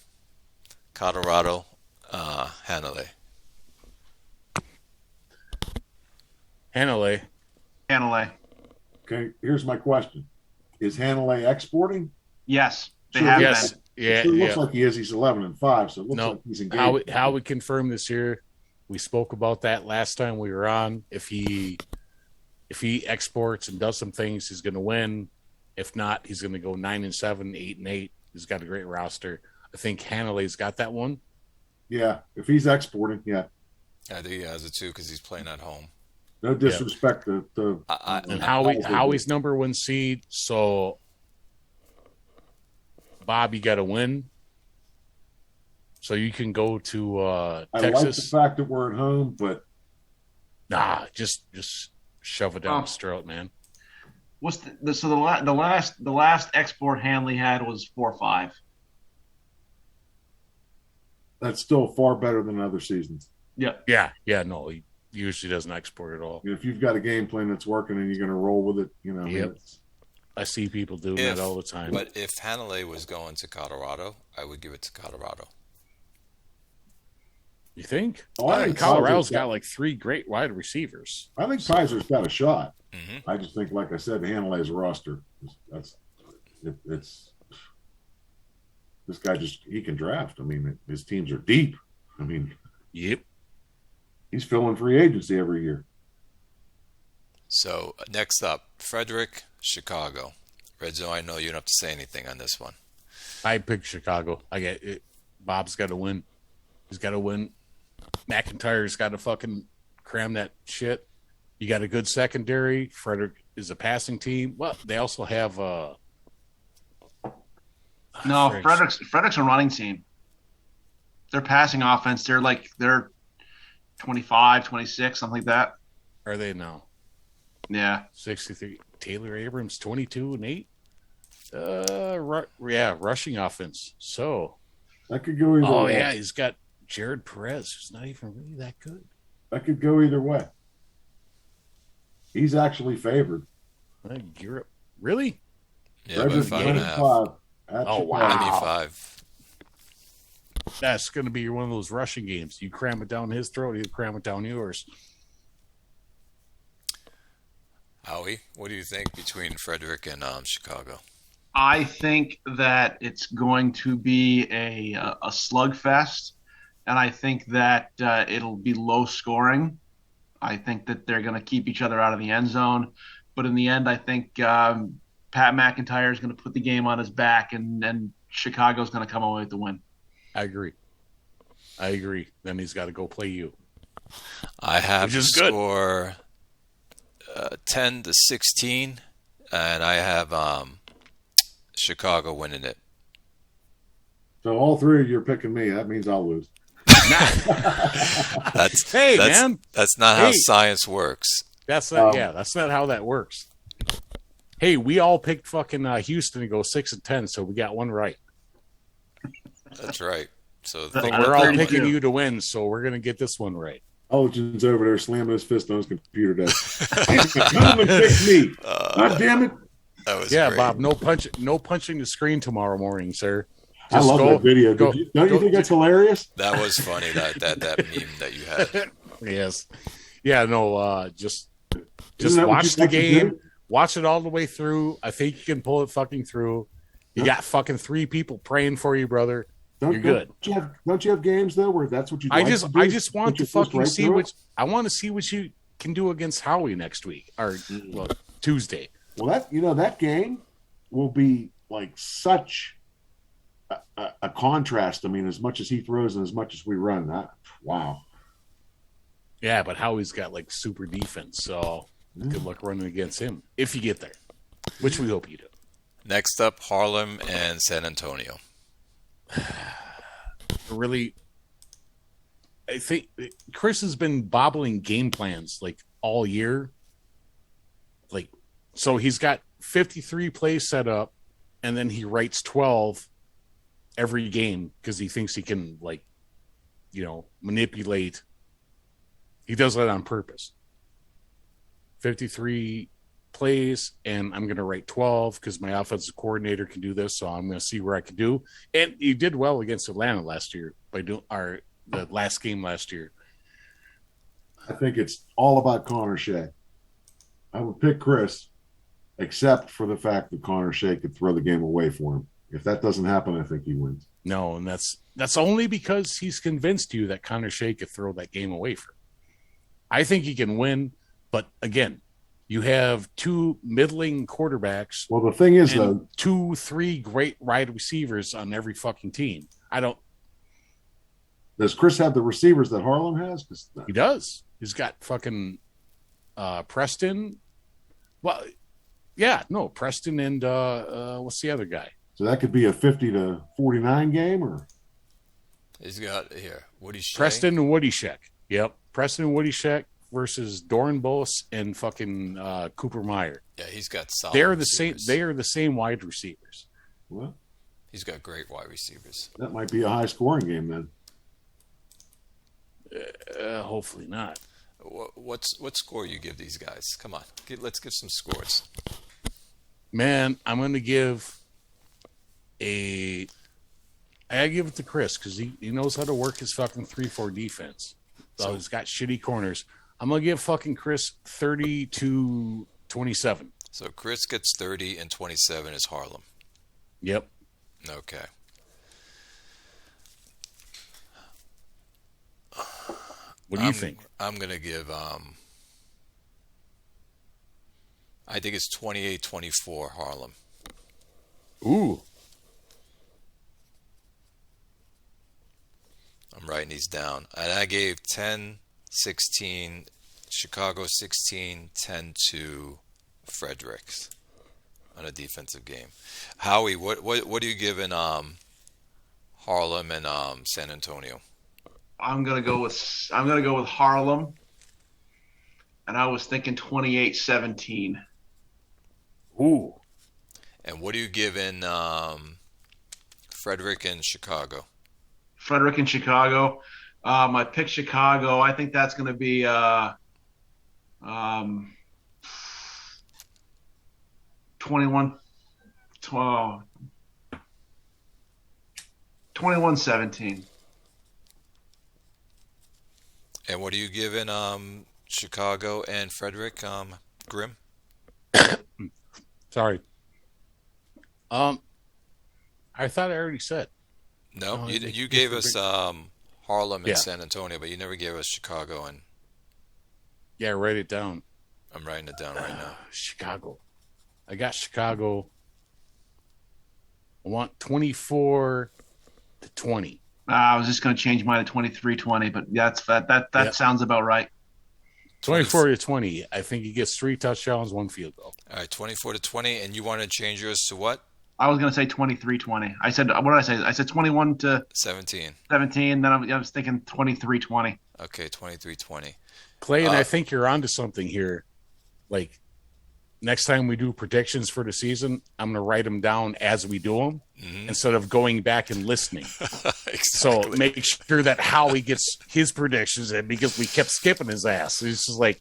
Colorado, Hanley. Hanley. Hanalei. Okay, here's my question. Is Hanalei exporting? Yes, they Sure, have Yes. been. Yeah. Sure yeah. looks like he is. He's 11-5, so it looks No, like he's engaged. How we confirmed this year. We spoke about that last time we were on. If he exports and does some things, he's going to win. If not, he's going to go 9-7, 8-8. He's got a great roster. I think Hanley's got that one. Yeah, if he's exporting, yeah. I think he has it too because he's playing at home. No disrespect to And Howie's number 1 seed. So, Bob, you got to win. So you can go to I like the Texas. fact that we're at home, but Nah, just shove it down his throat, man. What's the last export Hanley had was 4-5. that's still far better than other seasons. Yep. Yeah, no, he usually doesn't export at all. If you've got a game plan that's working and you're going to roll with it, you know. Yep. it's- I see people doing that all the time. But if Hanley was going to Colorado, I would give it to Colorado. You think? Oh, I think Colorado's Kaiser's got like 3 great wide receivers. I think Kaiser's got a shot. Mm-hmm. I just think, like I said, Hanley's roster. It's this guy he can draft. I mean, his teams are deep. I mean, Yep. he's filling free agency every year. So next up, Frederick, Chicago. Red Zone, I know you don't have to say anything on this one. I picked Chicago. I get it. Bob's got to win. He's got to win. McIntyre's got to fucking cram that shit. You got a good secondary. Frederick is a passing team. Well, they also have No, French. Frederick's a running team. Their passing offense, they're 25, 26, something like that. Are they now? Yeah. 63. Taylor Abrams, 22 and 8. Rushing offense. So, That could go either way. yeah, he's got Jared Perez, who's not even really that good. That could go either way. He's actually favored. Gear up. Really? Yeah, by 5.5. Oh, wow. 95. That's going to be one of those rushing games. You cram it down his throat, you cram it down yours. Howie, what do you think between Frederick and Chicago? I think that it's going to be a slugfest, and I think that it'll be low scoring. I think that they're going to keep each other out of the end zone, but in the end, I think Pat McIntyre is going to put the game on his back, and Chicago's going to come away with the win. I agree. Then he's got to go play you. I have Which is to score 10-16, and I have Chicago winning it. So all three of you are picking me. That means I'll lose. Man. That's not how science works. That's not. That's not how that works. Hey, we all picked fucking Houston to go 6-10, so we got one right. That's right. So But we're all picking you to win, so we're gonna get this one right. Elgin's over there slamming his fist on his computer desk. Come and pick me. God damn it. that was Yeah, great. Bob. No punching the screen tomorrow morning, sir. I love that video. Don't you think that's hilarious? That was funny. That meme that you had. Yes. Yeah. No. Just Isn't that what watch you the like to game. do? Watch it all the way through. I think you can pull it fucking through. You got fucking 3 people praying for you, brother. You're good. Don't you have games though where that's what you? I like just to do? I just want Don't you to fucking right see through what it? I want to see what you can do against Howie next week or Tuesday. Well, that game will be like such a contrast. I mean, as much as he throws and as much as we run, wow. Yeah, but Howie's got like super defense, so good luck running against him if you get there, which we hope you do. Next up, Harlem and San Antonio. Really, I think Chris has been bobbling game plans like all year. Like, so he's got 53 plays set up, and then he writes 12 every game because he thinks he can, like, manipulate. He does that on purpose. 53 plays, and I'm going to write 12 because my offensive coordinator can do this, so I'm going to see where I can do. And he did well against Atlanta last year by doing the last game last year. I think it's all about Connor Shea. I would pick Chris, except for the fact that Connor Shea could throw the game away for him. If that doesn't happen, I think he wins. No, and that's only because he's convinced you that Connor Shea could throw that game away for him. I think he can win, but again, you have 2 middling quarterbacks. Well, the thing is, though, 2-3 great wide receivers on every fucking team. does Chris have the receivers that Harlem has? He does. He's got fucking Preston. Well, yeah, no, Preston and what's the other guy? So that could be a 50-49 game, or He's got here Woody Shea. Preston and Woody Sheck. Yep, Preston and Woody Sheck versus Dornbos and fucking Cooper Meyer. Yeah, he's got solid. They're the receivers. same. They are the same wide receivers. what? He's got great wide receivers. That might be a high-scoring game then. Hopefully not. What score you give these guys? Come on, let's give some scores. Man, I'm going to give I give it to Chris because he knows how to work his fucking 3-4 defense. So he's got shitty corners. I'm going to give fucking Chris 30-27. So Chris gets 30 and 27 is Harlem. Yep. Okay. What do you think? I'm going to give I think it's 28-24 Harlem. Ooh. I'm writing these down. And I gave 10-16 Chicago, 16-10 to Fredericks on a defensive game. Howie, what are you giving Harlem and San Antonio? I'm gonna go with Harlem. and I was thinking 28-17. Ooh. And what are you giving Frederick in Chicago? Frederick in Chicago. I picked Chicago. I think that's going to be 21, 12, 21-17. And what are you giving Chicago and Frederick, Grim? Sorry. I thought I already said. No, No, you gave us Harlem and Yeah. San Antonio, but you never gave us Chicago, and Yeah, write it down. I'm writing it down right now. Chicago. I got Chicago. I want 24-20. I was just going to change mine to 23-20, but that Yeah. sounds about right. 24-20. I think he gets 3 touchdowns, 1 field goal. All right, 24-20, and you want to change yours to what? I was going to say 23-20. I said, what did I say? I said 21-17. 17. Then I was thinking 23-20. Okay, 23-20. Clay, and I think you're onto something here. Like, next time we do predictions for the season, I'm going to write them down as we do them instead of going back and listening. Exactly. So make sure that Howie gets his predictions in because we kept skipping his ass. He's just like,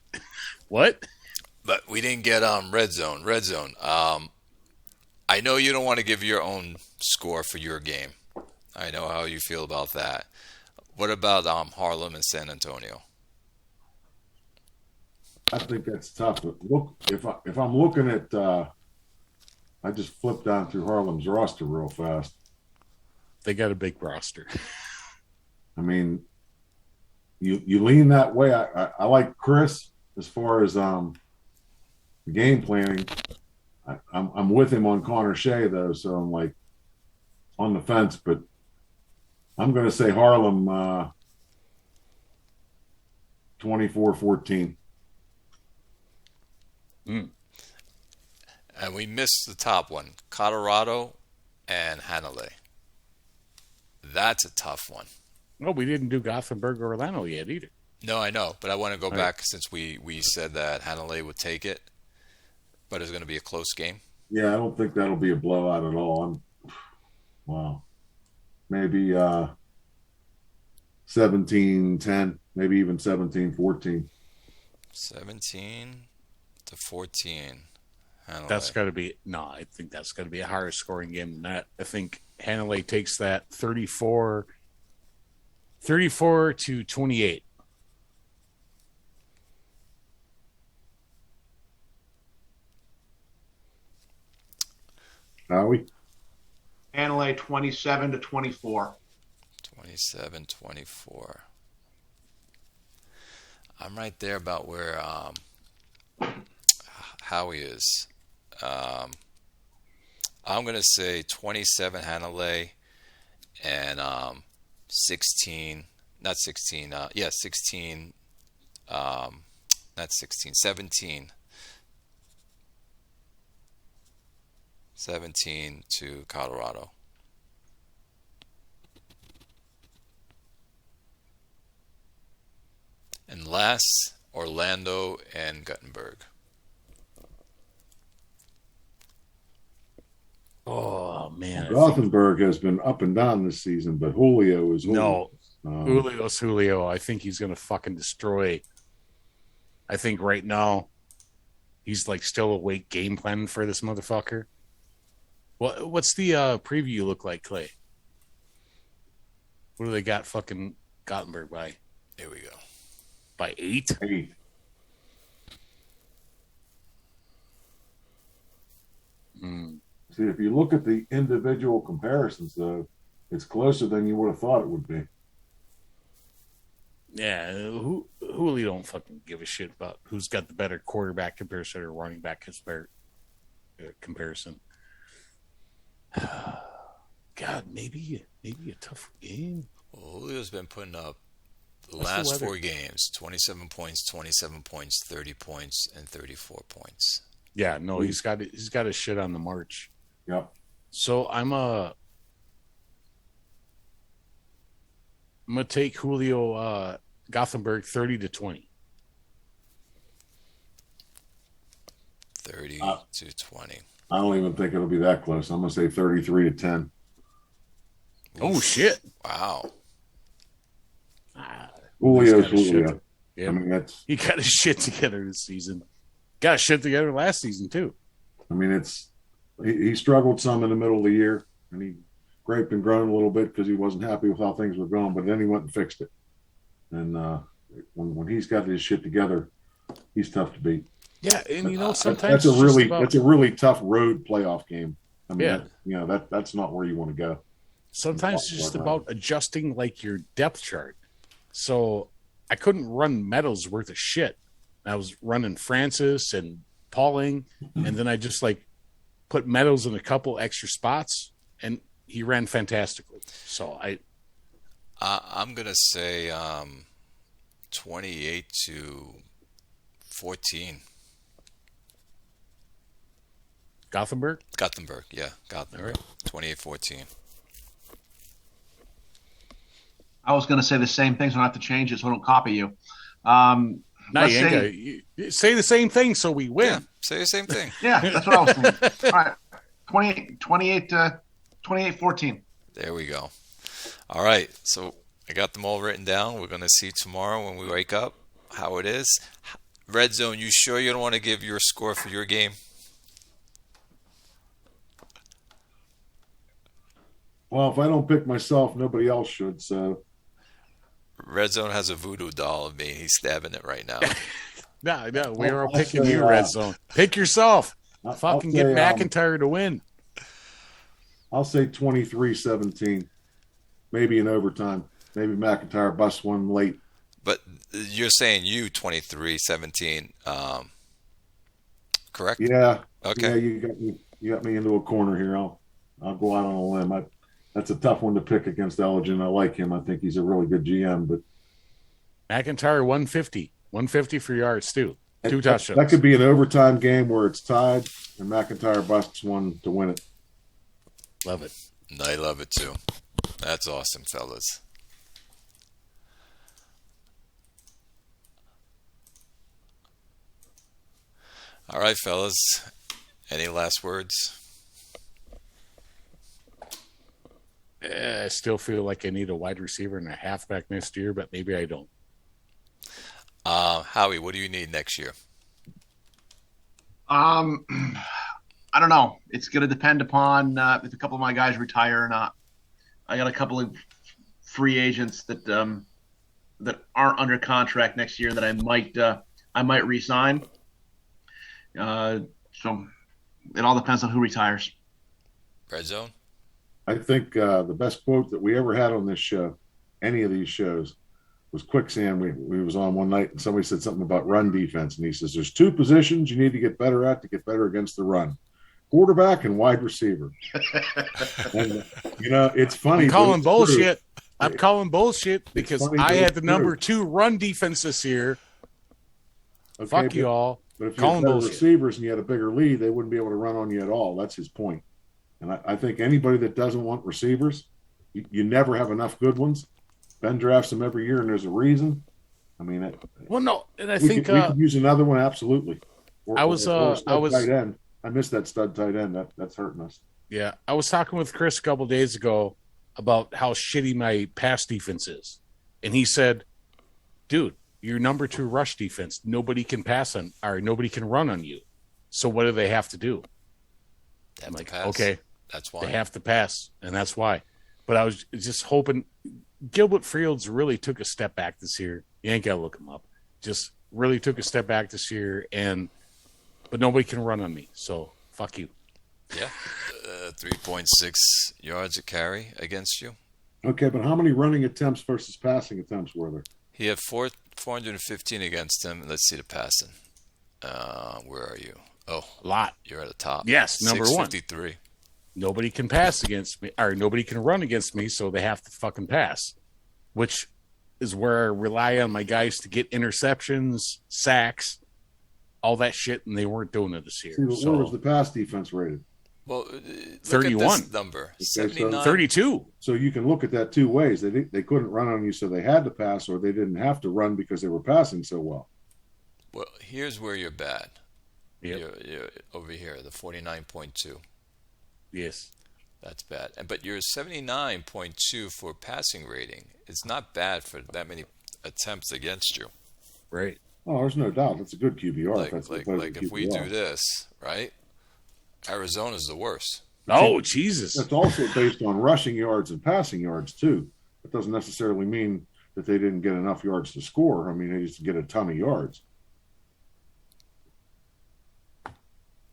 what? But we didn't get red zone. Red zone. I know you don't want to give your own score for your game. I know how you feel about that. What about Harlem and San Antonio? I think that's tough. But look, if I'm looking at, I just flipped down through Harlem's roster real fast. They got a big roster. I mean, you lean that way. I like Chris as far as game planning. I'm with him on Connor Shea though, so I'm like on the fence. But I'm going to say Harlem 24-14. And we missed the top one, Colorado and Hanalei. That's a tough one. No, we didn't do Gothenburg or Orlando yet either. No, I know, but I want to go back since we said that Hanalei would take it, but it's going to be a close game. Yeah, I don't think that'll be a blowout at all. Wow. Maybe 17-10, maybe even 17-14. 17-14. Hanalei. That's got to be I think that's got to be a higher scoring game than that. I think Hanalei takes that 34-28. Howie? Hanalei 27-24. 27-24. I'm right there about where Howie is. I'm going to say 27 Hanalei and 16, not 16, 16, not 16, 17. 17 to Colorado. And last, Orlando and Gothenburg. Oh man, Gothenburg has been up and down this season, but Julio is Julio's Julio. I think he's going to fucking destroy. I think right now he's like still awake game planning for this motherfucker. What's the preview look like, Clay? What do they got fucking Gothenburg by? Here we go. By 8? 8. See, if you look at the individual comparisons, though, it's closer than you would have thought it would be. Yeah, Julio don't fucking give a shit about who's got the better quarterback comparison or running back comparison. God, maybe a tough game. Well, Julio's been putting up the last 4 games, 27 points, 27 points, 30 points, and 34 points. Yeah, no, he's got his shit on the march. Yep. So I'm gonna take Julio Gothenburg 30-20. 30-20. I don't even think it'll be that close. I'm going to say 33-10. Oh, shit. Wow. Julio's Julio. Yeah. I mean, he got his shit together this season. Got his shit together last season, too. I mean, he struggled some in the middle of the year, and he griped and groaned a little bit because he wasn't happy with how things were going, but then he went and fixed it. And when he's got his shit together, he's tough to beat. Yeah, and sometimes that's a really tough road playoff game. I mean, that's not where you want to go. Sometimes it's just about adjusting like your depth chart. So I couldn't run Meadows worth of shit. I was running Francis and Pauling, and then I just put Meadows in a couple extra spots, and he ran fantastically. So I'm gonna say 28-14. Gothenburg, yeah, Gothenburg. All right. 28-14. I was going to say the same thing, so I don't have to change it so I don't copy you. You say the same thing so we win. Yeah, say the same thing. Yeah, that's what I was thinking. All right, 28-14. There we go. All right, so I got them all written down. We're going to see tomorrow when we wake up how it is. Red Zone, you sure you don't want to give your score for your game? Well, if I don't pick myself, nobody else should, so. Red Zone has a voodoo doll of me. He's stabbing it right now. No, we are picking you, Red Zone. Pick yourself. Fucking get McIntyre to win. I'll say 23-17. Maybe in overtime. Maybe McIntyre busts one late. But you're saying 23-17, correct? Yeah. Okay. Yeah, you got me into a corner here. I'll go out on a limb. That's a tough one to pick against Elgin. I like him. I think he's a really good GM. But McIntyre 150 for yards too. 2 touchdowns. That could be an overtime game where it's tied and McIntyre busts one to win it. Love it. I love it too. That's awesome, fellas. All right, fellas. Any last words? I still feel like I need a wide receiver and a halfback next year, but maybe I don't. Howie, what do you need next year? I don't know. It's going to depend upon if a couple of my guys retire or not. I got a couple of free agents that aren't under contract next year that I might re-sign. So it all depends on who retires. Red Zone? I think the best quote that we ever had on this show, any of these shows, was Quicksand. We was on one night and somebody said something about run defense, and he says there's 2 positions you need to get better at to get better against the run: quarterback and wide receiver. And it's funny. I'm calling bullshit. I'm calling bullshit because I had the number 2 run defense this year. Okay, fuck you all. But if you had better receivers and you had a bigger lead, they wouldn't be able to run on you at all. That's his point. And I think anybody that doesn't want receivers, you never have enough good ones. Ben drafts them every year, and there's a reason. I mean, we could use another one absolutely. I was tight end. I missed that stud tight end. That's hurting us. Yeah, I was talking with Chris a couple of days ago about how shitty my pass defense is, and he said, "Dude, your number 2 rush defense. Nobody can nobody can run on you. So what do they have to do?" I'm like, okay, that's why they have to pass, and that's why. But I was just hoping. Gilbert Fields really took a step back this year. You ain't got to look him up. Just really took a step back this year, but nobody can run on me. So fuck you. Yeah, 3.6 yards a carry against you. Okay, but how many running attempts versus passing attempts were there? He had 415 against him. Let's see the passing. Where are you? Oh, a lot. You're at the top. Yes, number 1. 653. Nobody can pass against me, or nobody can run against me, so they have to fucking pass, which is where I rely on my guys to get interceptions, sacks, all that shit, and they weren't doing it this year. See, where was the pass defense rated? Well, 31 at this number, okay, 79, 32. So you can look at that 2 ways. They couldn't run on you, so they had to pass, or they didn't have to run because they were passing so well. Well, here's where you're bad. You're over here, the 49.2. Yes. That's bad. But your 79.2 for passing rating is not bad for that many attempts against you. Right. Oh, there's no doubt. That's a good QBR. Like if we do this, right? Arizona's the worst. Oh, Jesus. That's also based on rushing yards and passing yards, too. It doesn't necessarily mean that they didn't get enough yards to score. I mean, they just get a ton of yards.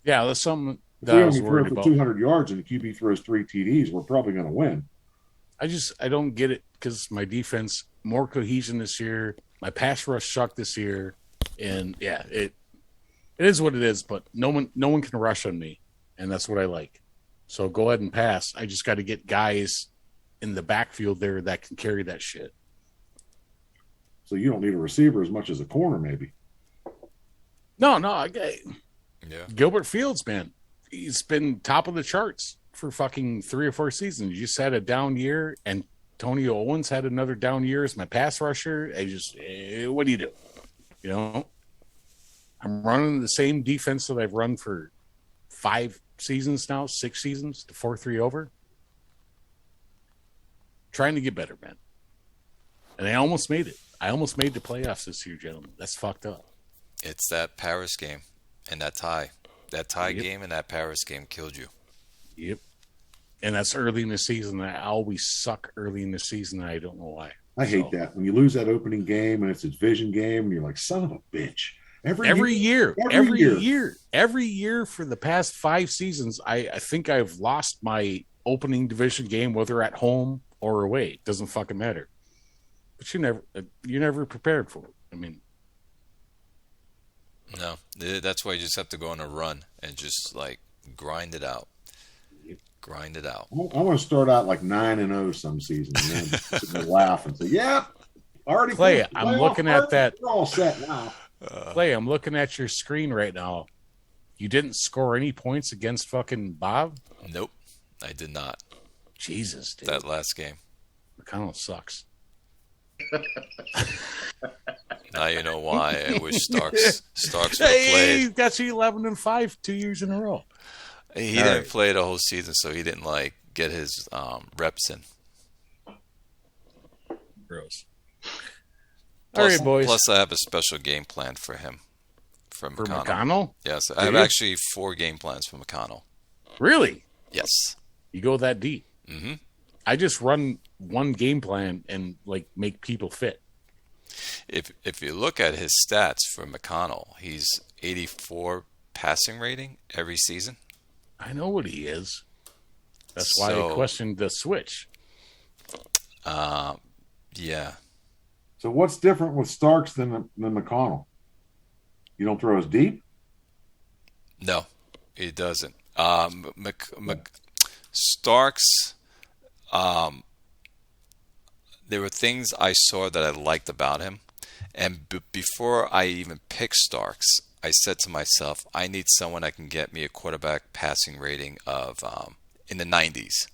Yeah, that's something If that we I was only worried throw for about. 200 yards and the QB throws 3 TDs, we're probably going to win. I don't get it because my defense more cohesion this year. My pass rush sucked this year, and yeah, it is what it is. But no one can rush on me, and that's what I like. So go ahead and pass. I just got to get guys in the backfield there that can carry that shit. So you don't need a receiver as much as a corner, maybe. No, Yeah. Gilbert Fields, man, he's been top of the charts for fucking 3 or 4 seasons. You just had a down year, and Tony Owens had another down year as my pass rusher. What do you do? You know, I'm running the same defense that I've run for 5 seasons now, 6 seasons, to 4-3 over. Trying to get better, man. And I almost made it. I almost made the playoffs this year, gentlemen. That's fucked up. It's that Paris game and that tie. That tie Yep. game and that Paris game killed you. Yep. And that's early in the season. I always suck early in the season. And I don't know why. I hate that. When you lose that opening game and it's a division game, and you're like, son of a bitch. Every year for the past 5 seasons, I think I've lost my opening division game, whether at home or away. It doesn't fucking matter. But you're never prepared for it. I mean, No, that's why you just have to go on a run and just like grind it out. Grind it out. I want to start out like 9-0 some seasons and then just sit there laugh and say, "Yeah, already." Clay, I'm looking at that. We're all set now. Clay, I'm looking at your screen right now. You didn't score any points against fucking Bob? Nope, I did not. Jesus, dude. That last game. McConnell sucks. Now you know why I wish Starks would have Hey, played. he got you 11-5 2 years in a row. He didn't play the whole season, so he didn't like get his reps in. Gross. Plus, All right, boys. Plus, I have a special game plan for him. For McConnell. McConnell? Yes, I have you? actually 4 game plans for McConnell. Really? Yes. You go that deep? Mm-hmm. I just run one game plan and like make people fit. If you look at his stats for McConnell, he's 84 passing rating every season. I know what he is. That's why I questioned the switch. Yeah. So what's different with Starks than McConnell? You don't throw as deep? No, he doesn't. Starks, there were things I saw that I liked about him. And before I even picked Starks, I said to myself, I need someone that can get me a quarterback passing rating of in the 90s.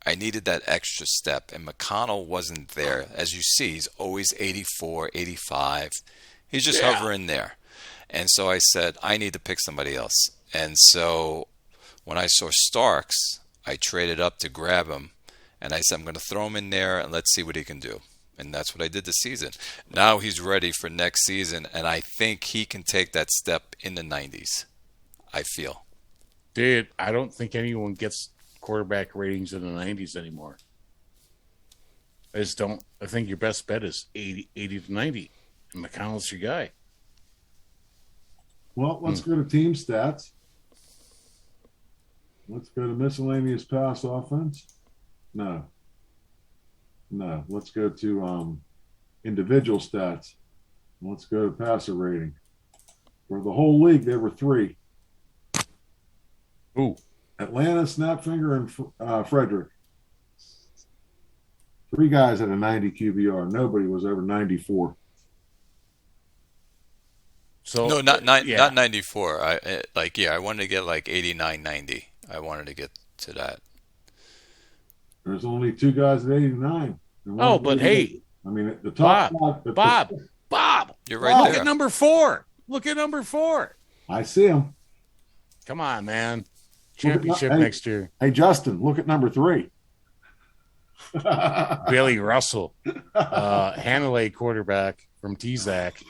I needed that extra step, and McConnell wasn't there. As you see, he's always 84, 85. He's just hovering there. And so I said, I need to pick somebody else. And so when I saw Starks, I traded up to grab him, and I said, I'm going to throw him in there, and let's see what he can do. And that's what I did this season. Now he's ready for next season, and I think he can take that step in the 90s, I feel. Dude, I don't think anyone gets quarterback ratings in the 90s anymore. I just don't. I think your best bet is 80 to 90. And McConnell's your guy. Well, let's go to team stats. Let's go to miscellaneous pass offense. No. Let's go to individual stats. Let's go to passer rating. For the whole league, there were 3. Ooh. Atlanta, Snapfinger, and Frederick. 3 guys had a 90 QBR. Nobody was over 94. So No, not 94. I wanted to get like 89, 90. I wanted to get to that. There's only 2 guys at 89. Oh, but hey, I mean, the top Bob, You're right look there. at number 4. Look at number 4. I see him. Come on, man. Look at- Championship hey, next year. Hey, Justin, look at number 3. Billy Russell, Hanalei quarterback from T-Zac.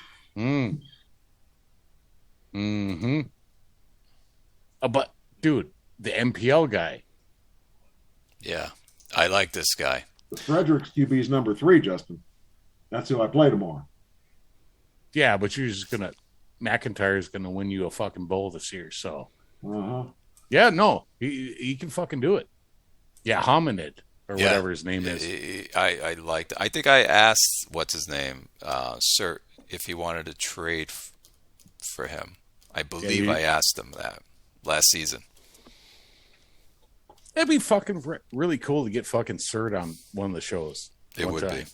But, dude, the MPL guy. Yeah, I like this guy. The Fredericks QB is number 3, Justin. That's who I play tomorrow. Yeah, but you're just going to – McIntyre's going to win you a fucking bowl this year. So, yeah, no, he can fucking do it. Yeah, Hominid or whatever his name is. I liked it. I think I asked, what's his name, Sir, if he wanted to trade for him. I believe I asked him that last season. It'd be fucking really cool to get fucking Surt on one of the shows. It would be.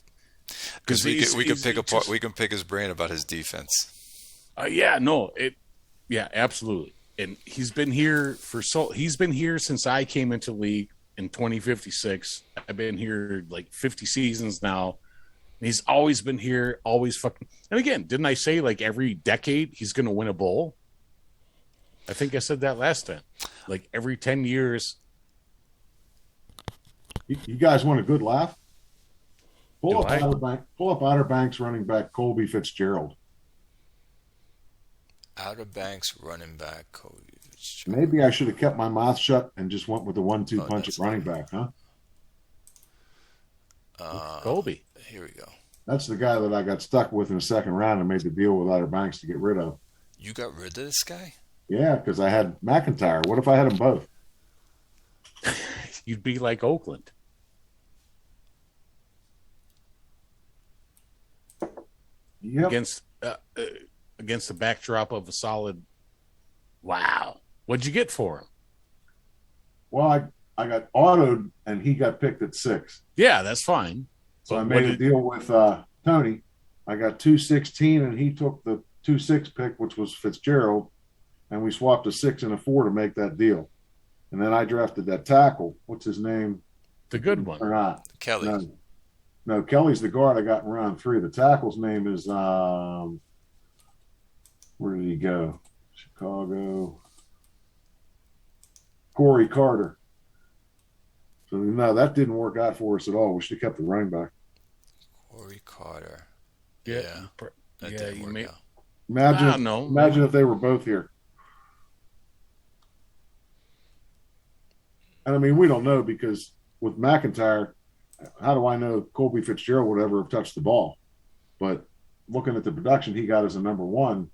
Because we can pick his brain about his defense. Yeah, absolutely. And he's been here since I came into the league in 2056. I've been here like 50 seasons now. And he's always been here, always fucking. And again, didn't I say like every decade he's going to win a bowl? I think I said that last time. Like every 10 years. You guys want a good laugh? Pull up Outer Banks running back Colby Fitzgerald. Outer Banks running back Colby Fitzgerald. Maybe I should have kept my mouth shut and just went with the 1-2 punch at running back, huh? Colby. Here we go. That's the guy that I got stuck with in the second round and made the deal with Outer Banks to get rid of. You got rid of this guy? Yeah, because I had McIntyre. What if I had them both? You'd be like Oakland. Yep. Against the backdrop of a solid. Wow, what'd you get for him? Well, I got autoed and he got picked at 6. Yeah, that's fine. So I made a deal with Tony. I got 216 and he took the 2-6 pick, which was Fitzgerald, and we swapped a 6 and a 4 to make that deal. And then I drafted that tackle. What's his name? The good one. Or not? Kelly. No, Kelly's the guard I got in round 3. The tackle's name is where did he go? Chicago. Corey Carter. So no, that didn't work out for us at all. We should have kept the running back. Corey Carter. Yeah. That didn't work out. Imagine if they were both here. And I mean, we don't know because with McIntyre, how do I know Colby Fitzgerald would ever have touched the ball? But looking at the production he got as a number 1.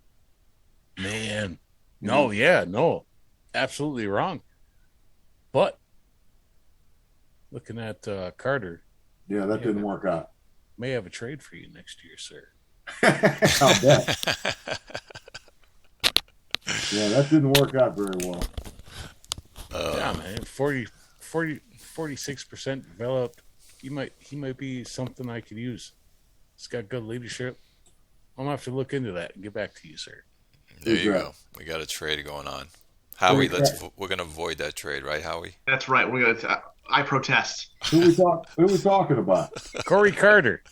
Man. No, absolutely wrong. But looking at Carter. Yeah, that didn't work out. May have a trade for you next year, sir. I'll bet. Yeah, that didn't work out very well. Yeah, man. 46% developed. He might be something I could use. He's got good leadership. I'm gonna have to look into that and get back to you, sir. There you go. We got a trade going on. Howie, we're gonna avoid that trade, right, Howie? That's right. I protest. Who we talking about? Corey Carter.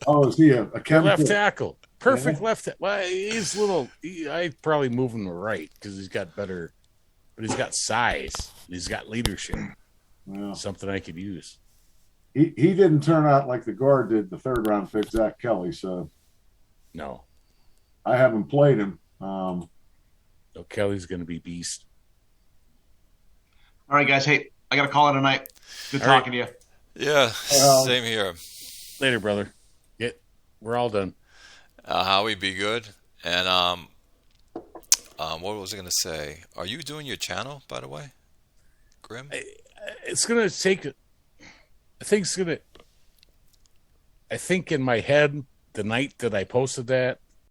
Oh, is he a left tackle? Perfect left. Well, he's I'd probably move him to right because he's got better, but he's got size. And he's got leadership. Well, something I could use. He didn't turn out like the guard did, the 3rd round pick, Zach Kelly. So no, I haven't played him. So Kelly's going to be beast. All right, guys. Hey, I got to call it a night. Good talking to you. Yeah, same here. Later, brother. Yeah, we're all done. Howie, be good. And what was I going to say? Are you doing your channel, by the way, Grim? It's going to take. I think in my head, the night that I posted that,